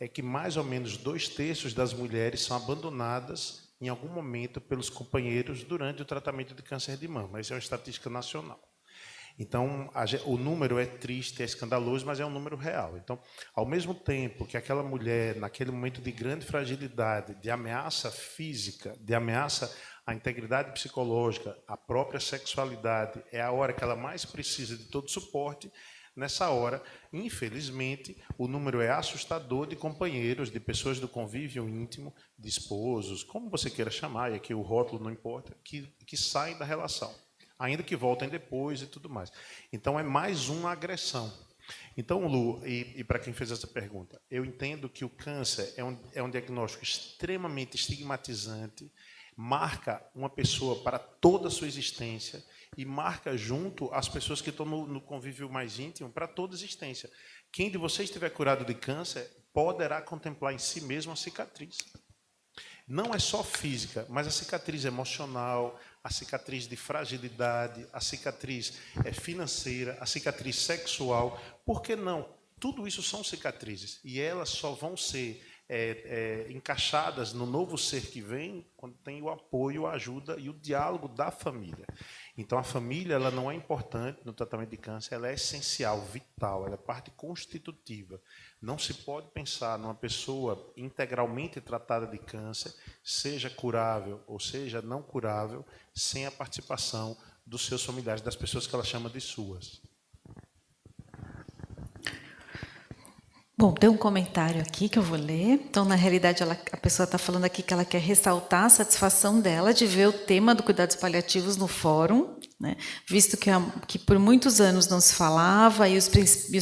que mais ou menos 2/3 das mulheres são abandonadas em algum momento pelos companheiros durante o tratamento de câncer de mama. Isso é uma estatística nacional. Então, o número é triste, é escandaloso, mas é um número real. Então, ao mesmo tempo que aquela mulher, naquele momento de grande fragilidade, de ameaça física, de ameaça à integridade psicológica, à própria sexualidade, é a hora que ela mais precisa de todo suporte, Nessa hora, infelizmente, o número é assustador de companheiros, de pessoas do convívio íntimo, de esposos, como você queira chamar, e aqui o rótulo não importa, que saem da relação, ainda que voltem depois e tudo mais. Então, é mais uma agressão. Então, Lu, e para quem fez essa pergunta, eu entendo que o câncer é um diagnóstico extremamente estigmatizante, marca uma pessoa para toda a sua existência e marca junto as pessoas que estão no convívio mais íntimo para toda a existência. Quem de vocês estiver curado de câncer poderá contemplar em si mesmo a cicatriz. Não é só física, mas a cicatriz emocional, a cicatriz de fragilidade, a cicatriz financeira, a cicatriz sexual. Por que não? Tudo isso são cicatrizes e elas só vão ser encaixadas no novo ser que vem quando tem o apoio, a ajuda e o diálogo da família. Então, a família ela não é importante no tratamento de câncer, ela é essencial, vital, ela é parte constitutiva. Não se pode pensar numa pessoa integralmente tratada de câncer, seja curável ou seja não curável, sem a participação dos seus familiares, das pessoas que ela chama de suas. Bom, tem um comentário aqui que eu vou ler. Então, na realidade, a pessoa está falando aqui que ela quer ressaltar a satisfação dela de ver o tema do cuidados paliativos no fórum, né? Visto que por muitos anos não se falava, e os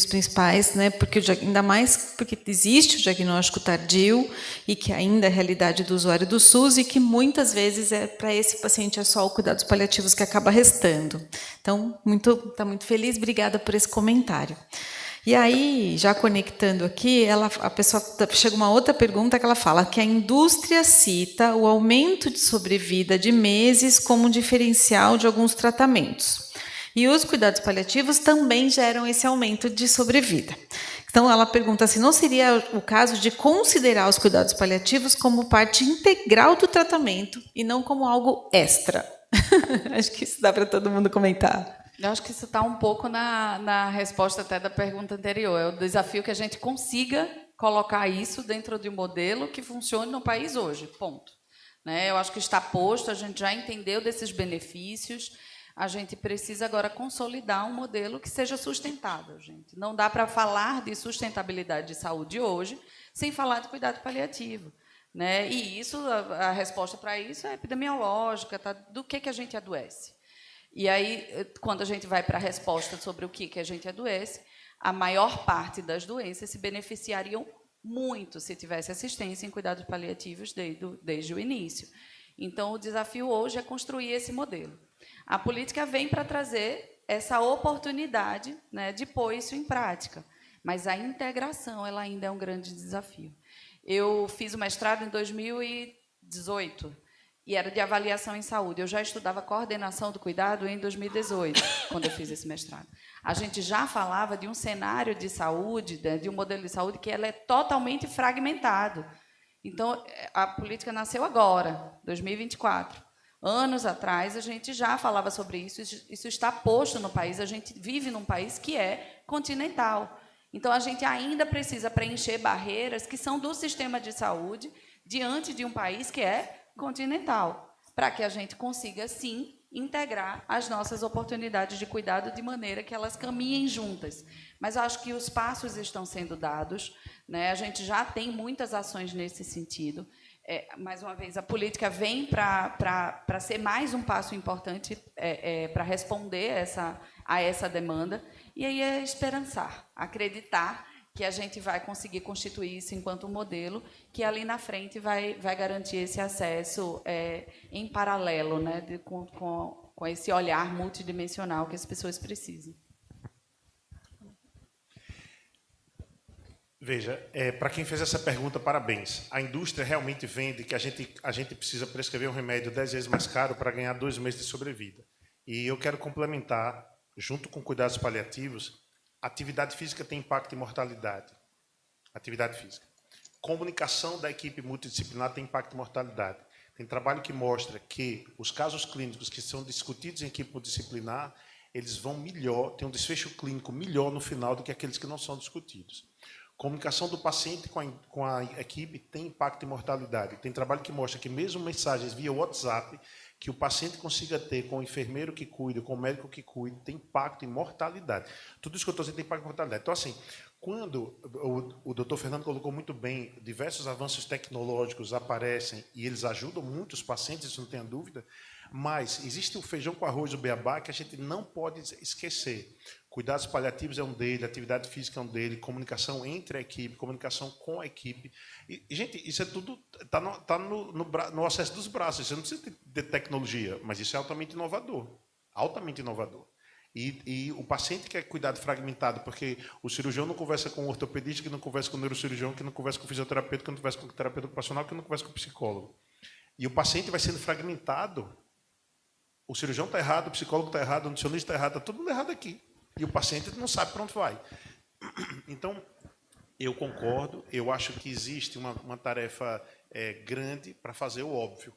principais, né, porque ainda mais porque existe o diagnóstico tardio e que ainda é a realidade do usuário do SUS e que muitas vezes para esse paciente é só o cuidados paliativos que acaba restando. Então, está muito feliz, obrigada por esse comentário. E aí, já conectando aqui, a pessoa chega uma outra pergunta que ela fala que a indústria cita o aumento de sobrevida de meses como um diferencial de alguns tratamentos. E os cuidados paliativos também geram esse aumento de sobrevida. Então, ela pergunta se não seria o caso de considerar os cuidados paliativos como parte integral do tratamento e não como algo extra. Acho que isso dá para todo mundo comentar. Eu acho que isso está um pouco na resposta até da pergunta anterior. É o desafio que a gente consiga colocar isso dentro de um modelo que funcione no país hoje, ponto. Né? Eu acho que está posto, a gente já entendeu desses benefícios, a gente precisa agora consolidar um modelo que seja sustentável, gente. Não dá para falar de sustentabilidade de saúde hoje sem falar de cuidado paliativo. Né? E isso, a resposta para isso é epidemiológica, tá? Do que a gente adoece. E aí, quando a gente vai para a resposta sobre o que a gente adoece, a maior parte das doenças se beneficiariam muito se tivesse assistência em cuidados paliativos desde o início. Então, o desafio hoje é construir esse modelo. A política vem para trazer essa oportunidade, né, de pôr isso em prática, mas a integração ela ainda é um grande desafio. Eu fiz o mestrado em 2018, e era de avaliação em saúde. Eu já estudava coordenação do cuidado em 2018, quando eu fiz esse mestrado. A gente já falava de um cenário de saúde, de um modelo de saúde que ele é totalmente fragmentado. Então, a política nasceu agora, 2024. Anos atrás, a gente já falava sobre isso. Isso está posto no país. A gente vive num país que é continental. Então, a gente ainda precisa preencher barreiras que são do sistema de saúde diante de um país que é continental, para que a gente consiga, sim, integrar as nossas oportunidades de cuidado de maneira que elas caminhem juntas. Mas acho que os passos estão sendo dados, né? A gente já tem muitas ações nesse sentido. Mais uma vez, a política vem para ser mais um passo importante para responder a essa demanda, e aí é esperançar, acreditar que a gente vai conseguir constituir isso enquanto um modelo que ali na frente vai garantir esse acesso em paralelo, né, com esse olhar multidimensional que as pessoas precisam. Veja, para quem fez essa pergunta, parabéns. A indústria realmente vende que a gente precisa prescrever um remédio 10 vezes mais caro para ganhar 2 meses de sobrevida. E eu quero complementar, junto com cuidados paliativos, atividade física tem impacto em mortalidade. Atividade física. Comunicação da equipe multidisciplinar tem impacto em mortalidade. Tem trabalho que mostra que os casos clínicos que são discutidos em equipe multidisciplinar, eles vão melhor, tem um desfecho clínico melhor no final do que aqueles que não são discutidos. Comunicação do paciente com a equipe tem impacto em mortalidade. Tem trabalho que mostra que mesmo mensagens via WhatsApp, que o paciente consiga ter com o enfermeiro que cuida, com o médico que cuida, tem impacto em mortalidade. Tudo isso que eu estou dizendo tem impacto em mortalidade. Então, assim, quando o doutor Fernando colocou muito bem, diversos avanços tecnológicos aparecem e eles ajudam muito os pacientes, isso não tenha dúvida, mas existe o feijão com arroz, o beabá, que a gente não pode esquecer. Cuidados paliativos é um dele, atividade física é um dele, comunicação entre a equipe, comunicação com a equipe. E, gente, isso é tudo, está no acesso dos braços, você não precisa de tecnologia, mas isso é altamente inovador, altamente inovador. E o paciente quer cuidado fragmentado, porque o cirurgião não conversa com o ortopedista, que não conversa com o neurocirurgião, que não conversa com o fisioterapeuta, que não conversa com o terapeuta ocupacional, que não conversa com o psicólogo. E o paciente vai sendo fragmentado. O cirurgião está errado, o psicólogo está errado, o nutricionista está errado, está todo mundo errado aqui. E o paciente não sabe para onde vai. Então, eu concordo, eu acho que existe uma tarefa grande para fazer o óbvio.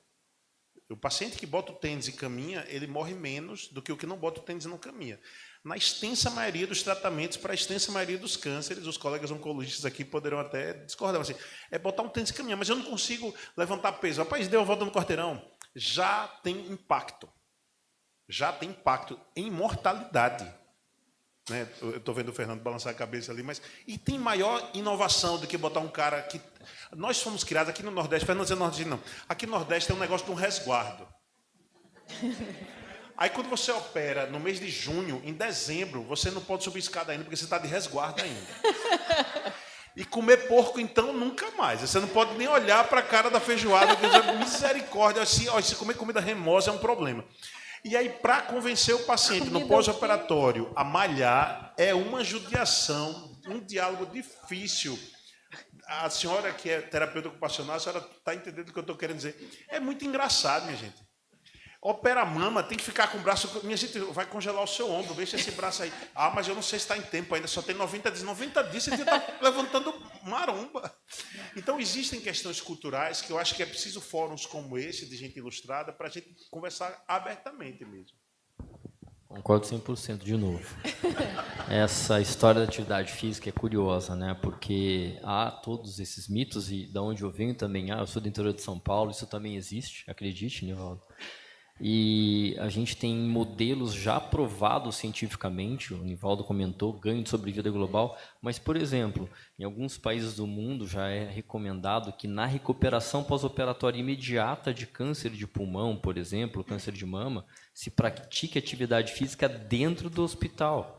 O paciente que bota o tênis e caminha, ele morre menos do que o que não bota o tênis e não caminha. Na extensa maioria dos tratamentos, para a extensa maioria dos cânceres, os colegas oncologistas aqui poderão até discordar. Assim, é botar um tênis e caminhar, mas eu não consigo levantar peso. Rapaz, deu a volta no quarteirão. Já tem impacto. Já tem impacto em mortalidade. Né? Eu estou vendo o Fernando balançar a cabeça ali, mas... E tem maior inovação do que botar um cara que... Nós fomos criados aqui no Nordeste, Fernando dizer Nordeste não. Aqui no Nordeste tem um negócio de um resguardo. Aí quando você opera no mês de junho, em dezembro, você não pode subir escada ainda, porque você está de resguardo ainda. E comer porco, então, nunca mais. Você não pode nem olhar para a cara da feijoada, porque misericórdia, se comer comida remosa é um problema. E aí, para convencer o paciente no pós-operatório a malhar, é uma judiação, um diálogo difícil. A senhora que é terapeuta ocupacional, a senhora está entendendo o que eu estou querendo dizer. É muito engraçado, minha gente. Opera a mama, tem que ficar com o braço... Minha gente, vai congelar o seu ombro, deixa esse braço aí. Ah, mas eu não sei se está em tempo ainda, só tem 90 dias. 90 dias você está levantando maromba. Então, existem questões culturais que eu acho que é preciso fóruns como esse, de gente ilustrada, para a gente conversar abertamente mesmo. Concordo 100% de novo. Essa história da atividade física é curiosa, né? Porque há todos esses mitos, e da onde eu venho também, eu sou do interior de São Paulo, isso também existe, acredite, Nivaldo. E a gente tem modelos já provados cientificamente, o Nivaldo comentou, ganho de sobrevida global, mas, por exemplo, em alguns países do mundo já é recomendado que na recuperação pós-operatória imediata de câncer de pulmão, por exemplo, câncer de mama, se pratique atividade física dentro do hospital.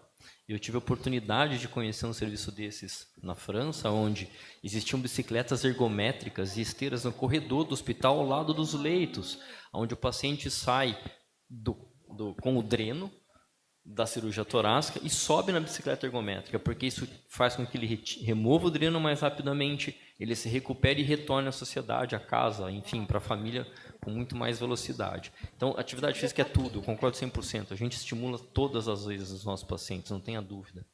Eu tive a oportunidade de conhecer um serviço desses na França, onde existiam bicicletas ergométricas e esteiras no corredor do hospital ao lado dos leitos, onde o paciente sai com o dreno da cirurgia torácica e sobe na bicicleta ergométrica, porque isso faz com que ele remova o dreno mais rapidamente, ele se recupere e retorne à sociedade, à casa, enfim, para a família com muito mais velocidade. Então, atividade física é tudo, eu concordo 100%. A gente estimula todas as vezes os nossos pacientes, não tenha dúvida.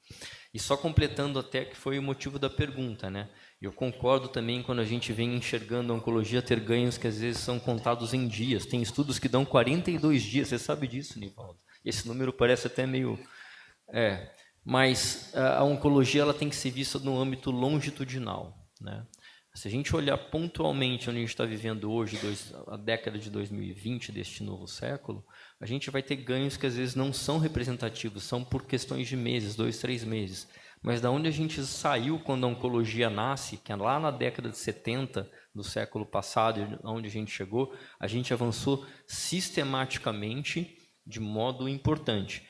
E só completando até que foi o motivo da pergunta, né? Eu concordo também quando a gente vem enxergando a oncologia ter ganhos que às vezes são contados em dias. Tem estudos que dão 42 dias, você sabe disso, Nivaldo? Esse número parece até meio... mas a oncologia ela tem que ser vista no âmbito longitudinal, né? Se a gente olhar pontualmente onde a gente está vivendo hoje, a década de 2020 deste novo século, a gente vai ter ganhos que às vezes não são representativos, são por questões de meses, 2, 3 meses. Mas da onde a gente saiu quando a oncologia nasce, que é lá na década de 70 do século passado, onde a gente chegou, a gente avançou sistematicamente de modo importante.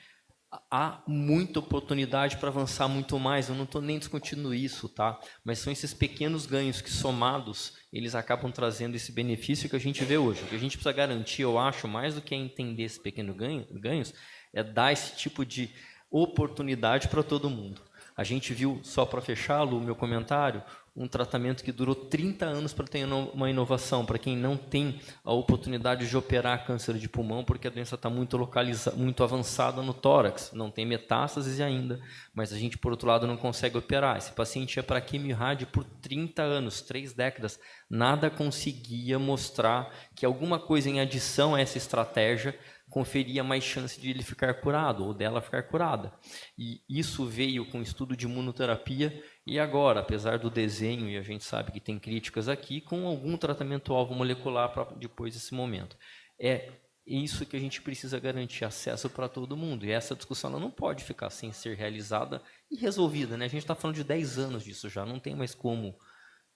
Há muita oportunidade para avançar muito mais, eu não estou nem discutindo isso, tá? Mas são esses pequenos ganhos que, somados, eles acabam trazendo esse benefício que a gente vê hoje. O que a gente precisa garantir, eu acho, mais do que entender esses pequenos ganhos, é dar esse tipo de oportunidade para todo mundo. A gente viu, só para fechar, Lu, o meu comentário, um tratamento que durou 30 anos para ter uma inovação, para quem não tem a oportunidade de operar câncer de pulmão, porque a doença está muito avançada no tórax, não tem metástases ainda, mas a gente, por outro lado, não consegue operar. Esse paciente ia para a quimio-rádio por 30 anos, 3 décadas, nada conseguia mostrar que alguma coisa em adição a essa estratégia conferia mais chance de ele ficar curado ou dela ficar curada. E isso veio com o estudo de imunoterapia E agora, apesar do desenho, e a gente sabe que tem críticas aqui, com algum tratamento-alvo molecular para depois desse momento. É isso que a gente precisa garantir, acesso para todo mundo. E essa discussão ela não pode ficar sem ser realizada e resolvida, né? A gente está falando de 10 anos disso já, não tem mais como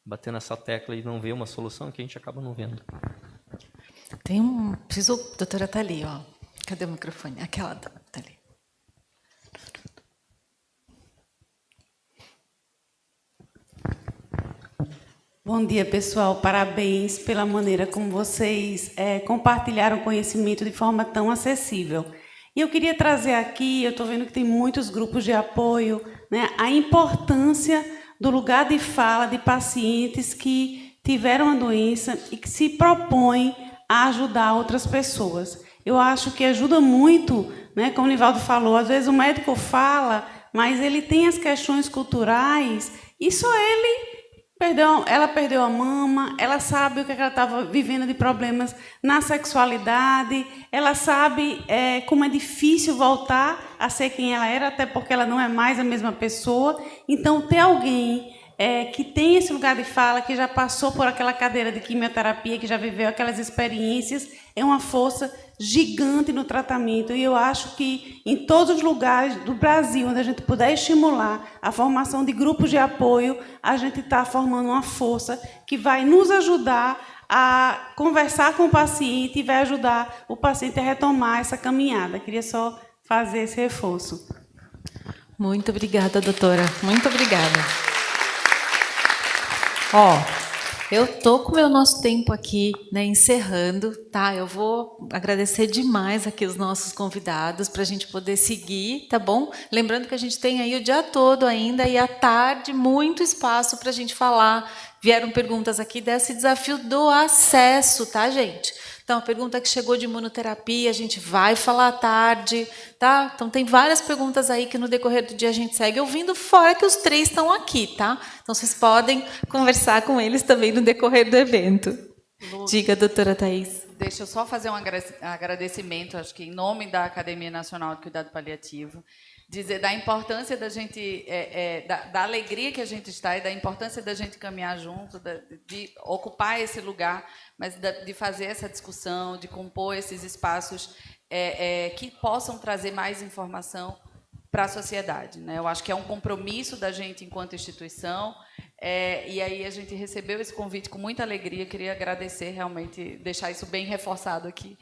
bater nessa tecla e não ver uma solução que a gente acaba não vendo. Tem um... Preciso... Doutora, está ali, ó. Cadê o microfone? Aquela está ali. Bom dia, pessoal. Parabéns pela maneira como vocês compartilharam conhecimento de forma tão acessível. E eu queria trazer aqui, eu estou vendo que tem muitos grupos de apoio, né, a importância do lugar de fala de pacientes que tiveram a doença e que se propõem a ajudar outras pessoas. Eu acho que ajuda muito, né, como o Nivaldo falou, às vezes o médico fala, mas ele tem as questões culturais e só ela perdeu a mama, ela sabe o que ela estava vivendo de problemas na sexualidade, ela sabe como é difícil voltar a ser quem ela era, até porque ela não é mais a mesma pessoa. Então, ter alguém que tem esse lugar de fala, que já passou por aquela cadeira de quimioterapia, que já viveu aquelas experiências, é uma força gigante no tratamento. E eu acho que em todos os lugares do Brasil onde a gente puder estimular a formação de grupos de apoio, a gente está formando uma força que vai nos ajudar a conversar com o paciente e vai ajudar o paciente a retomar essa caminhada. Queria só fazer esse reforço. Muito obrigada, doutora. Muito obrigada. Ó, eu tô com o nosso tempo aqui, né, encerrando, tá? Eu vou agradecer demais aqui os nossos convidados para a gente poder seguir, tá bom? Lembrando que a gente tem aí o dia todo ainda e à tarde muito espaço para a gente falar. Vieram perguntas aqui desse desafio do acesso, tá, gente? Então, a pergunta que chegou de imunoterapia, a gente vai falar à tarde, tá? Então, tem várias perguntas aí que no decorrer do dia a gente segue ouvindo, fora que os 3 estão aqui, tá? Então, vocês podem conversar com eles também no decorrer do evento. Diga, doutora Thaís. Deixa eu só fazer um agradecimento, acho que em nome da Academia Nacional de Cuidado Paliativo, dizer da importância da gente, da alegria que a gente está e da importância da gente caminhar junto, de ocupar esse lugar, mas de fazer essa discussão, de compor esses espaços que possam trazer mais informação para a sociedade, né? Eu acho que é um compromisso da gente enquanto instituição, e aí a gente recebeu esse convite com muita alegria. Queria agradecer, realmente, deixar isso bem reforçado aqui,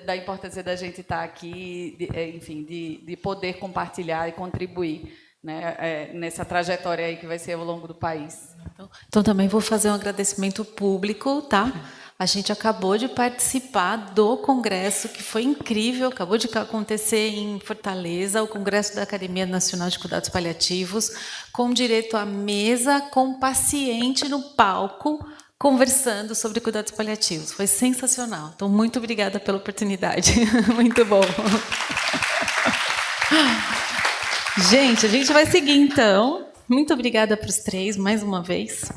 da importância da gente estar aqui, enfim, de poder compartilhar e contribuir, né, nessa trajetória aí que vai ser ao longo do país. Então, também vou fazer um agradecimento público, tá? A gente acabou de participar do congresso, que foi incrível, acabou de acontecer em Fortaleza, o Congresso da Academia Nacional de Cuidados Paliativos, com direito à mesa, com paciente no palco, conversando sobre cuidados paliativos. Foi sensacional. Então, muito obrigada pela oportunidade. Muito bom. Gente, a gente vai seguir, então. Muito obrigada para os 3, mais uma vez.